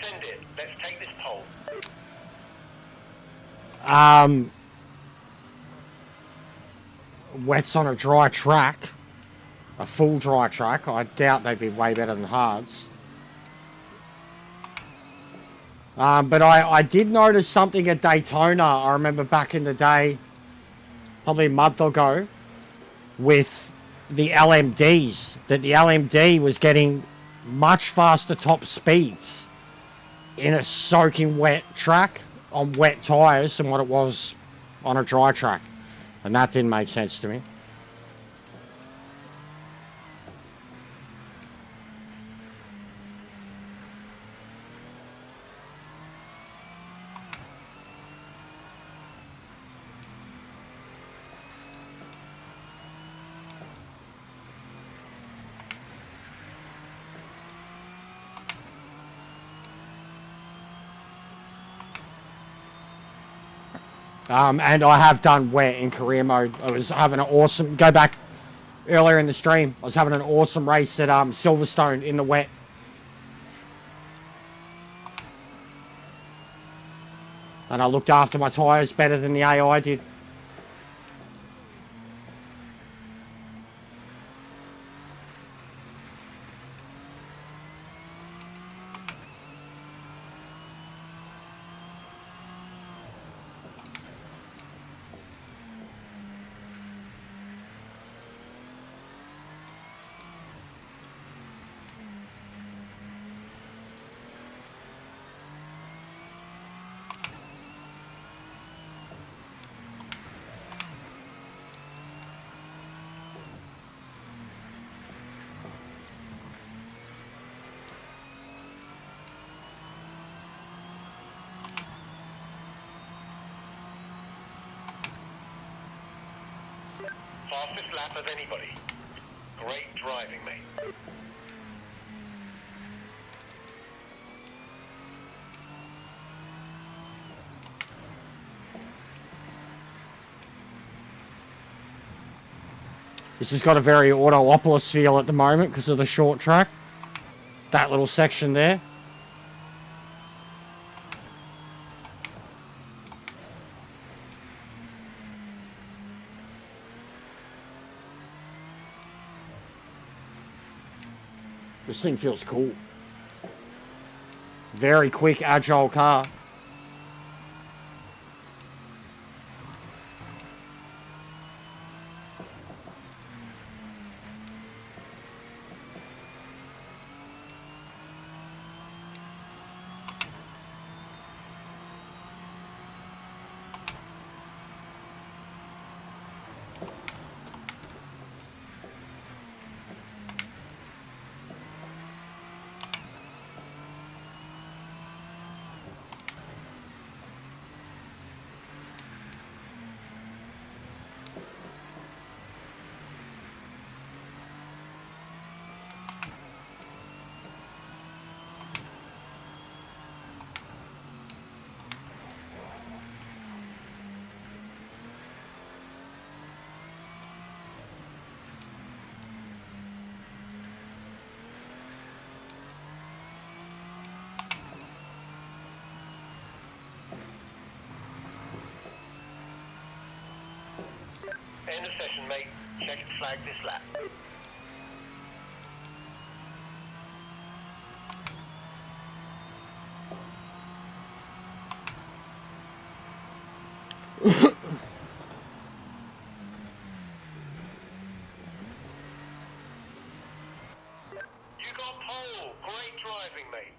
Send it. Let's take this poll. Wets on a dry track. A full dry track. I doubt they'd be way better than hards. But I did notice something at Daytona. I remember back in the day, probably a month ago, with the LMDs, that the LMD was getting much faster top speeds in a soaking wet track on wet tyres than what it was on a dry track. And that didn't make sense to me. And I have done wet in career mode. I was having an awesome, go back earlier in the stream, I was having an awesome race at Silverstone in the wet. And I looked after my tyres better than the AI did. Fastest lap of anybody. Great driving, mate. This has got a very Autopolis feel at the moment because of the short track. That little section there. This thing feels cool. Very quick, agile car. End of session, mate. Check and flag this lap. You got pole. Great driving, mate.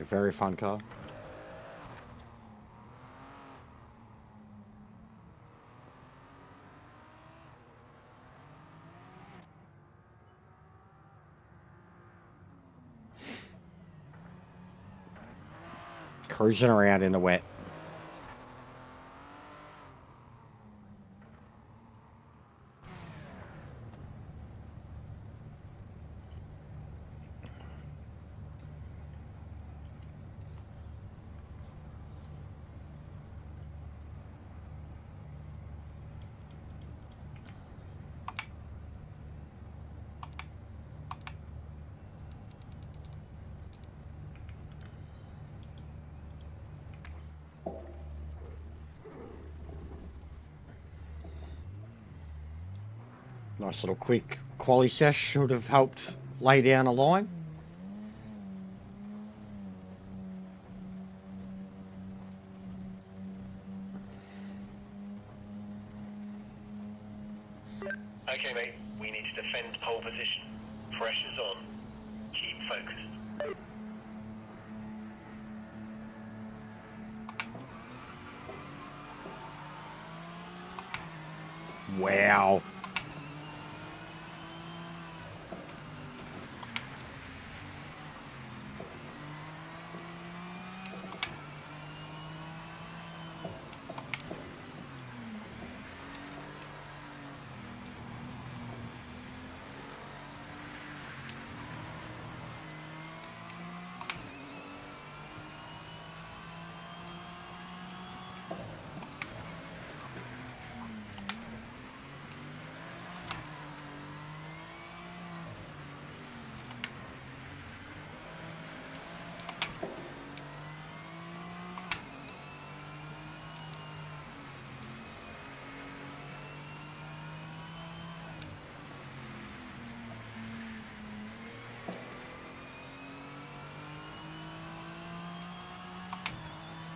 A very fun car. Cruising around in the wet. Nice little quick quali sesh should have helped lay down a line. Okay, mate. We need to defend pole position. Pressure's on. Keep focused. Wow.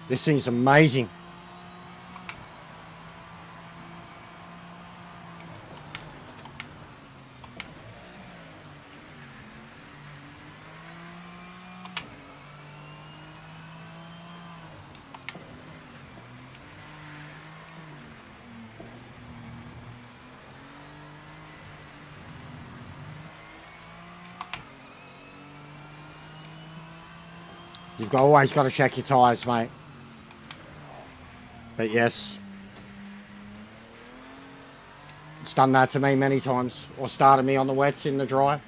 This thing's amazing. You've always got to check your tyres, mate. But yes, it's done that to me many times, or started me on the wets in the dry.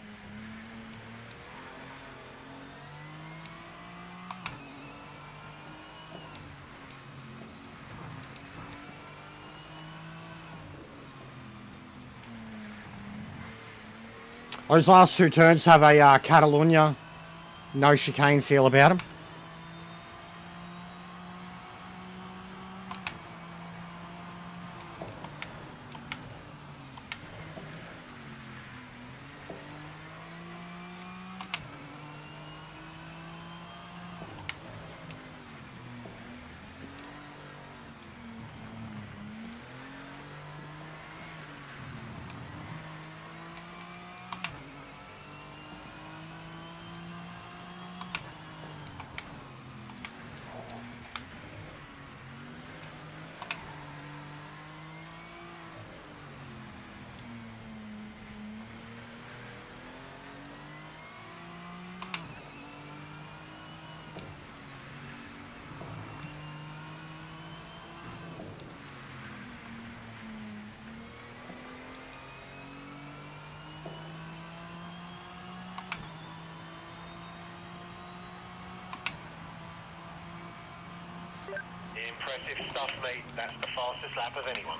Those last two turns have a Catalunya no chicane feel about them. Impressive stuff, mate. That's the fastest lap of anyone.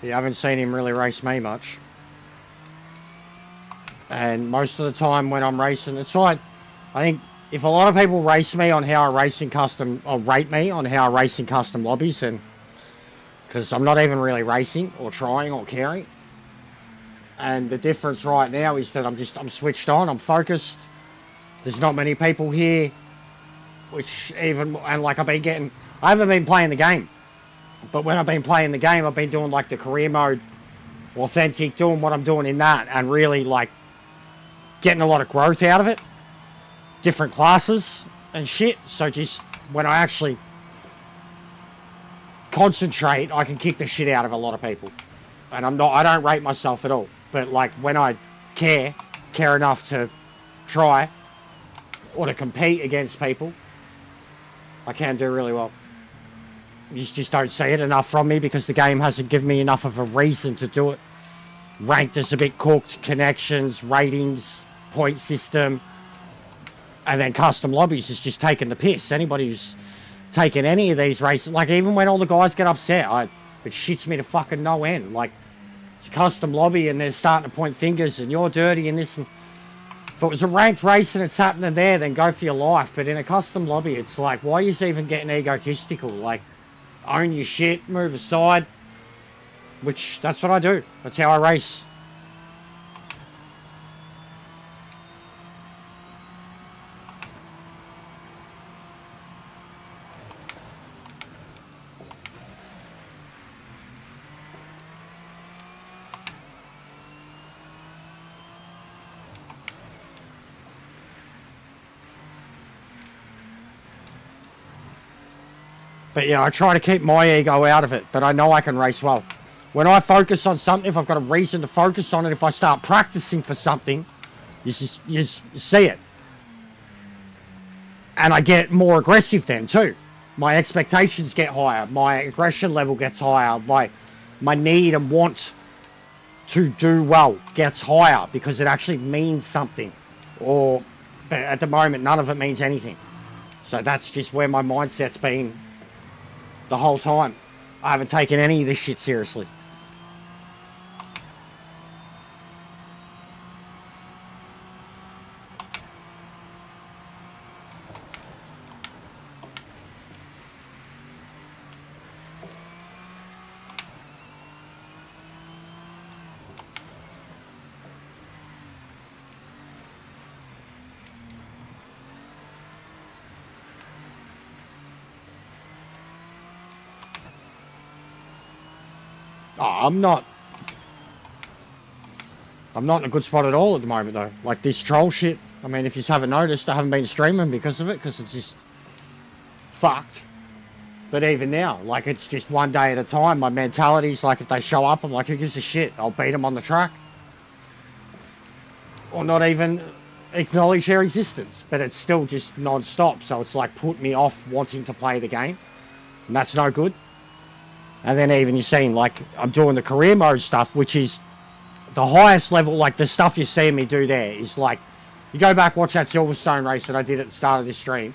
You haven't seen him really race me much. And most of the time when I'm racing, it's like, I think if a lot of people race me on how I race in custom, or rate me on how I race in custom lobbies, and because I'm not even really racing or trying or caring. And the difference right now is that I'm switched on, I'm focused. There's not many people here, which even, and like I haven't been playing the game. But when I've been playing the game, I've been doing like the career mode, authentic, doing what I'm doing in that, and really like getting a lot of growth out of it. Different classes and shit. So just when I actually concentrate, I can kick the shit out of a lot of people. And I don't rate myself at all. But like when I care enough to try or to compete against people, I can do really well. You just don't see it enough from me because the game hasn't given me enough of a reason to do it. Ranked is a bit cooked, connections, ratings, point system, and then custom lobbies is just taking the piss. Anybody who's taken any of these races, like even when all the guys get upset, it shits me to fucking no end. Like, it's a custom lobby and they're starting to point fingers and you're dirty and this. And if it was a ranked race and it's happening there, then go for your life. But in a custom lobby, it's like, why are you even getting egotistical? Like, own your shit, move aside, which that's what I do. That's how I race. But yeah, I try to keep my ego out of it, but I know I can race well. When I focus on something, if I've got a reason to focus on it, if I start practicing for something, you see it. And I get more aggressive then too. My expectations get higher, my aggression level gets higher, my need and want to do well gets higher because it actually means something. Or at the moment, none of it means anything. So that's just where my mindset's been the whole time. I haven't taken any of this shit seriously. Oh, I'm not in a good spot at all at the moment though. Like this troll shit, I mean, if you haven't noticed, I haven't been streaming because of it, because it's just fucked. But even now, like it's just one day at a time. My mentality's like, if they show up, I'm like, who gives a shit? I'll beat them on the track. Or not even acknowledge their existence. But it's still just non-stop, so it's like put me off wanting to play the game. And that's no good. And then even you're seeing, like, I'm doing the career mode stuff, which is the highest level. Like, the stuff you're seeing me do there is, like, You go back, watch that Silverstone race that I did at the start of this stream.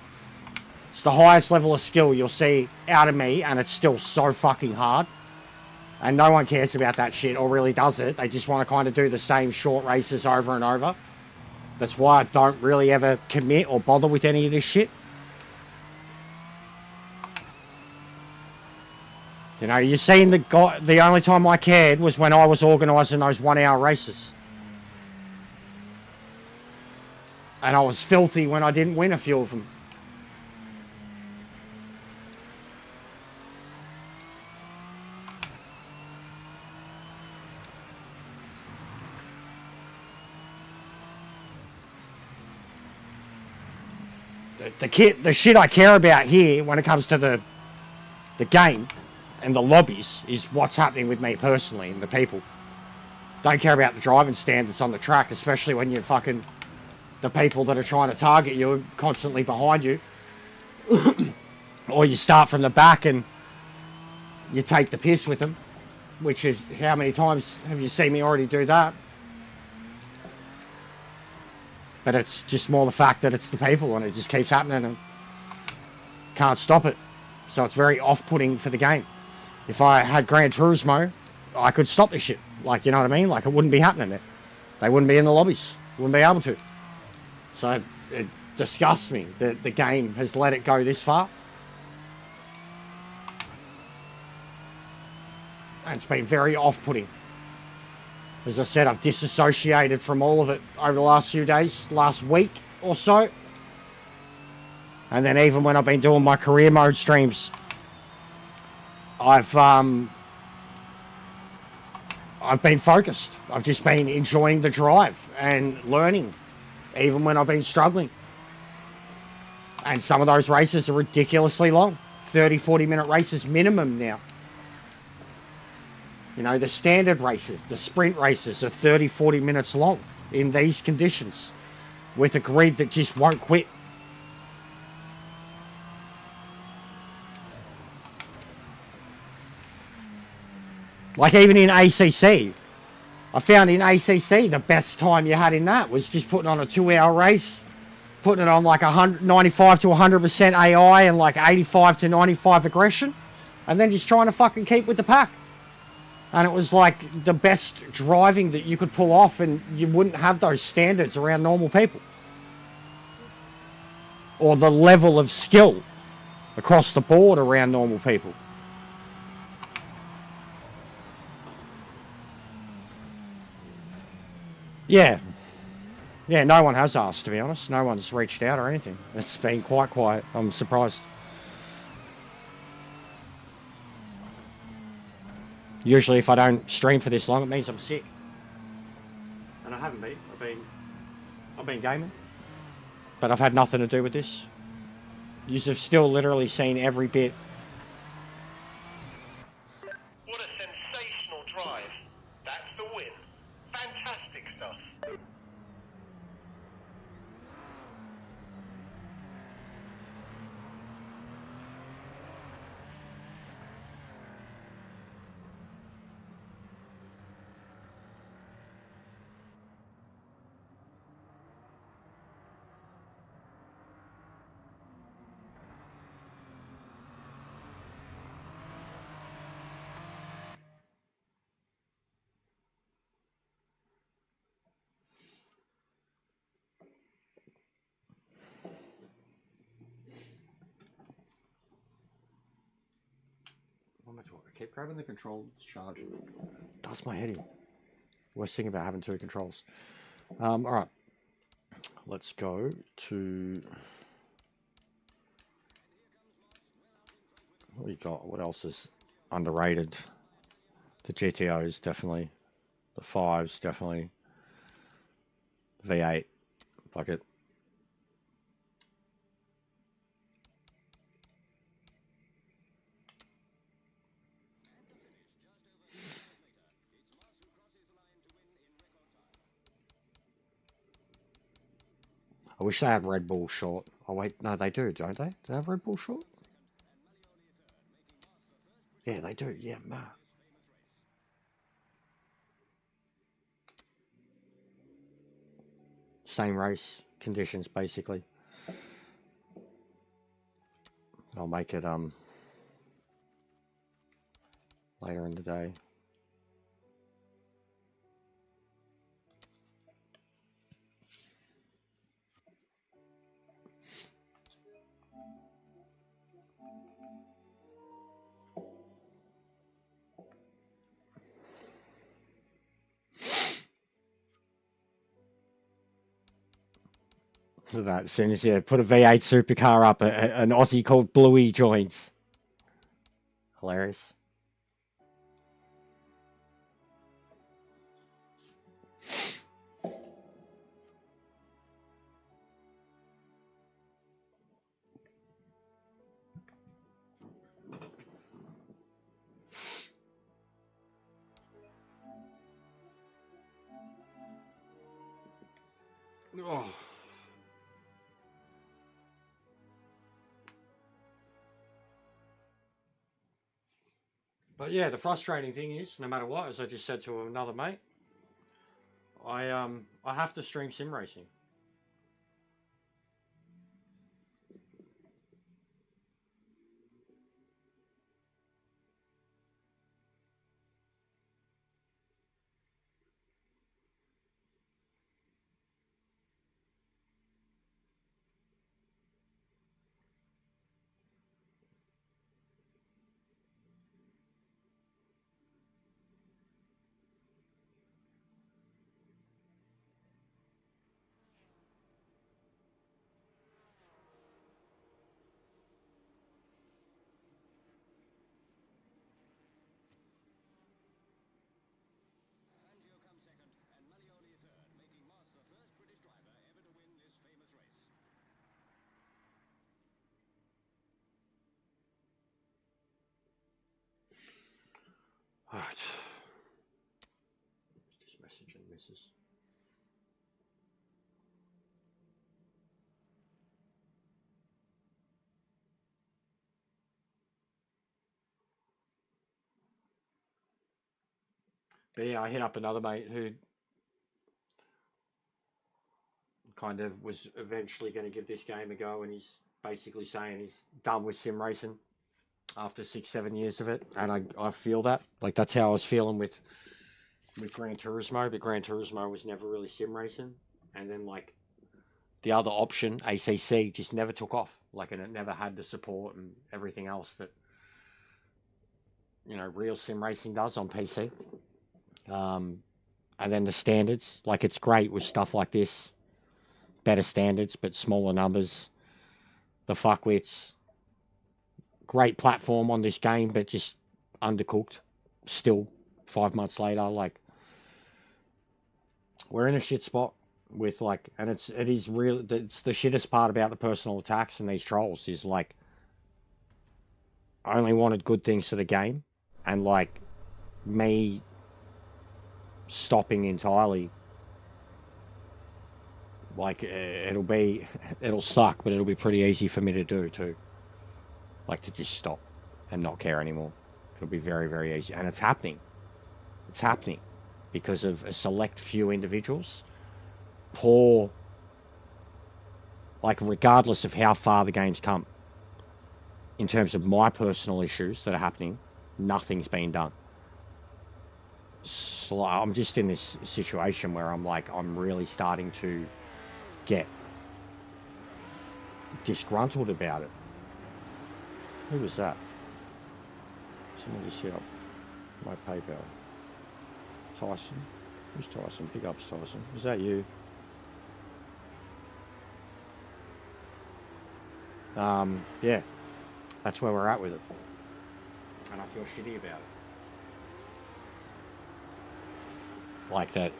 It's the highest level of skill you'll see out of me, and it's still so fucking hard. And no one cares about that shit, or really does it. They just want to kind of do the same short races over and over. That's why I don't really ever commit or bother with any of this shit. You know, you've seen the only time I cared was when I was organising those 1 hour races. And I was filthy when I didn't win a few of them. The shit I care about here when it comes to the game and the lobbies is what's happening with me personally and the people. Don't care about the driving standards on the track, especially when you're fucking the people that are trying to target you are constantly behind you. Or you start from the back and you take the piss with them, which is, how many times have you seen me already do that? But it's just more the fact that it's the people and it just keeps happening and can't stop it. So it's very off-putting for the game. If I had Gran Turismo, I could stop this shit. Like, you know what I mean? Like, it wouldn't be happening there. They wouldn't be in the lobbies. Wouldn't be able to. So it disgusts me that the game has let it go this far. And it's been very off-putting. As I said, I've disassociated from all of it over the last few days, last week or so. And then even when I've been doing my career mode streams, I've been focused. I've just been enjoying the drive and learning, even when I've been struggling. And some of those races are ridiculously long. 30, 40-minute races minimum now. You know, the standard races, the sprint races are 30, 40 minutes long in these conditions with a grid that just won't quit. Like even in ACC, I found in ACC the best time you had in that was just putting on a 2-hour race, putting it on like 95 to 100% AI and like 85 to 95 aggression, and then just trying to fucking keep with the pack. And it was like the best driving that you could pull off, and you wouldn't have those standards around normal people. Or the level of skill across the board around normal people. Yeah. Yeah, no one has asked, to be honest. No one's reached out or anything. It's been quite quiet. I'm surprised. Usually if I don't stream for this long, it means I'm sick. And I haven't been. I've been gaming. But I've had nothing to do with this. You've still literally seen every bit. What a sensational drive. That's the win. Fantastic stuff. I keep grabbing the control, it's charging. Does my head in. Worst thing about having two controls. Alright. Let's go to... What do you got? What else is underrated? The GTOs, definitely. The 5s, definitely. V8. Bucket. I wish they had Red Bull short. Oh wait, no, they do, don't they? Do they have Red Bull short? Yeah, they do. Yeah, ma. Same race, conditions, basically. I'll make it later in the day. Look at that. As soon as you put a V8 supercar up, an Aussie called Bluey joins. Hilarious. Oh. But yeah, the frustrating thing is, no matter what, as I just said to another mate, I have to stream sim racing. Alright. This message and misses. But yeah, I hit up another mate who kind of was eventually going to give this game a go, and he's basically saying he's done with sim racing after 6-7 years of it, and I feel that. Like, that's how I was feeling with Gran Turismo, but Gran Turismo was never really sim racing, and then like the other option, ACC, just never took off. Like, and it never had the support and everything else that, you know, real sim racing does on PC. And then the standards, like, it's great with stuff like this, better standards but smaller numbers. The fuckwits, great platform on this game, but just undercooked still 5 months later. Like, we're in a shit spot with, like, and it's the shittest part about the personal attacks and these trolls is, like, I only wanted good things for the game, and like me stopping entirely, like, it'll suck, but it'll be pretty easy for me to do too. Like, to just stop and not care anymore. It'll be very, very easy. And it's happening. It's happening because of a select few individuals. Poor, like, regardless of how far the game's come, in terms of my personal issues that are happening, nothing's been done. So I'm just in this situation where I'm like, I'm really starting to get disgruntled about it. Who was that? Someone just hit up my PayPal. Tyson? Who's Tyson? Big ups, Tyson. Is that you? Yeah. That's where we're at with it. And I feel shitty about it. Like, that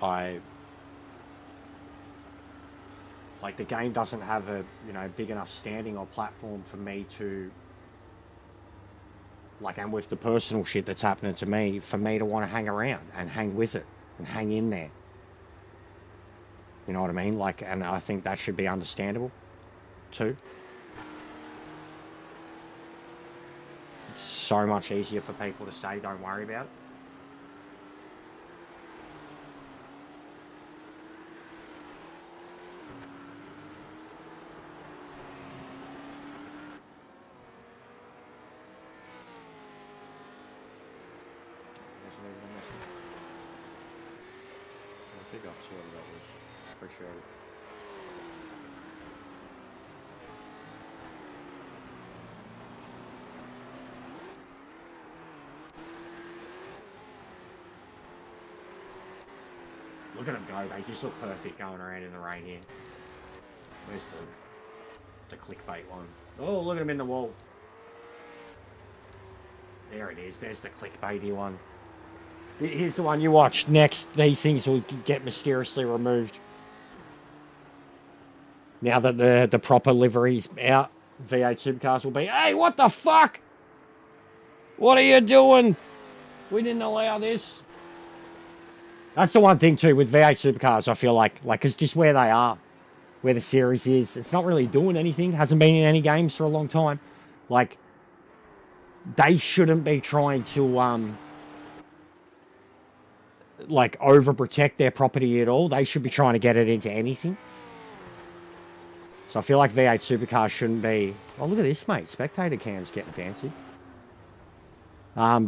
like, the game doesn't have a, you know, big enough standing or platform for me to, like, and with the personal shit that's happening to me, for me to want to hang around and hang with it and hang in there. You know what I mean? Like, and I think that should be understandable too. It's so much easier for people to say, don't worry about it. appreciate it. Look at them go, they just look perfect going around in the rain here. Where's the clickbait one? Oh, look at them in the wall. There it is, there's the clickbaity one. Here's the one you watch next. These things will get mysteriously removed. Now that the proper livery's out, V8 Supercars will be, hey, what the fuck? What are you doing? We didn't allow this. That's the one thing too with V8 Supercars, I feel like it's just where they are, where the series is. It's not really doing anything. Hasn't been in any games for a long time. Like, they shouldn't be trying to like overprotect their property at all. They should be trying to get it into anything. So I feel like V8 Supercars shouldn't be. Oh, look at this, mate. Spectator cam's getting fancy.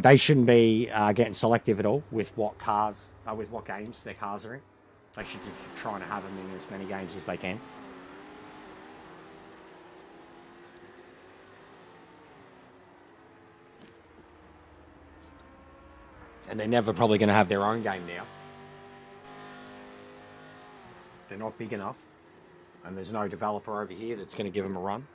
They shouldn't be getting selective at all with what cars, with what games their cars are in. They should just be trying to have them in as many games as they can. And they're never probably going to have their own game now. They're not big enough. And there's no developer over here that's going to give them a run.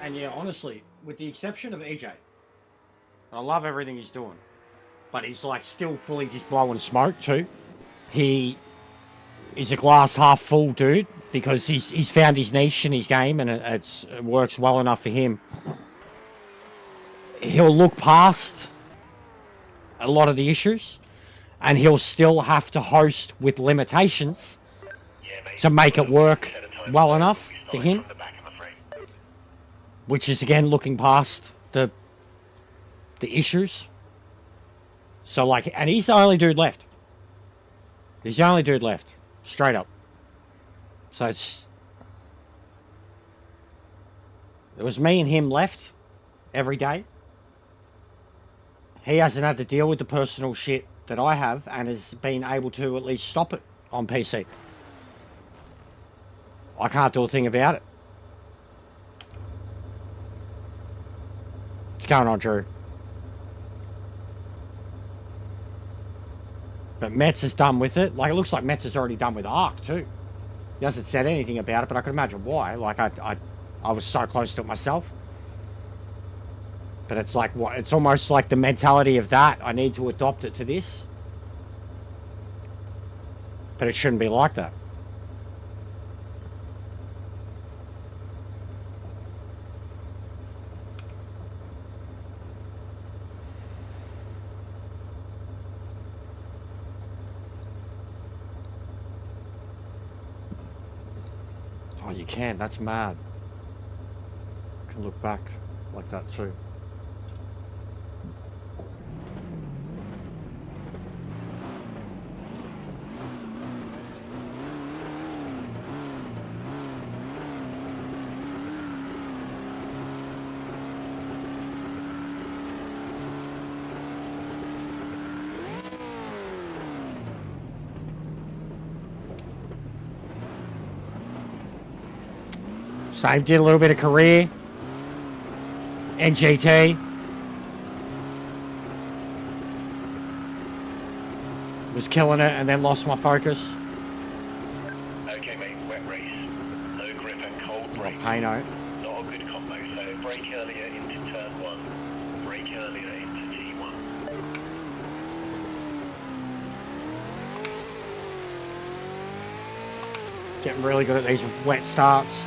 And yeah, honestly, with the exception of EJ, I love everything he's doing, but he's like still fully just blowing smoke too. He is a glass half full dude because he's found his niche in his game and it works well enough for him. He'll look past a lot of the issues and he'll still have to host with limitations to make it work well enough for him. Which is again looking past the issues. So like, and he's the only dude left. He's the only dude left, straight up. So it was me and him left every day. He hasn't had to deal with the personal shit that I have and has been able to at least stop it on PC. I can't do a thing about it. What's going on, Drew? But Metz is done with it. Like, it looks like Metz is already done with Arc, too. He hasn't said anything about it, but I can imagine why. Like, I was so close to it myself. But it's like, what? It's almost like the mentality of that. I need to adopt it to this. But it shouldn't be like that. Oh, you can. That's mad. You can look back like that too. Same, did a little bit of career. NGT. Was killing it and then lost my focus. Okay, mate, wet race. No grip and cold brakes. Payno. Not a good combo, so brake earlier into turn 1. Brake earlier into T1. Getting really good at these wet starts.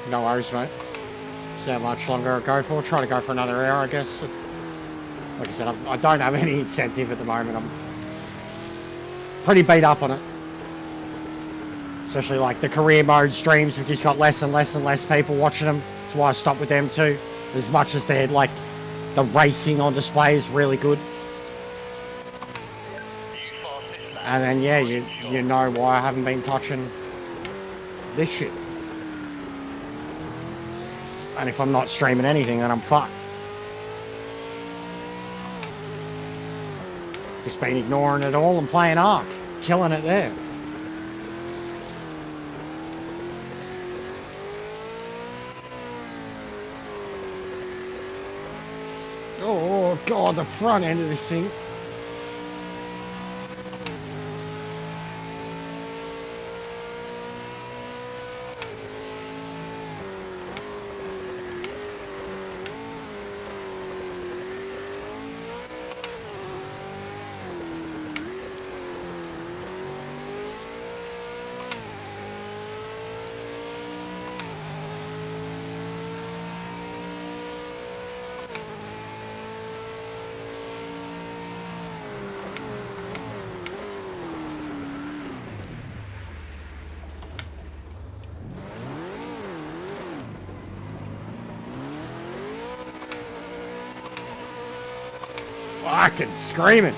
No worries, mate. See how much longer I go for. Try to go for another hour, I guess. Like I said, I don't have any incentive at the moment. I'm pretty beat up on it. Especially like the career mode streams have just got less and less and less people watching them. That's why I stopped with them too. As much as they're like, the racing on display is really good. And then yeah, you know why I haven't been touching this shit. And if I'm not streaming anything, then I'm fucked. Just been ignoring it all and playing Ark. Killing it there. Oh god, the front end of this thing. Fucking screaming.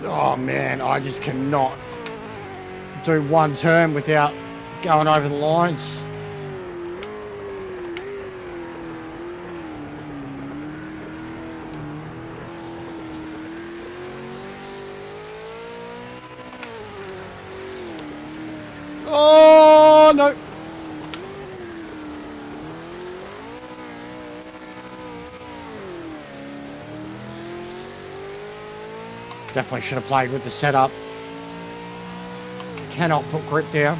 Oh man, I just cannot do one turn without going over the lines. Oh no. Definitely should have played with the setup. Cannot put grip down.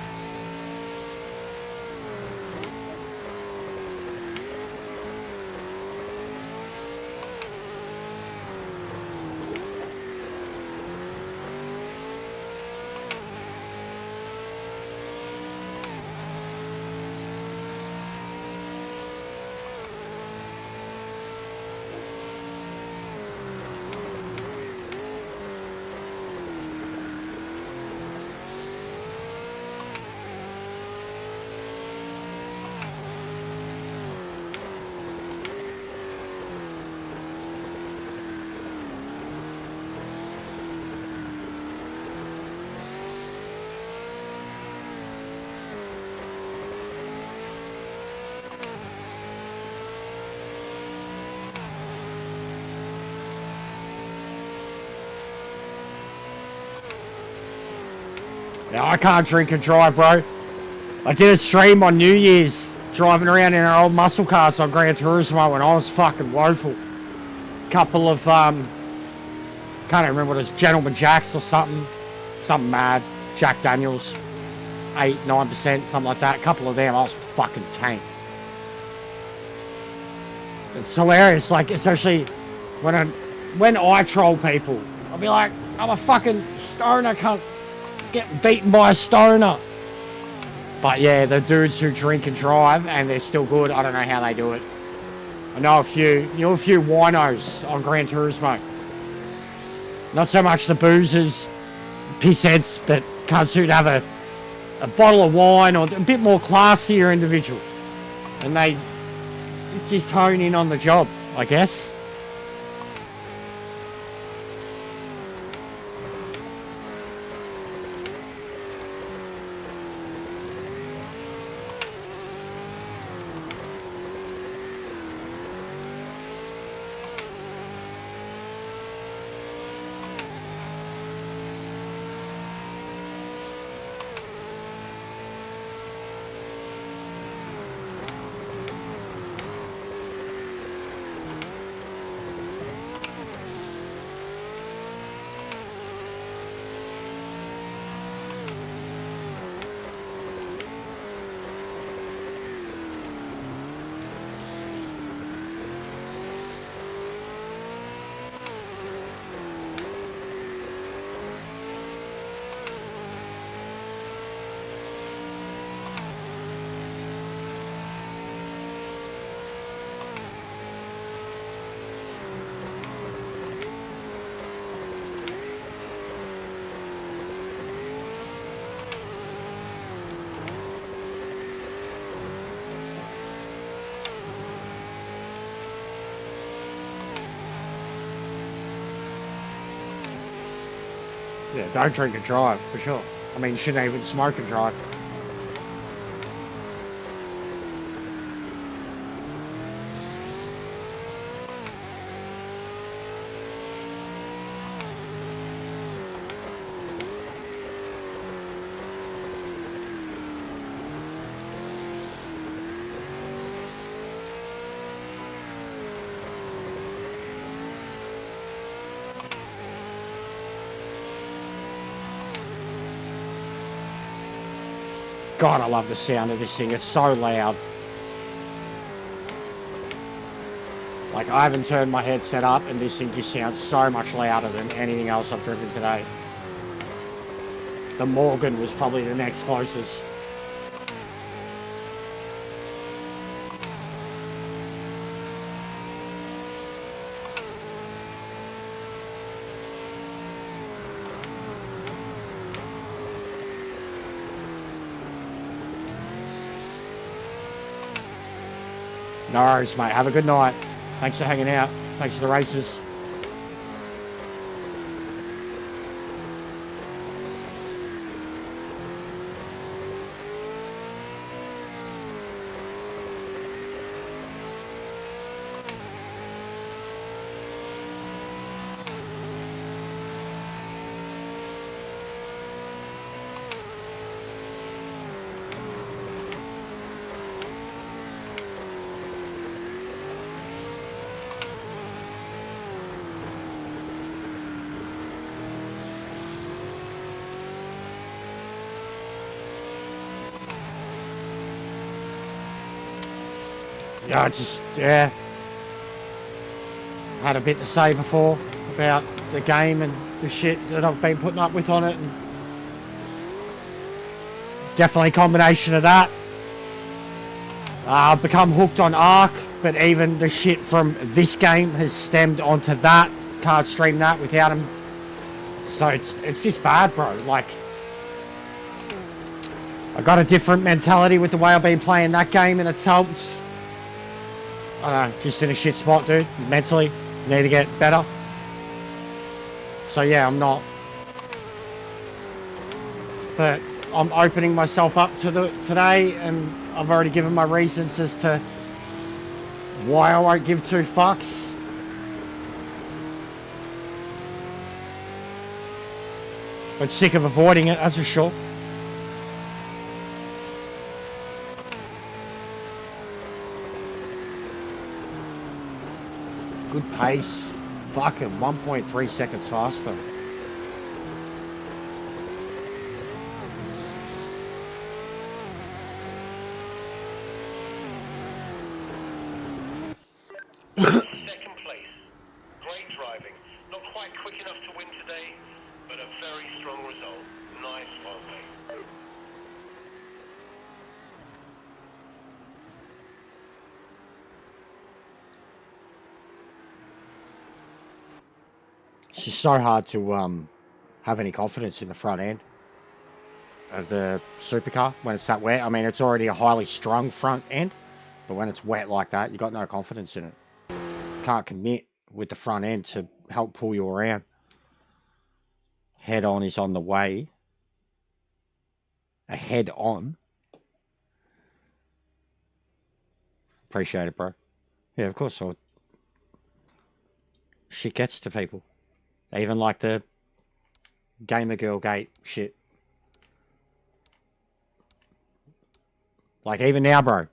Yeah, I can't drink and drive, bro. I did a stream on New Year's driving around in our old muscle cars on Gran Turismo when I was fucking woeful. Couple of, can't even remember what it was, Gentleman Jacks or something. Something mad. Jack Daniels. 8, 9%, something like that. A couple of them, I was fucking tanked. It's hilarious, like, especially when I troll people. I'll be like, I'm a fucking stoner, can't get beaten by a stoner. But yeah, the dudes who drink and drive and they're still good, I don't know how they do it. I know a few winos on Gran Turismo. Not so much the boozers, pissheads, but can't suit to have a bottle of wine or a bit more classier individual. And they just hone in on the job, I guess. Yeah, don't drink and drive, for sure. I mean, you shouldn't even smoke and drive. God, I love the sound of this thing. It's so loud. Like, I haven't turned my headset up and this thing just sounds so much louder than anything else I've driven today. The Morgan was probably the next closest. No worries, mate. Have a good night. Thanks for hanging out. Thanks for the races. Yeah, I had a bit to say before about the game and the shit that I've been putting up with on it, and definitely a combination of that. I've become hooked on Ark, but even the shit from this game has stemmed onto that. Can't stream that without him. So it's just bad, bro. Like, I got a different mentality with the way I've been playing that game, and it's helped. I don't know, just in a shit spot, dude. Mentally, need to get better. So yeah, I'm not. But I'm opening myself up to today, and I've already given my reasons as to why I won't give two fucks. But sick of avoiding it, that's for sure. Good pace. Fucking 1.3 seconds faster. Second place. Great driving. Not quite quick enough to win today, but a very strong result. Nice one, mate. It's just so hard to have any confidence in the front end of the supercar when it's that wet. I mean, it's already a highly strung front end, but when it's wet like that, you got no confidence in it. Can't commit with the front end to help pull you around. Head on is on the way. A head on. Appreciate it, bro. Yeah, of course. So shit gets to people. Even like the Gamer Girl Gate shit. Like even now, bro.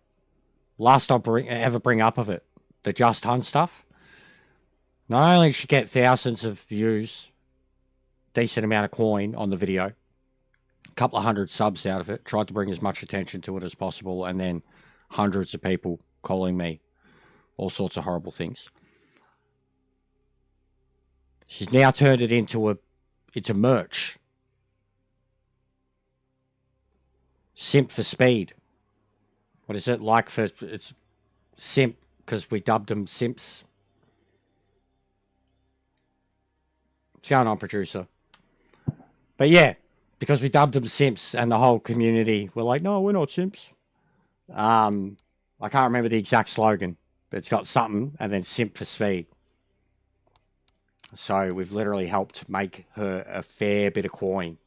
Last I'll ever bring up of it. The Just Hunt stuff. Not only did she get thousands of views, decent amount of coin on the video, a couple of hundred subs out of it, tried to bring as much attention to it as possible, and then hundreds of people calling me all sorts of horrible things. She's now turned it into merch. Simp for speed. What is it like for it's simp because we dubbed them simps. What's going on, producer? But yeah, because we dubbed them simps and the whole community were like, no, we're not simps. I can't remember the exact slogan, but it's got something and then simp for speed. So we've literally helped make her a fair bit of coin.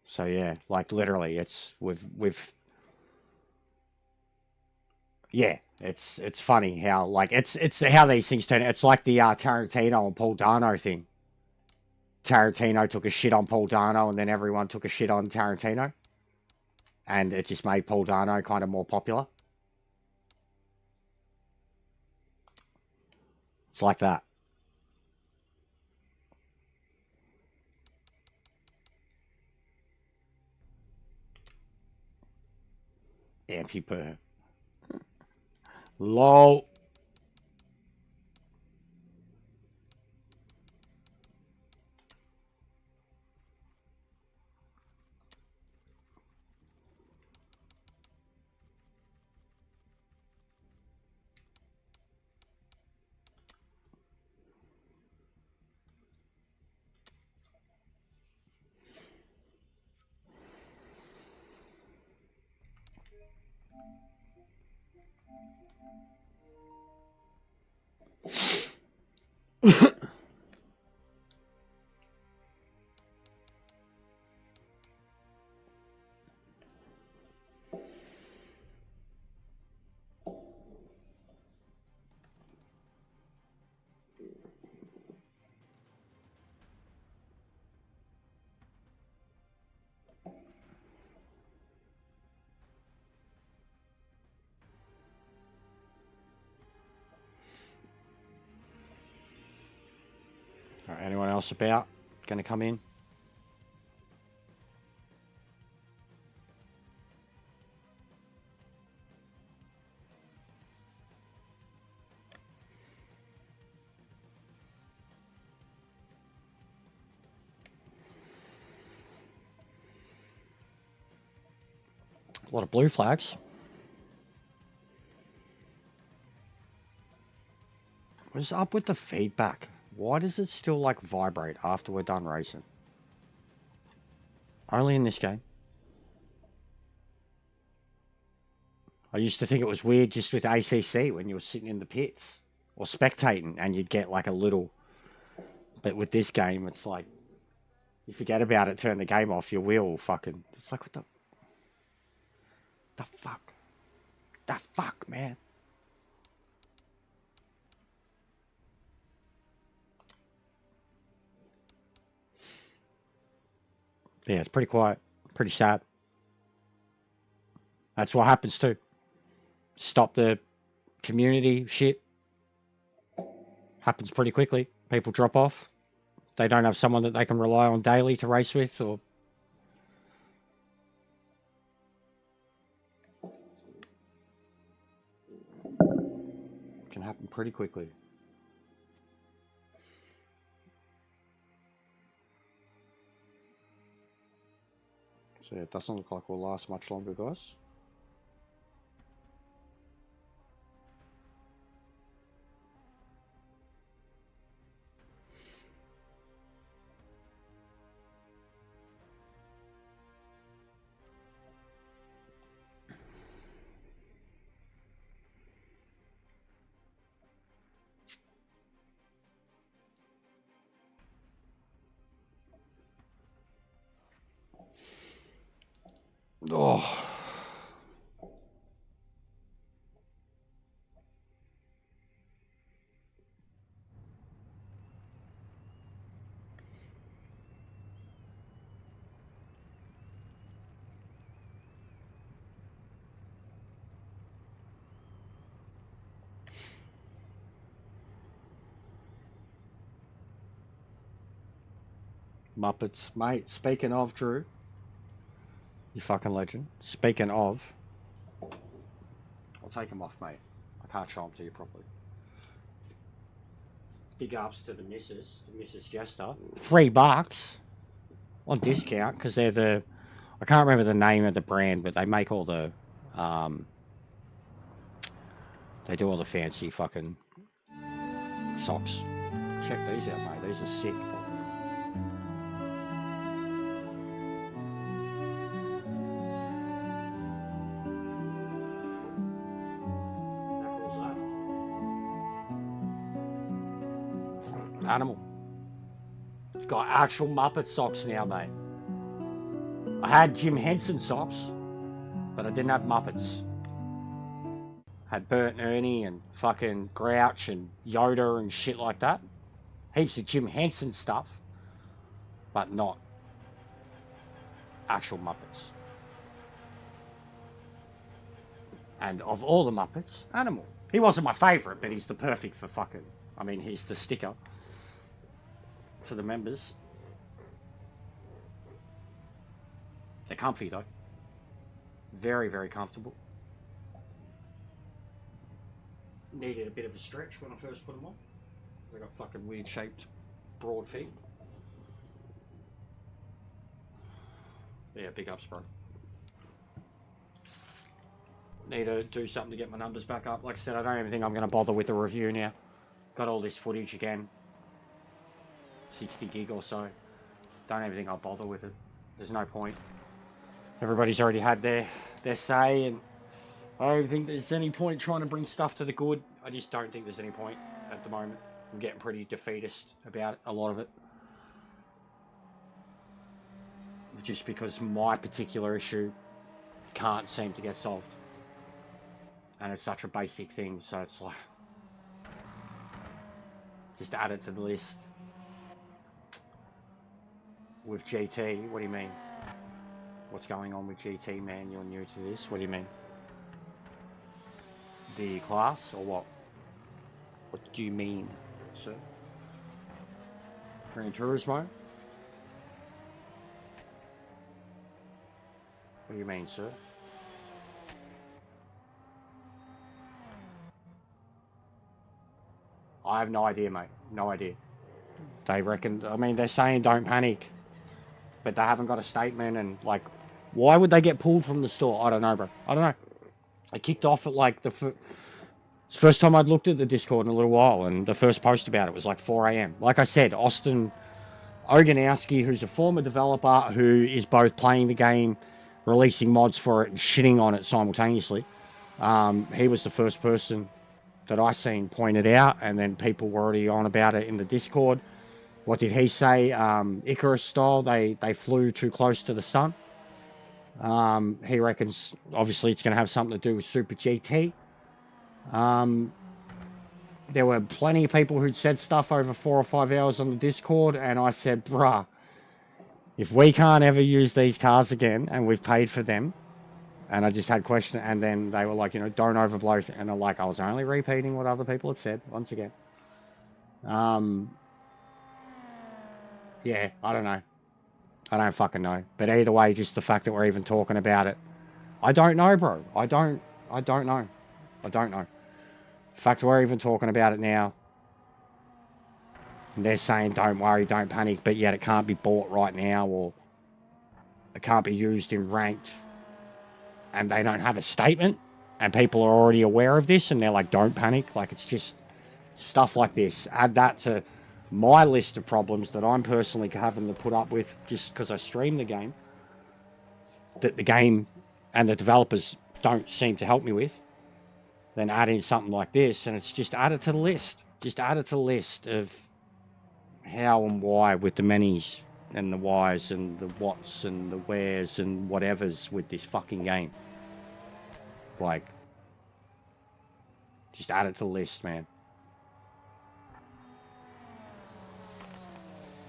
So yeah, like literally, yeah, it's funny how like it's how these things turn. It's like the Tarantino and Paul Dano thing. Tarantino took a shit on Paul Dano, and then everyone took a shit on Tarantino, and it just made Paul Dano kind of more popular. It's like that. Ampy per. Lol. All right, anyone else about going to come in? A lot of blue flags. What's up with the feedback? Why does it still like vibrate after we're done racing? Only in this game. I used to think it was weird just with ACC when you were sitting in the pits or spectating and you'd get like a little. But with this game, it's like you forget about it, turn the game off, your wheel will fucking. It's like, what the fuck? The fuck, man? Yeah, it's pretty quiet. Pretty sad. That's what happens too. Stop the community shit. Happens pretty quickly. People drop off. They don't have someone that they can rely on daily to race with, or can happen pretty quickly. So yeah, it doesn't look like we'll last much longer, guys. Oh. Muppets, mate. Speaking of, Drew, you fucking legend. Speaking of, I'll take them off, mate. I can't show them to you properly. Big ups to the Mrs. Jester. $3 on discount because they're the, I can't remember the name of the brand, but they make all the, they do all the fancy fucking socks. Check these out, mate. These are sick. Animal. Got actual Muppet socks now, mate. I had Jim Henson socks, but I didn't have Muppets. Had Bert and Ernie and fucking Grouch and Yoda and shit like that. Heaps of Jim Henson stuff, but not actual Muppets. And of all the Muppets, Animal. He wasn't my favourite, but he's the perfect for fucking, I mean, he's the sticker for the members. They're comfy though. Very, very comfortable. Needed a bit of a stretch when I first put them on. They got fucking weird shaped broad feet. Yeah, big ups, bro. Need to do something to get my numbers back up. Like I said, I don't even think I'm going to bother with the review now. Got all this footage again. 60 gig or so. Don't even think I'll bother with it. There's no point. Everybody's already had their say, and I don't think there's any point trying to bring stuff to the good. I just don't think there's any point at the moment. I'm getting pretty defeatist about a lot of it. Just because my particular issue can't seem to get solved. And it's such a basic thing, so it's like, just add it to the list. With GT, what do you mean? What's going on with GT, man? You're new to this. What do you mean? The class or what? What do you mean, sir? Gran Turismo? What do you mean, sir? I have no idea, mate. No idea. They reckon, I mean, they're saying don't panic, but they haven't got a statement, and like, why would they get pulled from the store? I don't know, bro. I don't know. I kicked off at like the first time I'd looked at the Discord in a little while, and the first post about it was like 4 a.m. Like I said, Austin Oganowski, who's a former developer who is both playing the game, releasing mods for it, and shitting on it simultaneously. He was the first person that I seen pointed out, and then people were already on about it in the Discord. What did he say? Icarus style, they flew too close to the sun. He reckons obviously it's going to have something to do with Super GT. There were plenty of people who'd said stuff over 4 or 5 hours on the Discord, and I said, bruh, If we can't ever use these cars again, and we've paid for them, and I just had questions, and then they were like, you know, don't overblow, and I'm like, I was only repeating what other people had said once again. Yeah, I don't know. I don't fucking know. But either way, just the fact that we're even talking about it, I don't know, bro. I don't know. I don't know. The fact that we're even talking about it now, and they're saying, don't worry, don't panic, but yet it can't be bought right now, or it can't be used in ranked, and they don't have a statement, and people are already aware of this, and they're like, don't panic. Like, it's just stuff like this. Add that to my list of problems that I'm personally having to put up with just because I stream the game, that the game and the developers don't seem to help me with. Then add in something like this, and it's just added to the list. Just added to the list of how and why with the manys and the whys and the whats and the wheres and whatevers with this fucking game. Like, just add it to the list, man.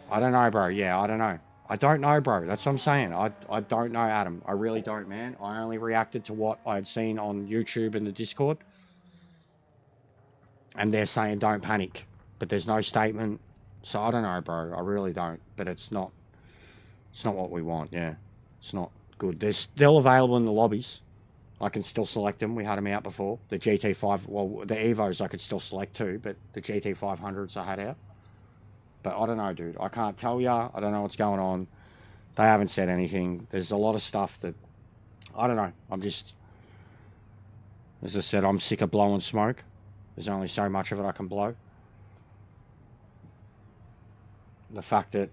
I don't know, bro. Yeah, I don't know. I don't know, bro. That's what I'm saying. I don't know, Adam. I really don't, man. I only reacted to what I had seen on YouTube and the Discord. And they're saying don't panic. But there's no statement. So I don't know, bro. I really don't. But it's not what we want, yeah. It's not good. They're still available in the lobbies. I can still select them. We had them out before. The GT5, well, the Evos I could still select too, but the GT500s I had out. But I don't know, dude. I can't tell ya. I don't know what's going on. They haven't said anything. There's a lot of stuff that, I don't know. I'm just, as I said, I'm sick of blowing smoke. There's only so much of it I can blow. The fact that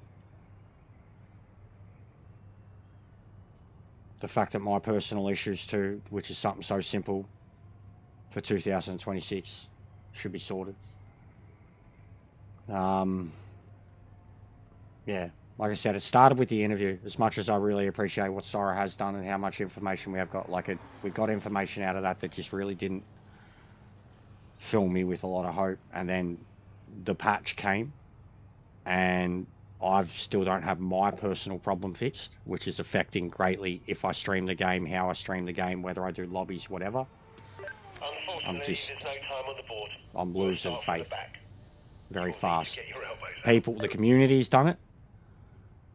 my personal issues too, which is something so simple for 2026, should be sorted. Yeah, like I said, it started with the interview. As much as I really appreciate what Sora has done and how much information we have got, we got information out of that just really didn't fill me with a lot of hope. And then the patch came, and I still don't have my personal problem fixed, which is affecting greatly if I stream the game, how I stream the game, whether I do lobbies, whatever. Unfortunately, there's no time on the board. I'm losing faith very fast. Get your elbows out. People, the community's done it.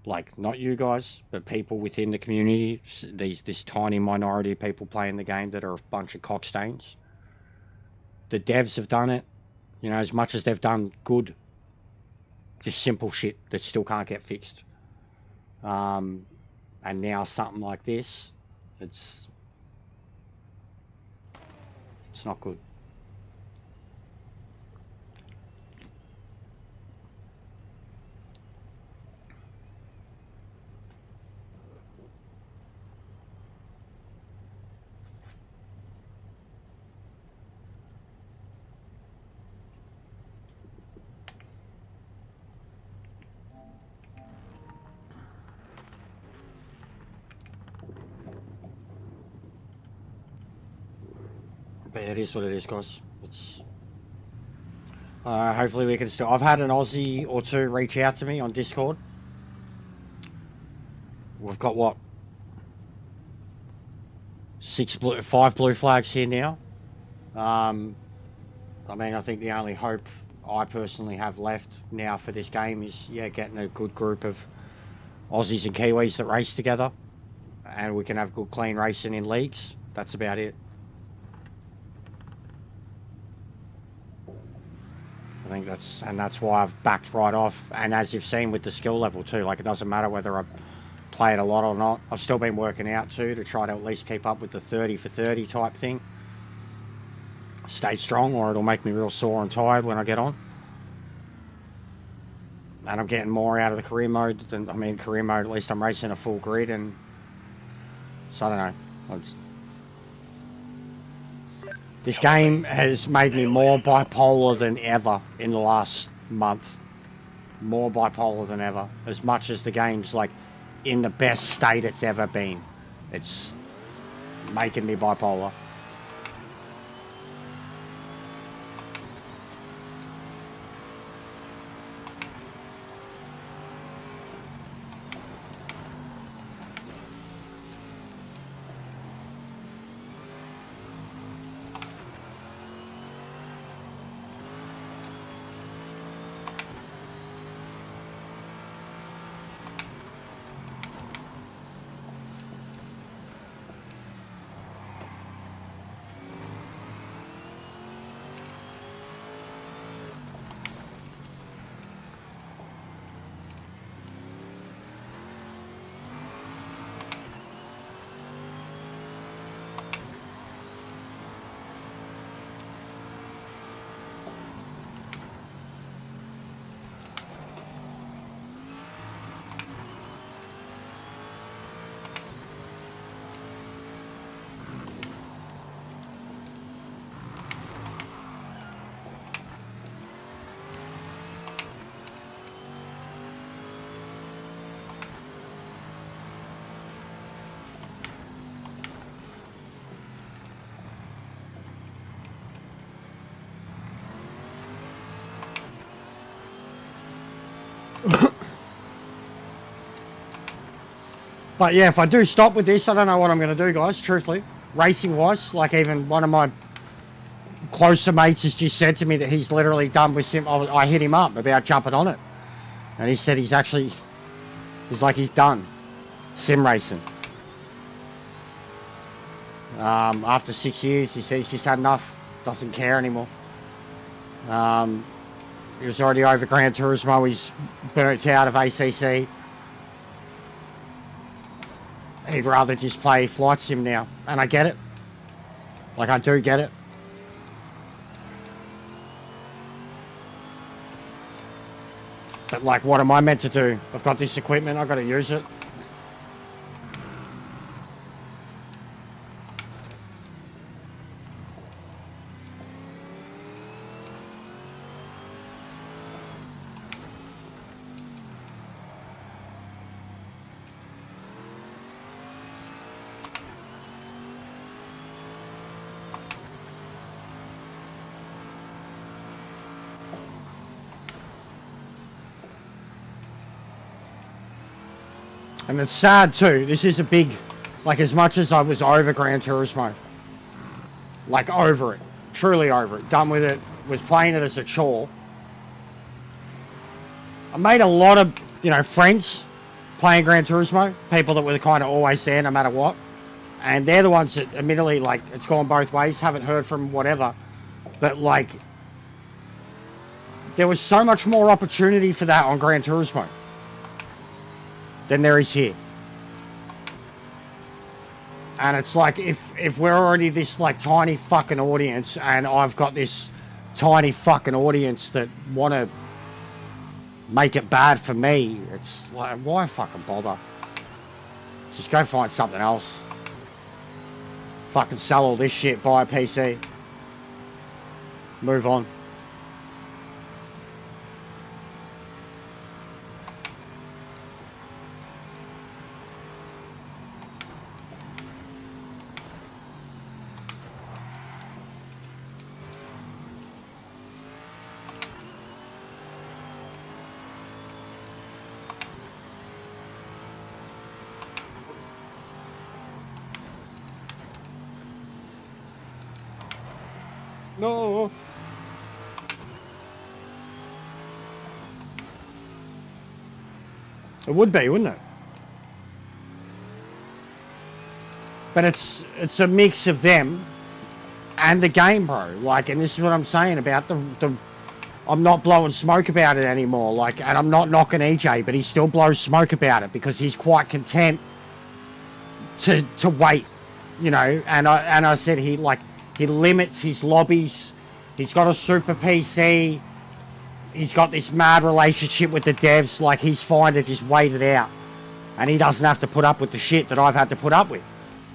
Like, not you guys, but people within the community, this tiny minority of people playing the game that are a bunch of cockstains. The devs have done it, you know, as much as they've done good, just simple shit that still can't get fixed. And now something like this, it's not good. But it is what it is, guys. It's hopefully we can still. I've had an Aussie or two reach out to me on Discord. We've got what, 5 blue flags here now. I mean, I think the only hope I personally have left now for this game is, yeah, getting a good group of Aussies and Kiwis that race together, and we can have good, clean racing in leagues. That's about it. I think that's why I've backed right off. And as you've seen with the skill level too, like, it doesn't matter whether I play it a lot or not. I've still been working out too to try to at least keep up with the 30 for 30 type thing. Stay strong, or it'll make me real sore and tired when I get on. And I'm getting more out of the career mode than, career mode, at least I'm racing a full grid, and so I don't know. This game has made me more bipolar than ever in the last month. More bipolar than ever. As much as the game's like in the best state it's ever been. It's making me bipolar. But yeah, if I do stop with this, I don't know what I'm going to do, guys, truthfully. Racing-wise, like even one of my closer mates has just said to me that he's literally done with sim. I hit him up about jumping on it. And he said he's done sim racing. After 6 years, he said he's just had enough, doesn't care anymore. He was already over Gran Turismo, he's burnt out of ACC. He'd rather just play flight sim now, and I get it. Like, I do get it. But like, what am I meant to do? I've got this equipment, I've got to use it. And it's sad too, this is a big, like as much as I was over Gran Turismo, like over it, truly over it, done with it, was playing it as a chore. I made a lot of, you know, friends playing Gran Turismo, people that were kind of always there no matter what. And they're the ones that admittedly, like, it's gone both ways, haven't heard from whatever. But like, there was so much more opportunity for that on Gran Turismo than there is here. And it's like, if we're already this like tiny fucking audience, and I've got this tiny fucking audience that want to make it bad for me, it's like, why fucking bother? Just go find something else. Fucking sell all this shit, buy a PC. Move on. No. It would be, wouldn't it? But it's a mix of them and the game, bro. Like, and this is what I'm saying about the I'm not blowing smoke about it anymore. Like, and I'm not knocking EJ, but he still blows smoke about it because he's quite content to wait, you know. And I said he limits his lobbies. He's got a super PC. He's got this mad relationship with the devs. Like, he's fine to just wait it out. And he doesn't have to put up with the shit that I've had to put up with.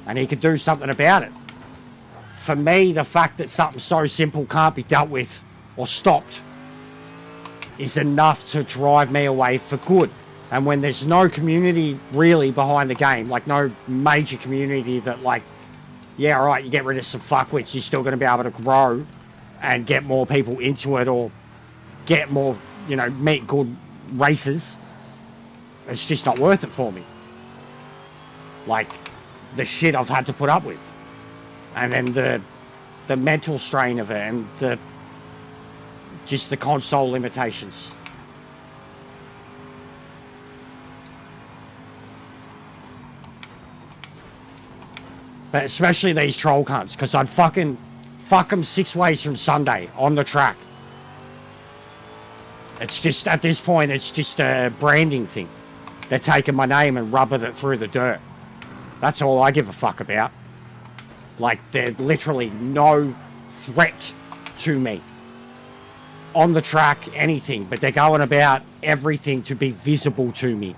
And he could do something about it. For me, the fact that something so simple can't be dealt with or stopped is enough to drive me away for good. And when there's no community really behind the game, like no major community that like, yeah, all right, you get rid of some fuckwits, you're still going to be able to grow and get more people into it or get more, you know, meet good races. It's just not worth it for me. Like, the shit I've had to put up with. And then the mental strain of it and just the console limitations. But especially these troll cunts, because I'd fuck them 6 ways from Sunday on the track. It's just, at this point, it's just a branding thing. They're taking my name and rubbing it through the dirt. That's all I give a fuck about. Like, they're literally no threat to me. On the track, anything. But they're going about everything to be visible to me.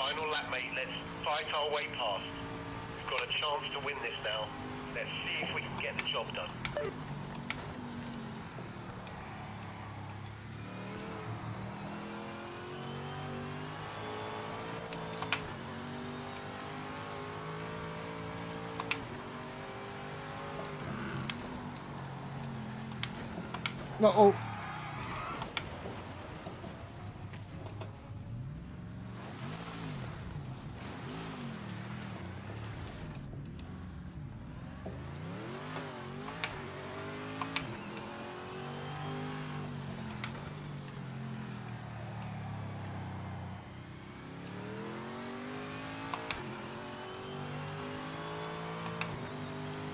Final lap, mate. Let's fight our way past. We've got a chance to win this now. Let's see if we can get the job done. No, oh.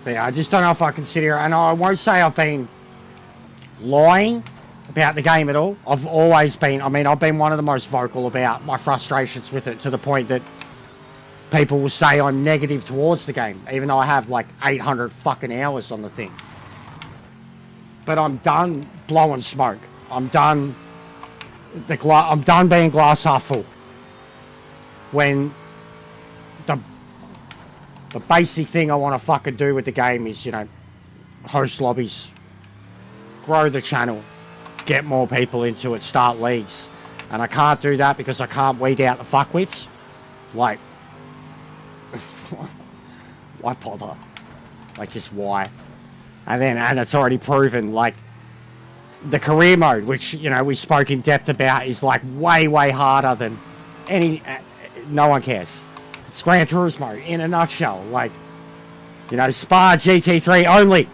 But yeah, I just don't know if I can sit here, and I won't say I've been lying about the game at all. I've always been, I've been one of the most vocal about my frustrations with it, to the point that people will say I'm negative towards the game, even though I have like 800 fucking hours on the thing. But I'm done blowing smoke. I'm done being glass half full. When the basic thing I want to fucking do with the game is, you know, host lobbies, grow the channel, get more people into it, start leagues. And I can't do that because I can't weed out the fuckwits. Like, why bother? Like, just why? And it's already proven, like, the career mode, which, you know, we spoke in depth about, is like way, way harder than any, no one cares. It's Gran Turismo in a nutshell. Like, you know, Spa GT3 only,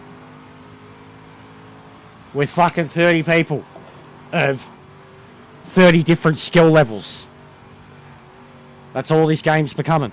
with fucking 30 people of 30 different skill levels. That's all this game's becoming.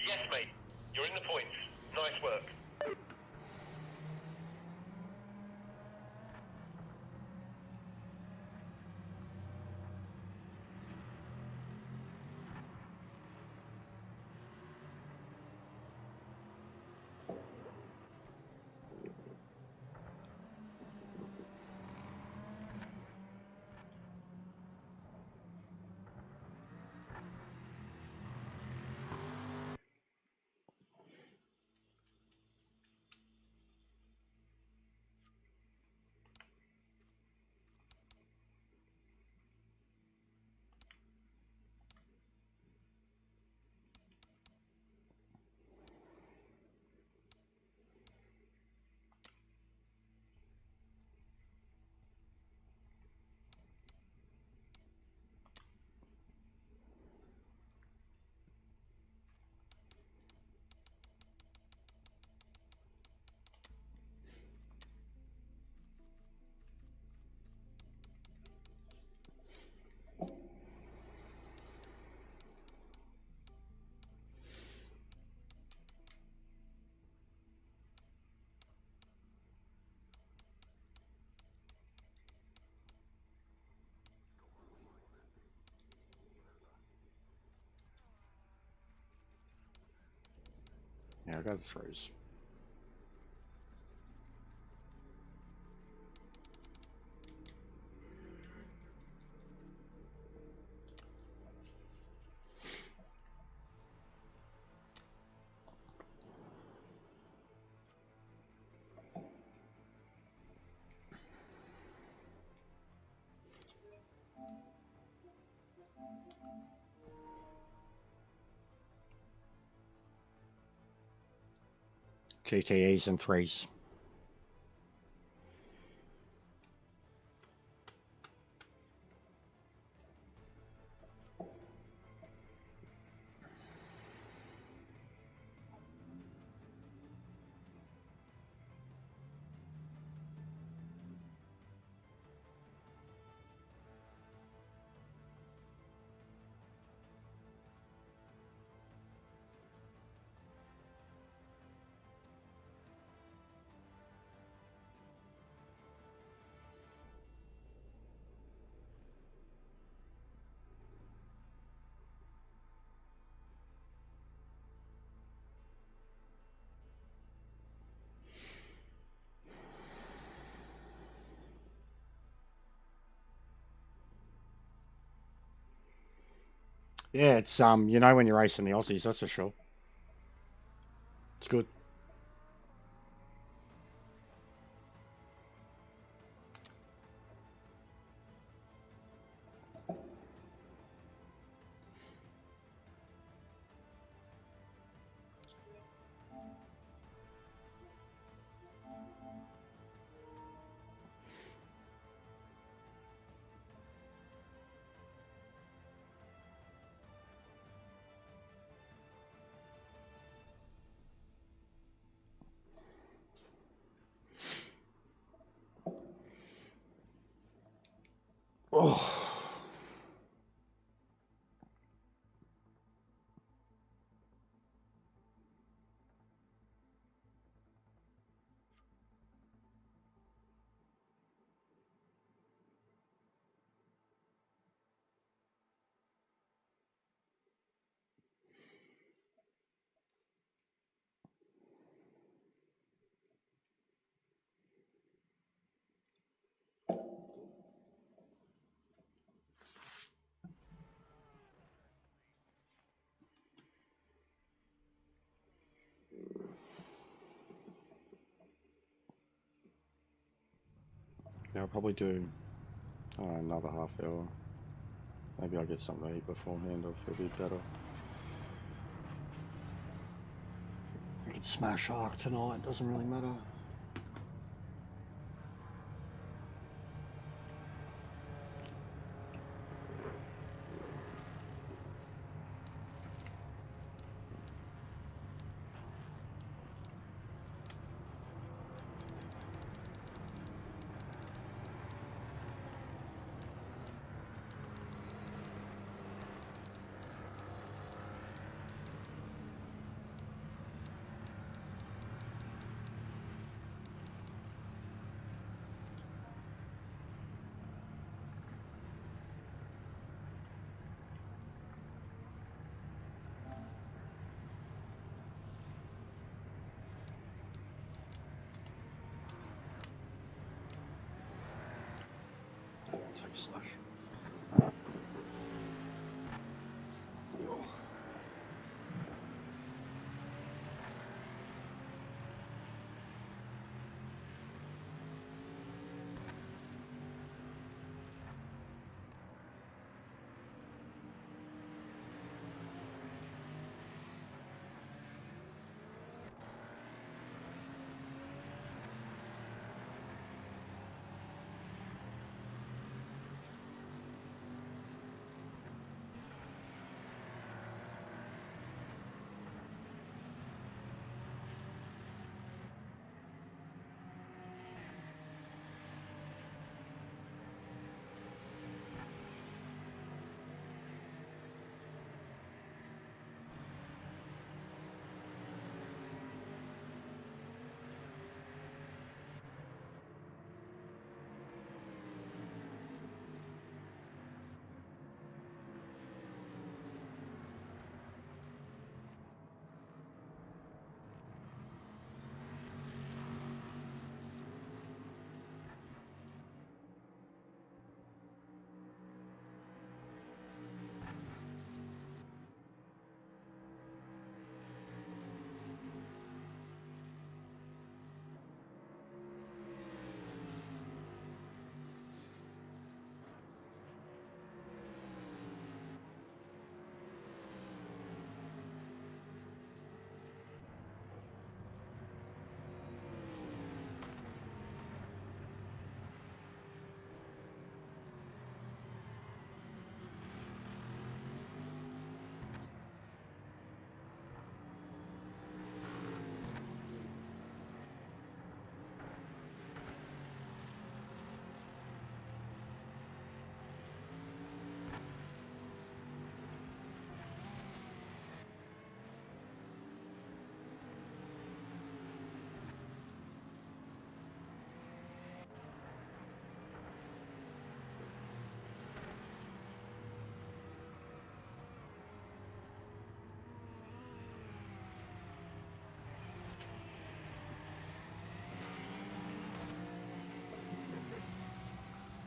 Yes, mate. You're in the points. Nice work. Yeah, I got the throws. GTEs and threes. Yeah, it's you know when you're racing the Aussies, that's for sure. It's good. Oh. Yeah, I'll probably do another half hour. Maybe I'll get something to eat beforehand. I'll feel a bit better. I can smash Ark tonight. Doesn't really matter. Take a slash.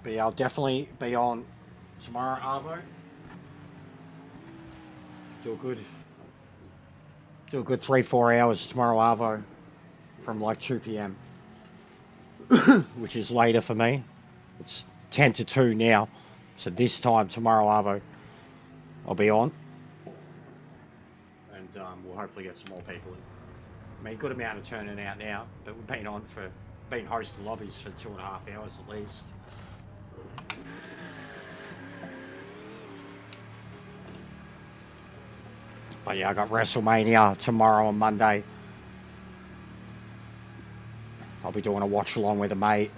But yeah, I'll definitely be on tomorrow, Arvo. do a good 3-4 hours tomorrow, Arvo, from like 2 p.m. which is later for me. It's 10 to 2 now, so this time tomorrow, Arvo, I'll be on, and we'll hopefully get some more people in. I mean, good amount of turning out now, but we've been hosting lobbies for 2.5 hours at least. But yeah, I got WrestleMania tomorrow and Monday. I'll be doing a watch along with a mate.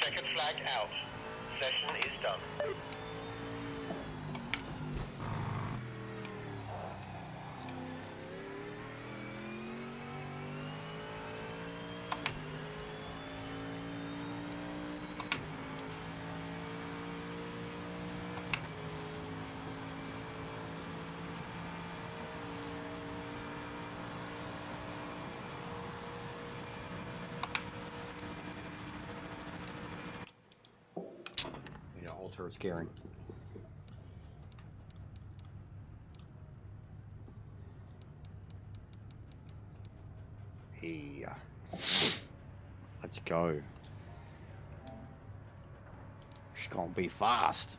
Checkered flag out. Session is done. Yeah, alter its gearing. Yeah. Let's go. She's gonna be fast.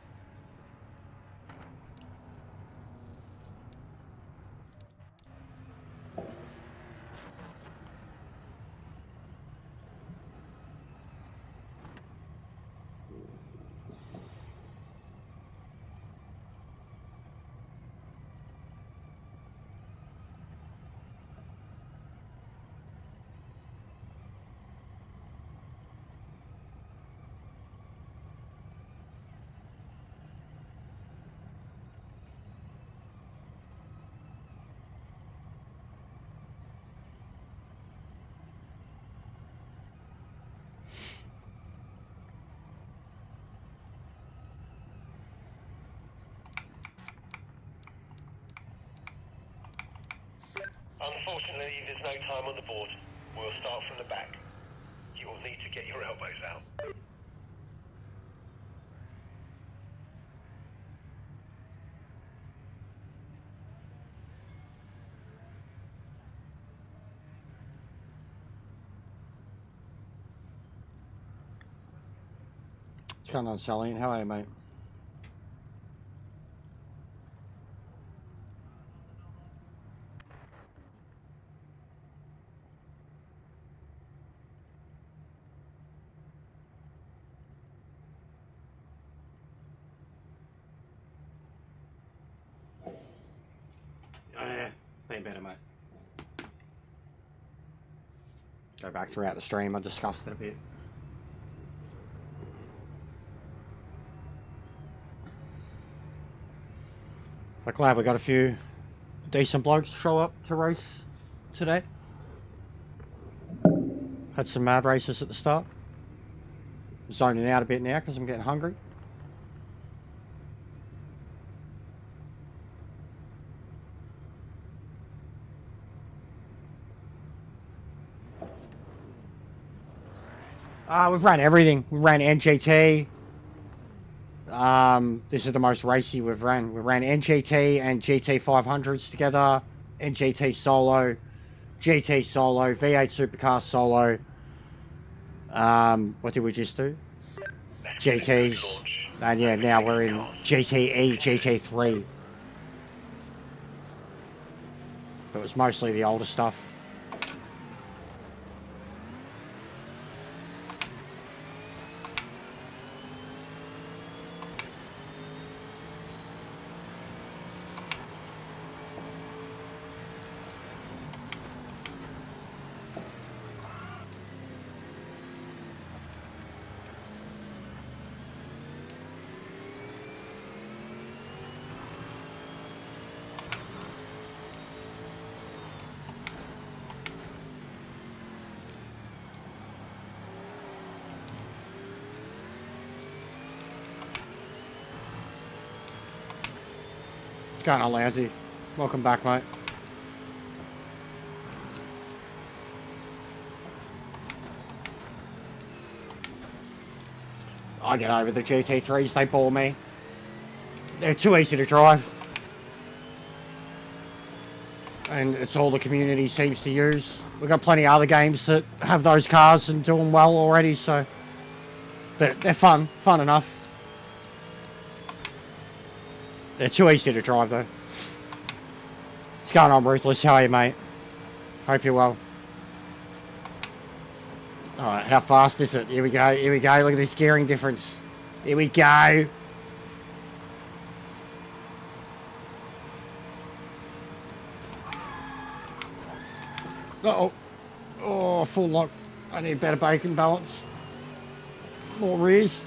Unfortunately, there's no time on the board. We'll start from the back. You will need to get your elbows out. What's going on, Sally? How are you, mate? Yeah, been better, mate. Go back throughout the stream. I discussed it a bit. But glad we got a few decent blokes show up to race today. Had some mad races at the start. Zoning out a bit now because I'm getting hungry. We've ran everything. We ran NGT. This is the most racy we've ran. We ran NGT and GT 500s together. NGT solo. GT solo. V8 supercar solo. What did we just do? GTs. And yeah, now we're in GTE, GT3. It was mostly the older stuff. going on, Lansy? Welcome back, mate. I get over the GT3s, they bore me. They're too easy to drive. And it's all the community seems to use. We've got plenty of other games that have those cars and do them well already, so they're fun enough. They're too easy to drive though. What's going on, Ruthless? How are you, mate? Hope you're well. Alright, how fast is it? Here we go, here we go. Look at this gearing difference. Here we go. Uh-oh. Oh, full lock. I need better braking balance. More rears.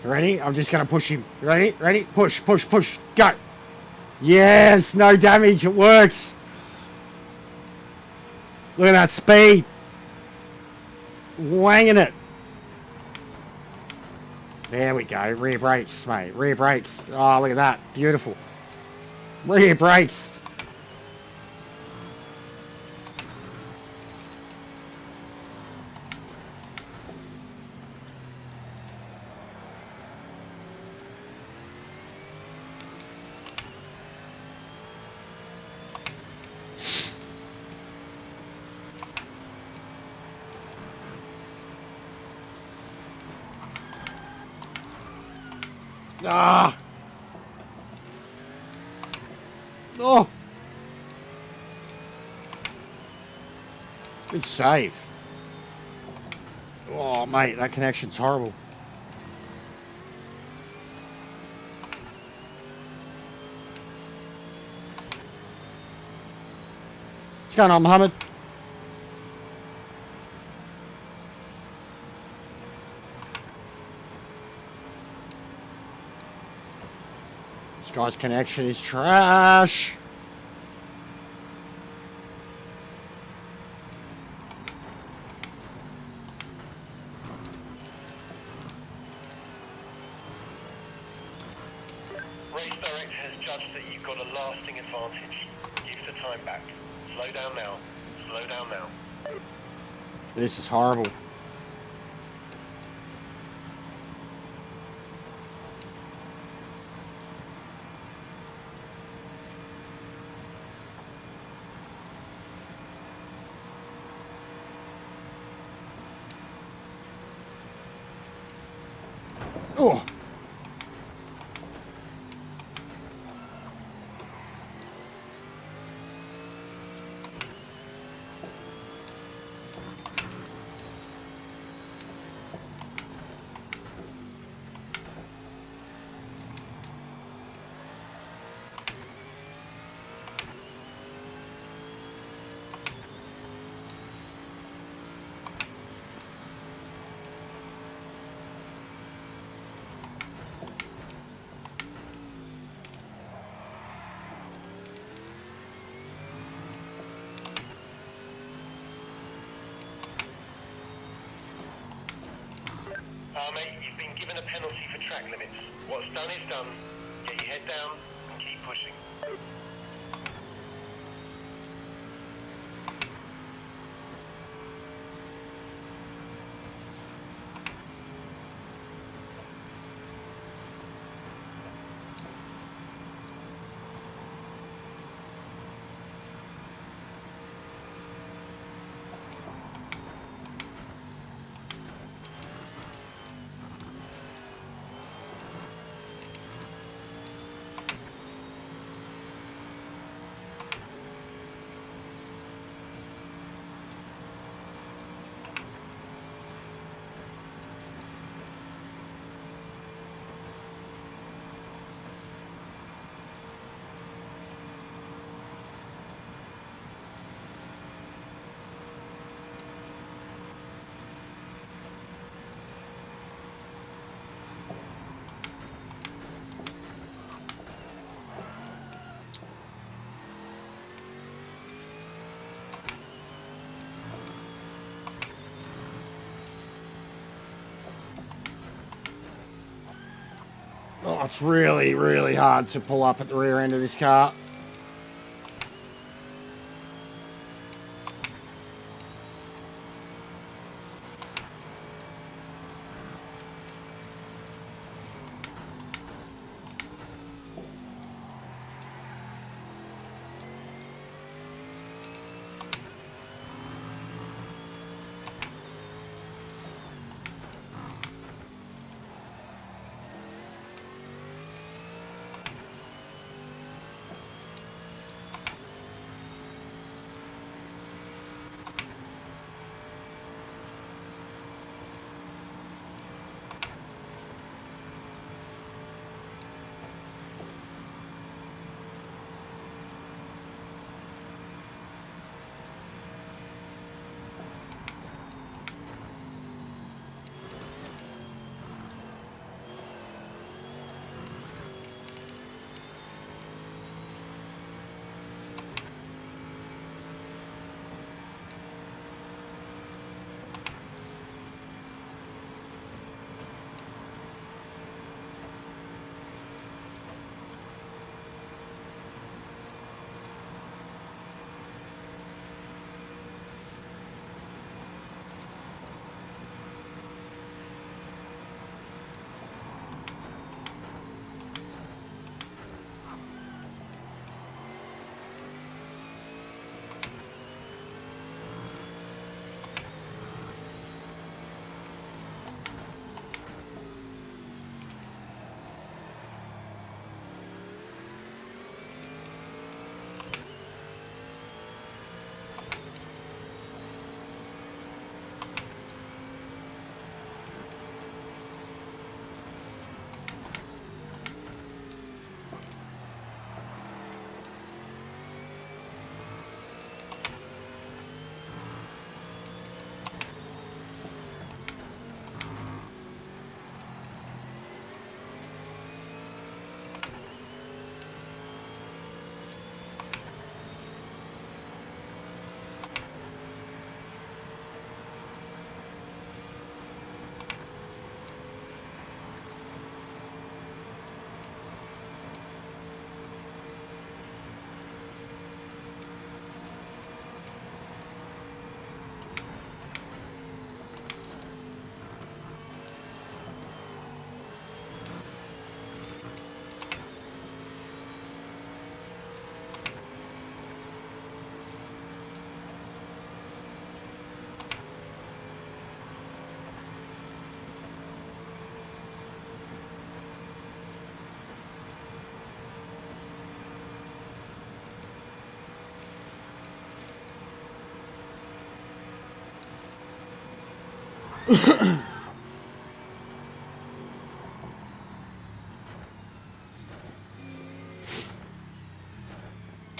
Ready? I'm just going to push him. Ready? Ready? Push, push, push. Go. Yes, no damage. It works. Look at that speed. Wanging it. There we go. Rear brakes, mate. Rear brakes. Oh, look at that. Beautiful. Rear brakes. Ah! Oh! Good save. Oh, mate, that connection's horrible. What's going on, Mohammed? This guy's connection is trash. Race Direct has judged that you've got a lasting advantage. Use the time back. Slow down now. Slow down now. This is horrible. Oh. Mate, you've been given a penalty for track limits. What's done is done. Get your head down and keep pushing. Oh, it's really, really hard to pull up at the rear end of this car.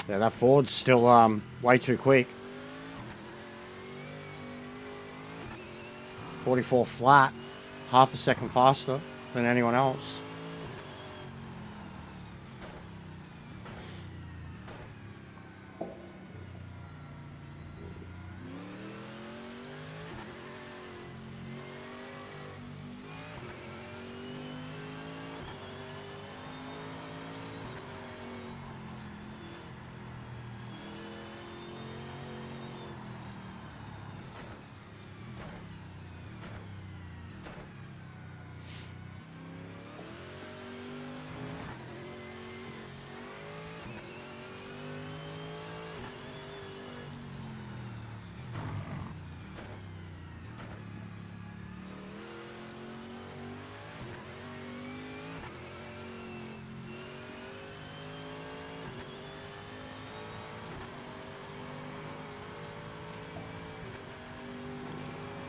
Yeah, that Ford's still way too quick. 44 flat, half a second faster than anyone else.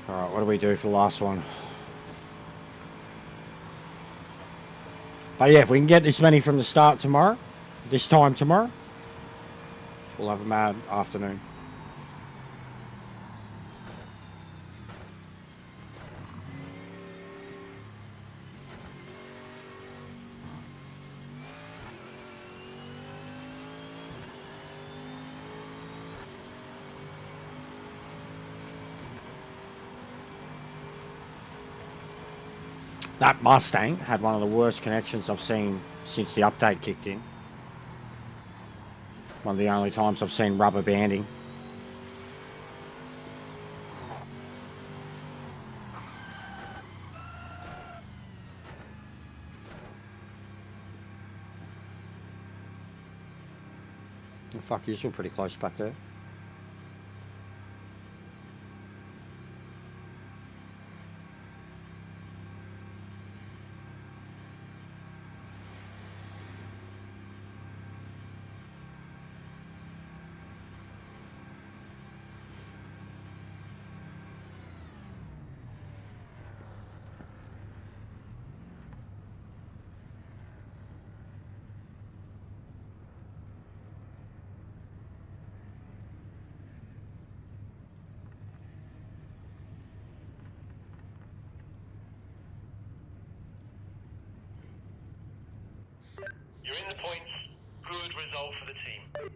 Alright, what do we do for the last one? But yeah, if we can get this many from the start tomorrow, this time tomorrow, we'll have a mad afternoon. That Mustang had one of the worst connections I've seen since the update kicked in. One of the only times I've seen rubber banding. Oh, fuck, you're still pretty close back there. You're in the points. Good result for the team.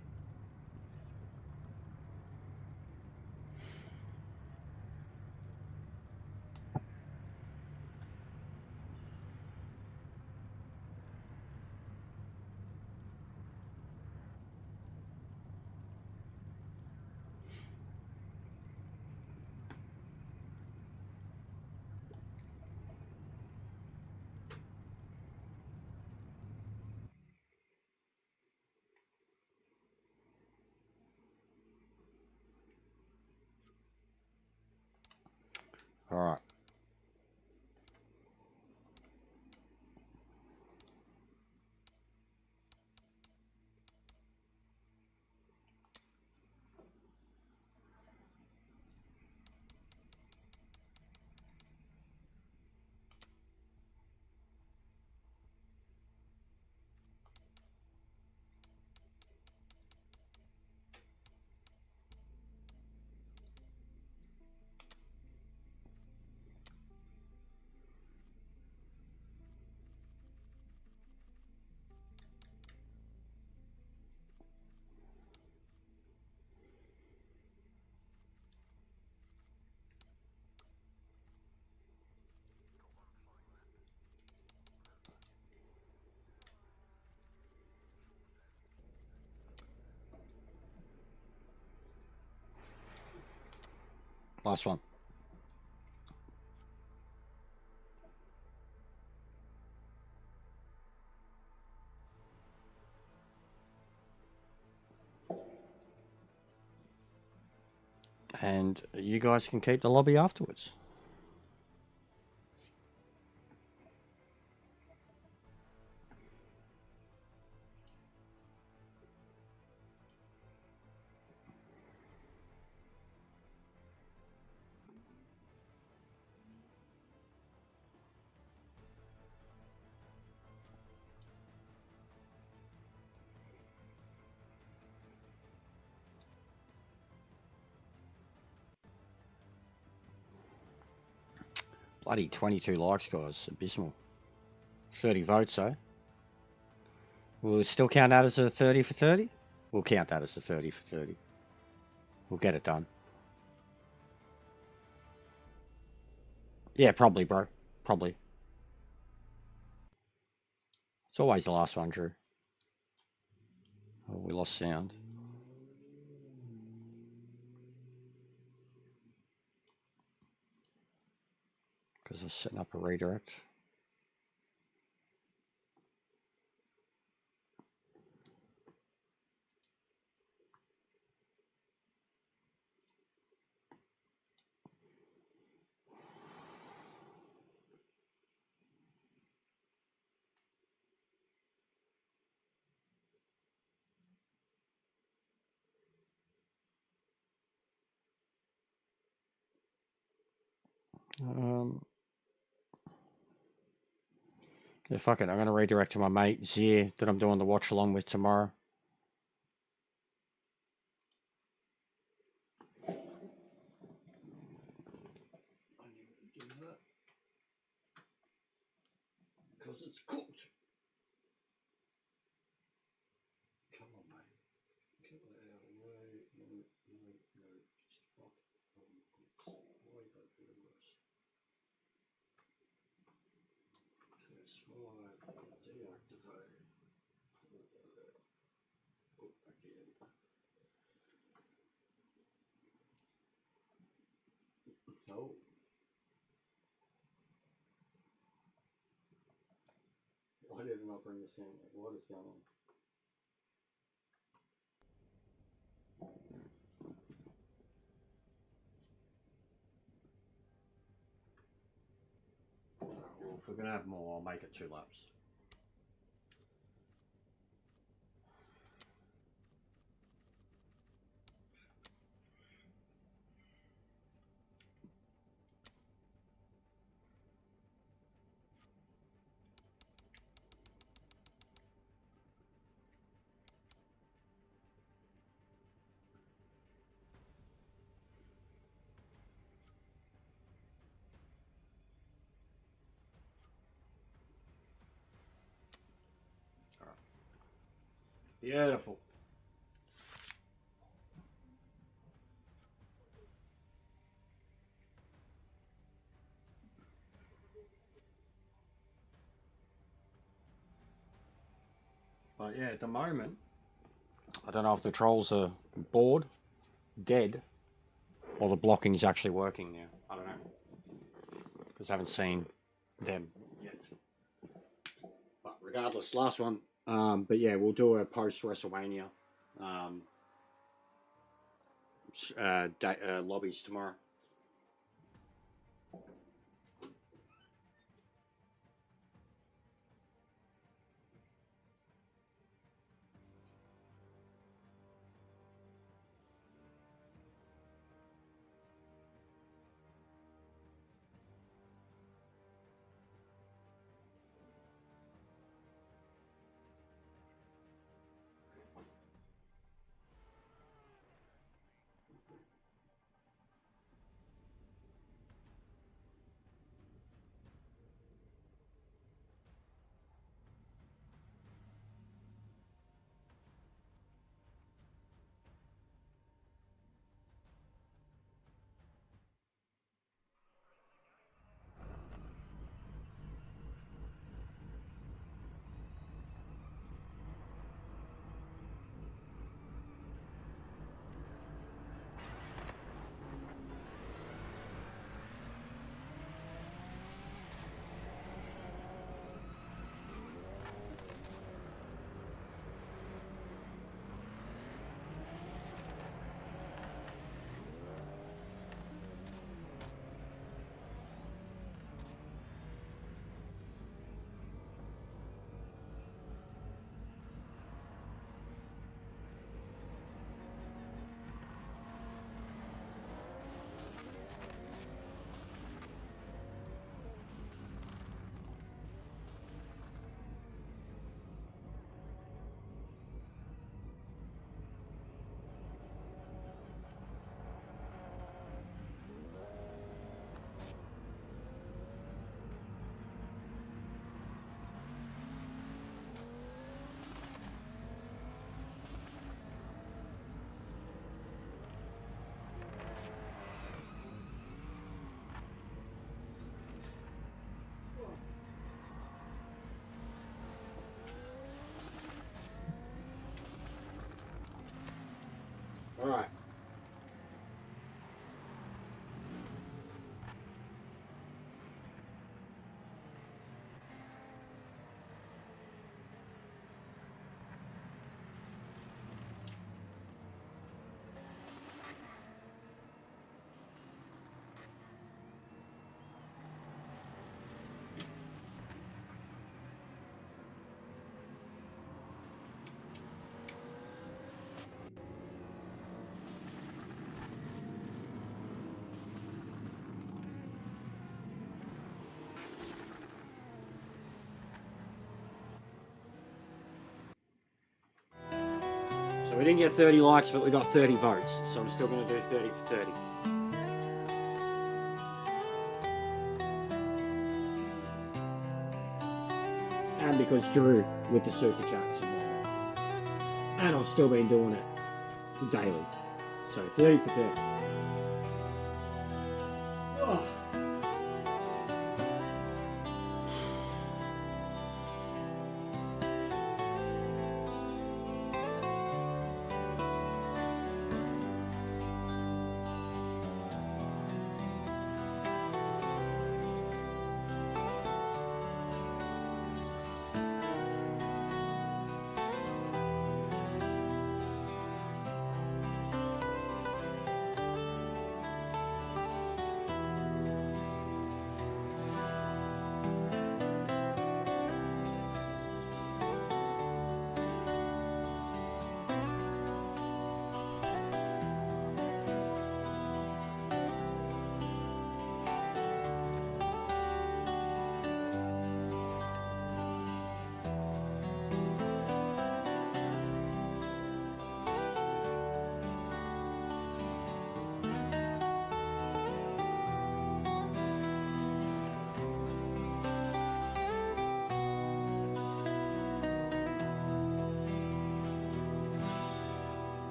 Alright. Last one. And you guys can keep the lobby afterwards. Bloody 22 likes, guys. Abysmal. 30 votes, eh? Will it still count that as a 30 for 30? We'll count that as a 30 for 30. We'll get it done. Yeah, probably, bro. Probably. It's always the last one, Drew. Oh, we lost sound. Because I was setting up a redirect. Yeah, fuck it. I'm going to redirect to my mate, Zier, that I'm doing the watch along with tomorrow. Because it's cooked. Come on, mate. Get out of the way. No. Just fuck. Why you gotta do this? Deactivate. Oh, again. Oh. Why did it not bring this in? What is going on? Well, if we're going to have more, I'll make it 2 laps. Alright. Beautiful. But yeah, at the moment, I don't know if the trolls are bored, dead, or the blocking's actually working now. I don't know. Because I haven't seen them yet. But regardless, last one. But yeah, we'll do a post WrestleMania lobbies tomorrow. All right. So we didn't get 30 likes, but we got 30 votes. So I'm still going to do 30 for 30. And because Drew with the super chats and whatnot. And I've still been doing it daily. So 30 for 30. Oh.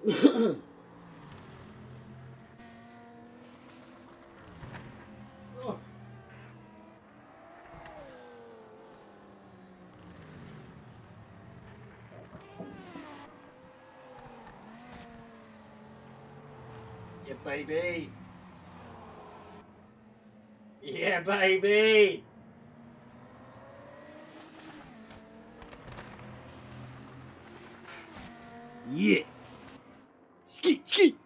Yeah, baby. Yeah, baby. Yeah. Ski, ski.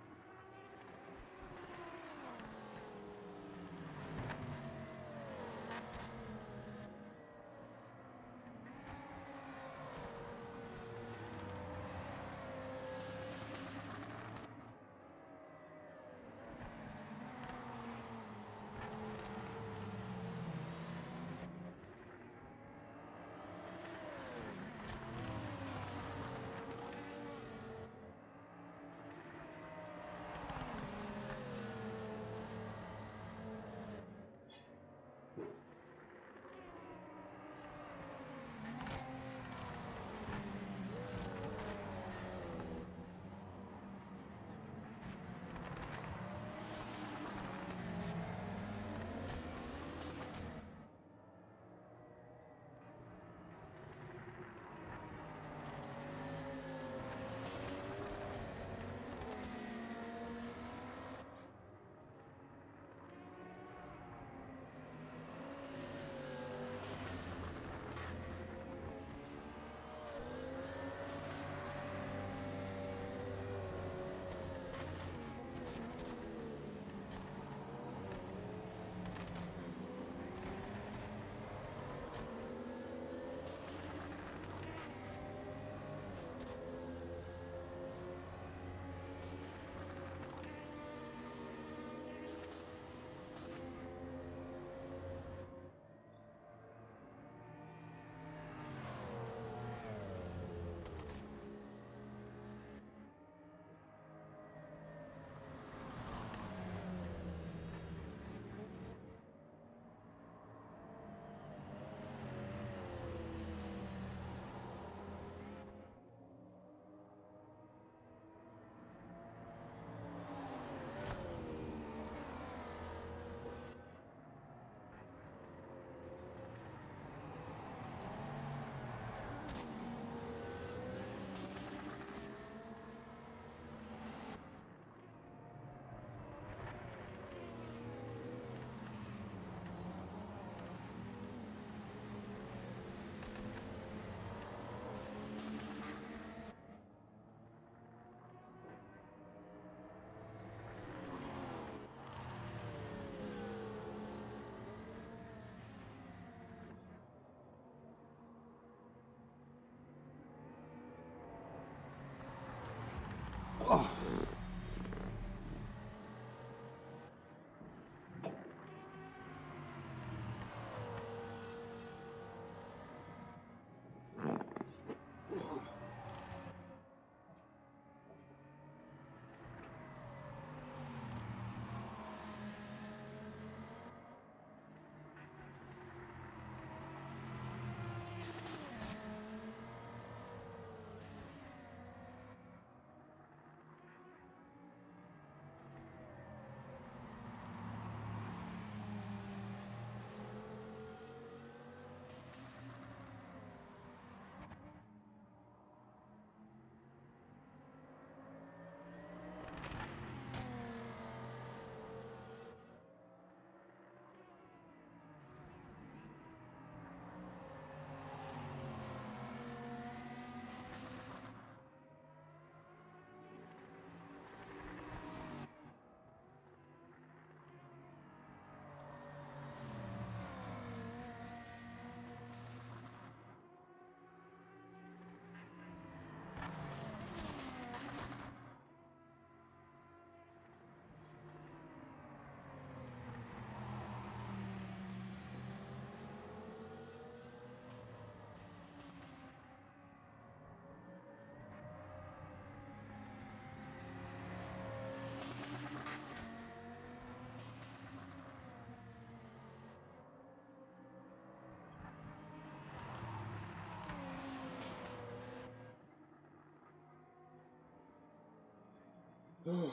God,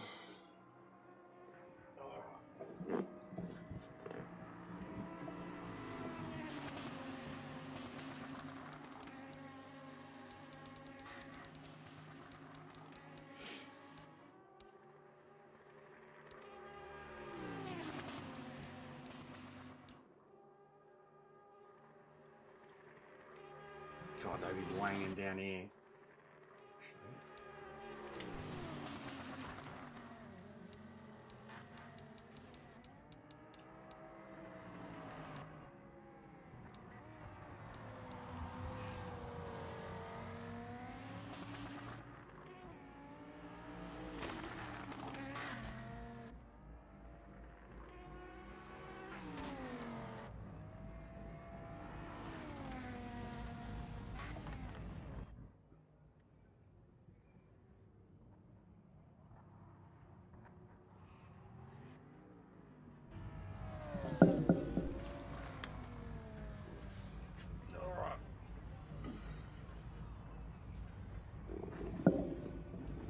they be wanging down here.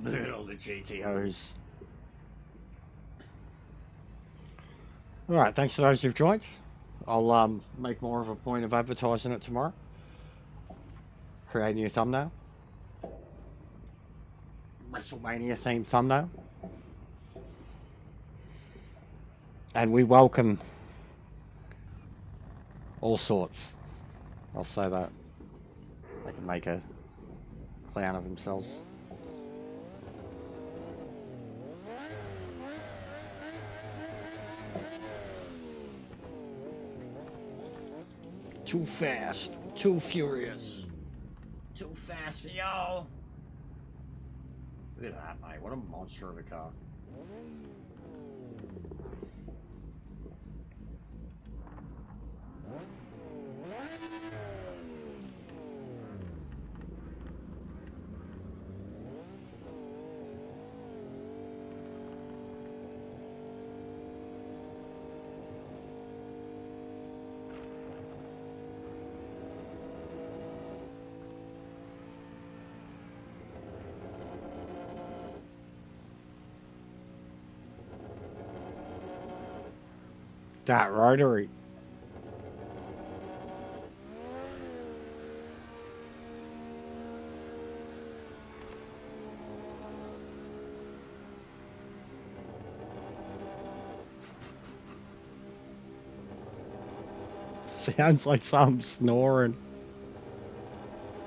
Look at all the GTOs. Alright, thanks to those who've joined. I'll make more of a point of advertising it tomorrow. Create a new thumbnail. WrestleMania themed thumbnail. And we welcome all sorts. I'll say that. They can make a clown of themselves. Too fast, too furious, too fast for y'all. Look at that, mate. What a monster of a car. That rotary. Sounds like some snoring.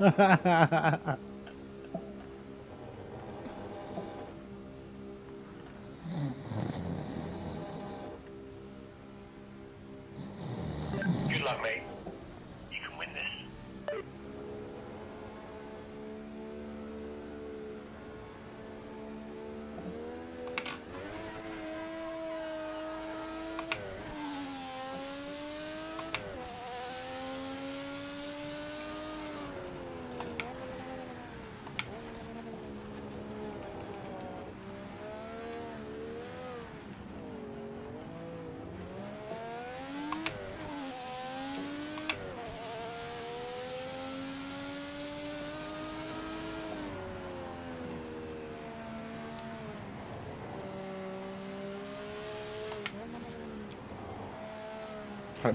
Good luck, mate. You can win this.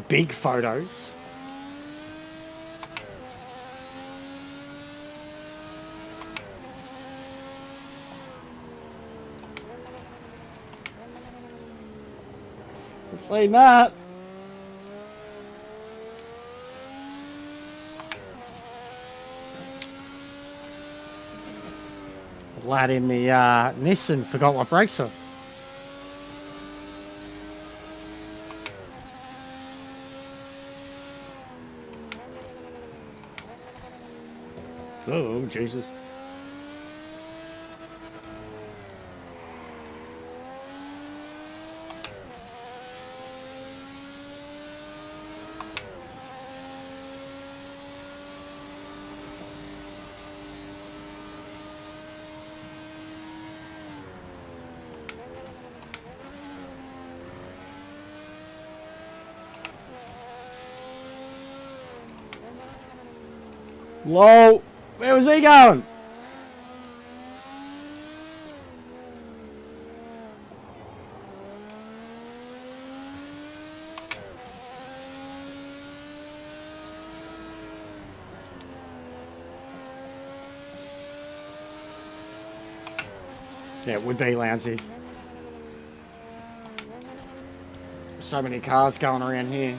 Big photos. Seen that. Lad in the Nissan forgot what brakes are. Oh, Jesus. Whoa! Where was he going? Yeah, it would be lousy. So many cars going around here.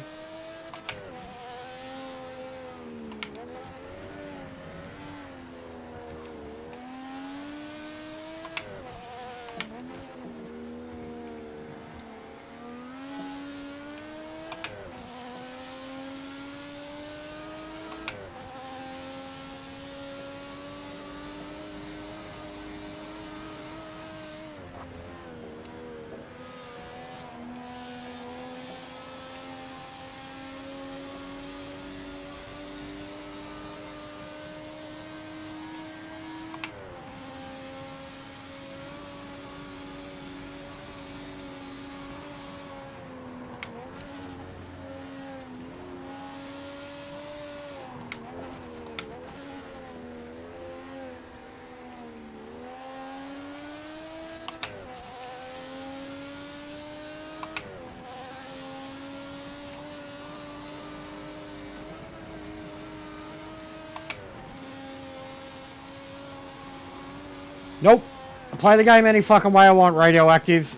Nope. I play the game any fucking way I want, Radioactive.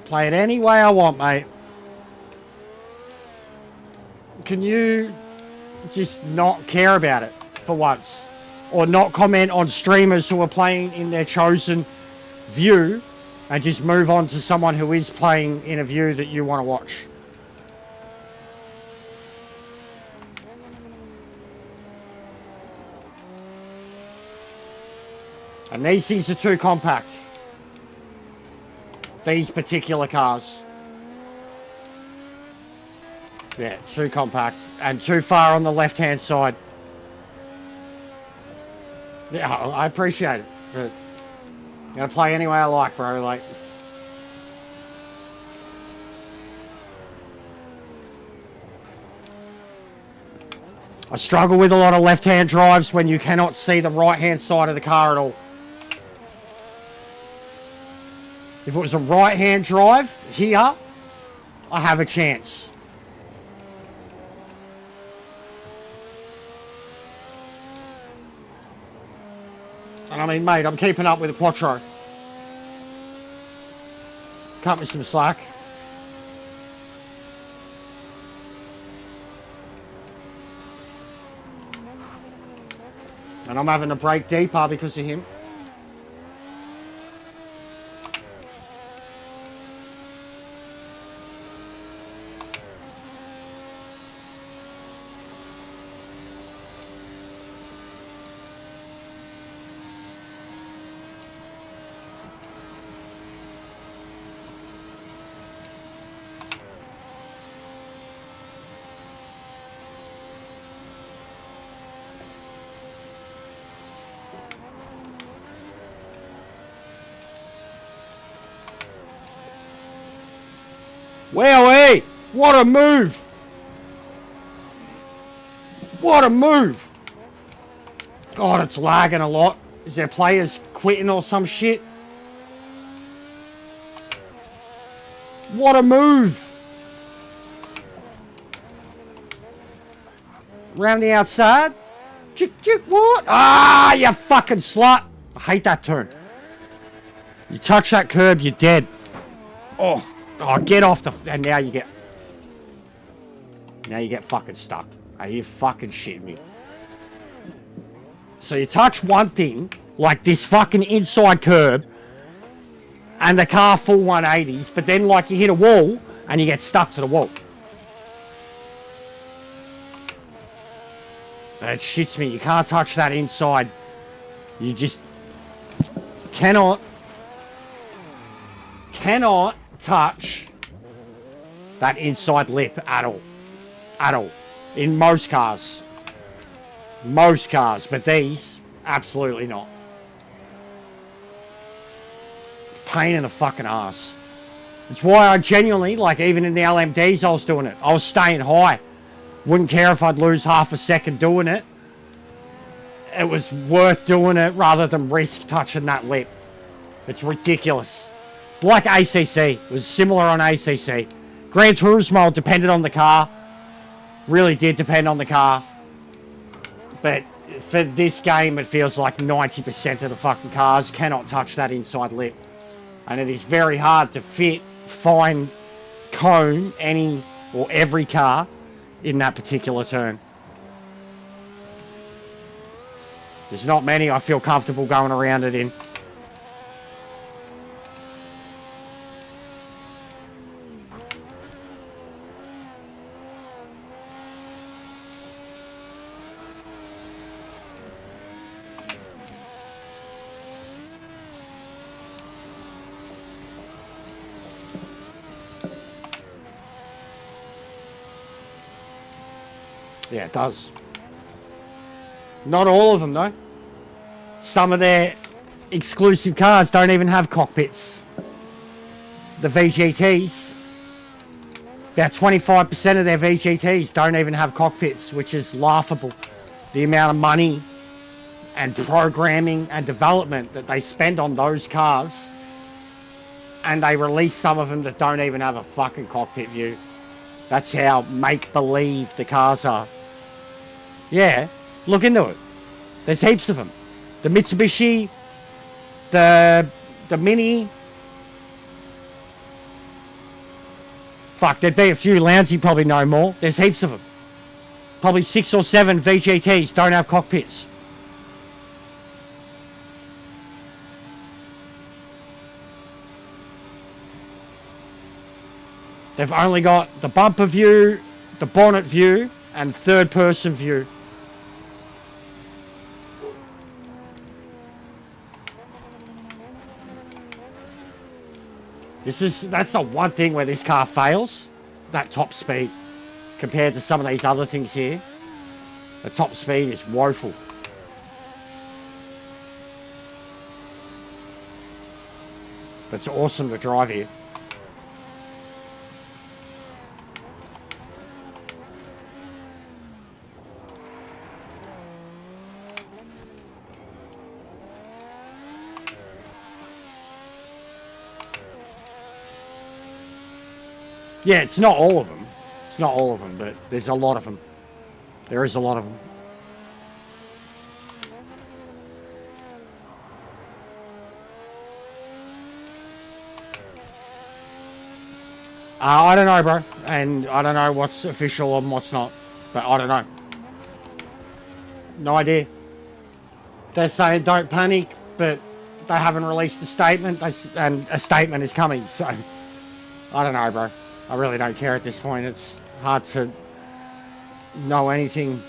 Play it any way I want, mate. Can you just not care about it for once? Or not comment on streamers who are playing in their chosen view and just move on to someone who is playing in a view that you want to watch? And these things are too compact. These particular cars. Yeah, too compact. And too far on the left-hand side. Yeah, I appreciate it. But I'm going to play any way I like, bro. Like... I struggle with a lot of left-hand drives when you cannot see the right-hand side of the car at all. If it was a right-hand drive here, I have a chance. And I mean, mate, I'm keeping up with the Quattro. Cut me some slack. And I'm having to brake deeper because of him. Wowee! What a move! What a move! God, it's lagging a lot. Is there players quitting or some shit? What a move! Round the outside. Chick, what? Ah, you fucking slut! I hate that turn. You touch that curb, you're dead. Oh. Oh, get off the... And now you get... Now you get fucking stuck. Are you fucking shitting me? So you touch one thing, like this fucking inside curb, and the car full 180s, but then like you hit a wall, and you get stuck to the wall. That shits me. You can't touch that inside. You just... Cannot touch that inside lip at all. At all. In most cars. Most cars. But these, absolutely not. Pain in the fucking ass. It's why I genuinely, like even in the LMDs I was doing it. I was staying high. Wouldn't care if I'd lose half a second doing it. It was worth doing it rather than risk touching that lip. It's ridiculous. Like ACC, it was similar on ACC. Gran Turismo depended on the car. Really did depend on the car. But for this game, it feels like 90% of the fucking cars cannot touch that inside lip. And it is very hard to fit, fine cone any or every car in that particular turn. There's not many I feel comfortable going around it in. Yeah, it does. Not all of them, though. Some of their exclusive cars don't even have cockpits. The VGTs, about 25% of their VGTs don't even have cockpits, which is laughable. The amount of money and programming and development that they spend on those cars, and they release some of them that don't even have a fucking cockpit view. That's how make-believe the cars are. Yeah, look into it. There's heaps of them. The Mitsubishi, the Mini. Fuck, there'd be a few Lounge, you probably know more. There's heaps of them. Probably 6 or 7 VGTs don't have cockpits. They've only got the bumper view, the bonnet view, and third person view. That's the one thing where this car fails, that top speed, compared to some of these other things here. The top speed is woeful. But it's awesome to drive here. Yeah, it's not all of them. It's not all of them, but there's a lot of them. There is a lot of them. I don't know, bro. And I don't know what's official and what's not. But I don't know. No idea. They're saying don't panic, but they haven't released a statement. And a statement is coming, so I don't know, bro. I really don't care at this point. It's hard to know anything.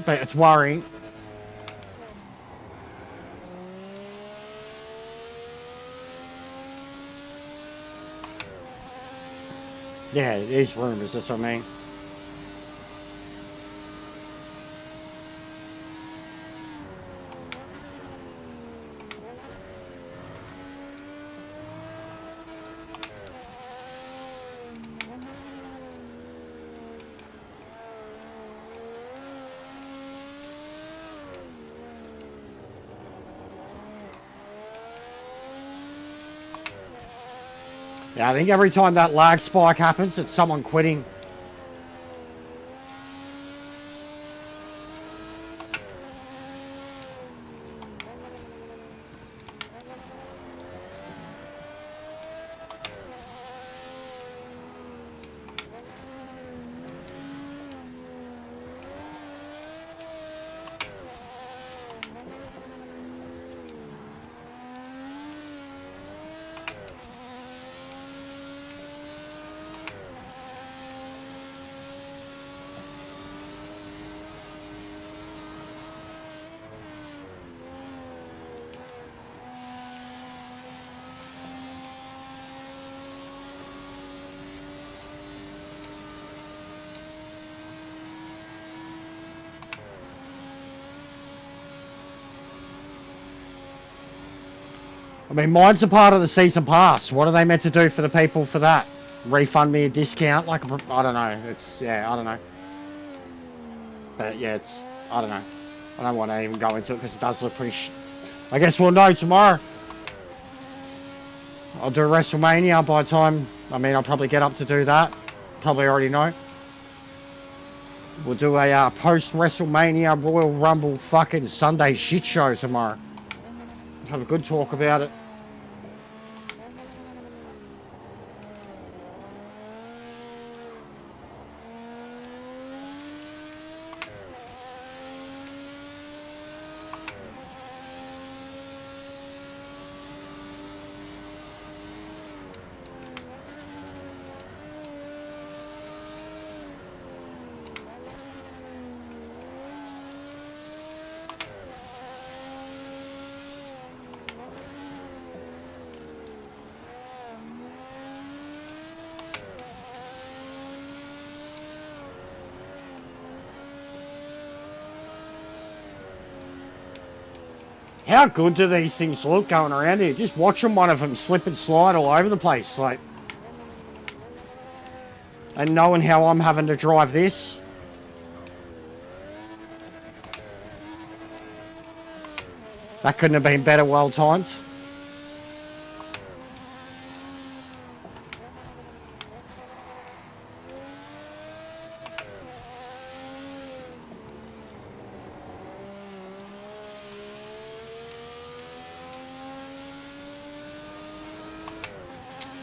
But it's worrying. Yeah, it is rumors, that's what I mean. Yeah, I think every time that lag spike happens, it's someone quitting. I mean, mine's a part of the season pass. What are they meant to do for the people for that? Refund me a discount? Like, I don't know. It's, yeah, I don't know. But yeah, it's, I don't know. I don't want to even go into it because it does look pretty I guess we'll know tomorrow. I'll do WrestleMania by the time, I mean, I'll probably get up to do that. Probably already know. We'll do a post-WrestleMania Royal Rumble fucking Sunday shit show tomorrow. Have a good talk about it. How good do these things look going around here? Just watching one of them slip and slide all over the place, like, and knowing how I'm having to drive this. That couldn't have been better well timed.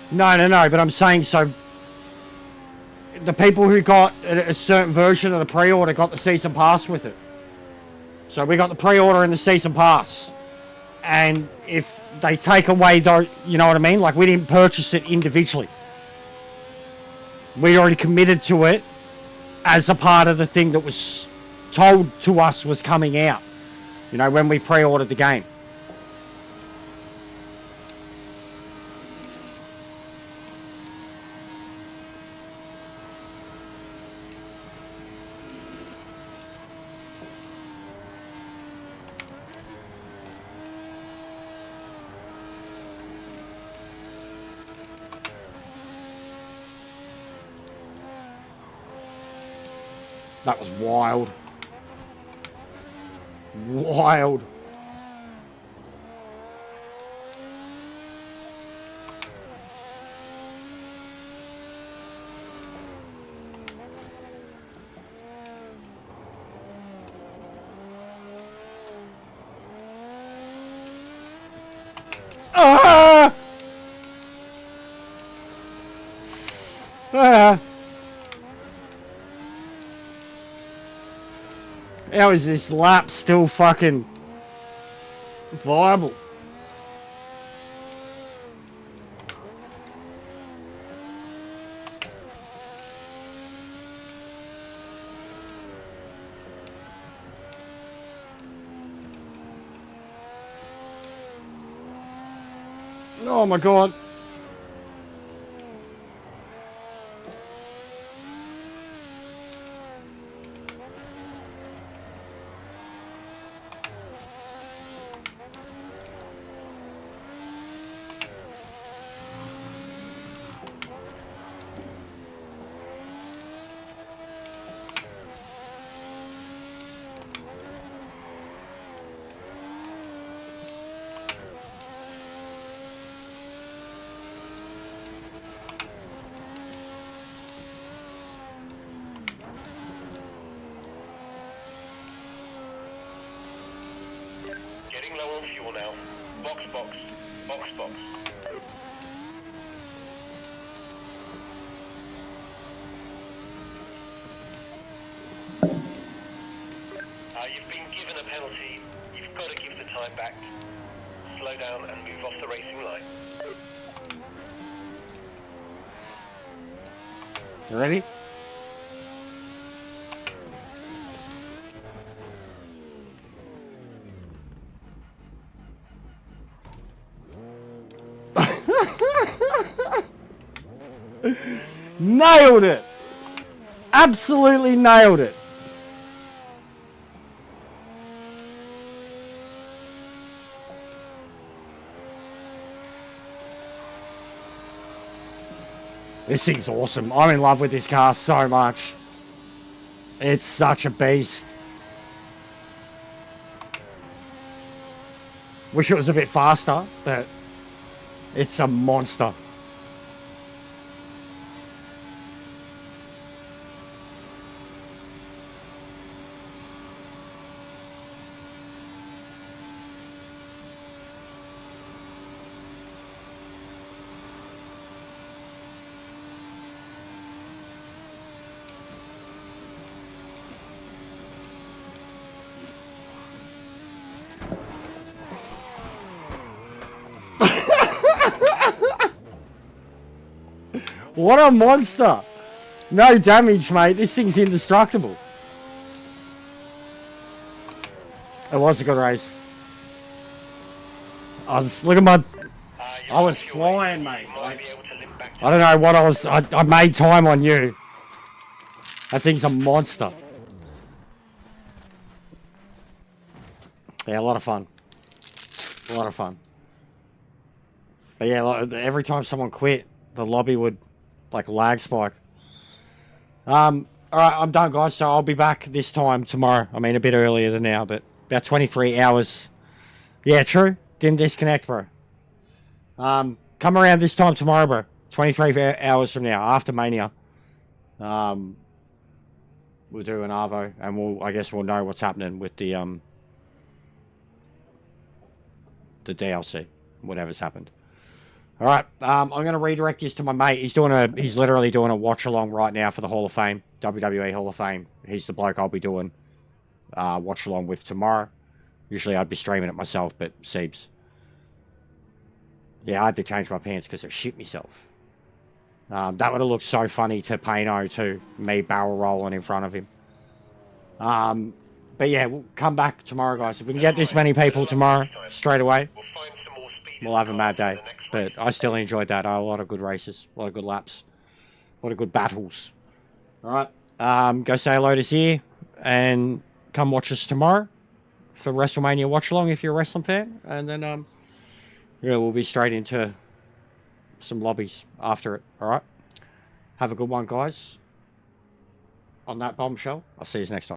No, but I'm saying, so the people who got a certain version of the pre-order got the season pass with it. So we got the pre-order and the season pass. And if they take away those, you know what I mean? Like, we didn't purchase it individually. We already committed to it as a part of the thing that was told to us was coming out, you know, when we pre-ordered the game. That was wild. Wild. Ah! Ah! How is this lap still fucking viable? Oh my god. Getting low on fuel now. Box. You've been given a penalty. You've got to give the time back. Slow down and move off the racing line. You ready? Nailed it! Absolutely nailed it! This thing's awesome. I'm in love with this car so much. It's such a beast. Wish it was a bit faster, but It's a monster. What a monster! No damage, mate. This thing's indestructible. It was a good race. Look at my... I was flying, mate. I don't know what I was... I made time on you. That thing's a monster. Yeah, a lot of fun. A lot of fun. But yeah, like, every time someone quit, the lobby would... like lag spike. Alright, I'm done, guys, so I'll be back this time tomorrow. I mean, a bit earlier than now, but about 23 hours. Yeah, true. Didn't disconnect, bro. Come around this time tomorrow, bro. 23 hours from now, after Mania. We'll do an Arvo, and I guess we'll know what's happening with the DLC, whatever's happened. All right, I'm going to redirect this to my mate. He's literally doing a watch along right now for the Hall of Fame, WWE Hall of Fame. He's the bloke I'll be doing watch along with tomorrow. Usually I'd be streaming it myself, but Siebes. Yeah, I had to change my pants because I shit myself. That would have looked so funny to Payno too, me barrel rolling in front of him. But yeah, we'll come back tomorrow, guys. If we can get this many people tomorrow, straight away, we'll have a mad day. But I still enjoyed that. A lot of good races, a lot of good laps, a lot of good battles. All right, go say hello to Zia and come watch us tomorrow for WrestleMania watch along if you're a wrestling fan. And then yeah, we'll be straight into some lobbies after it. All right, have a good one, guys. On that bombshell, I'll see you next time.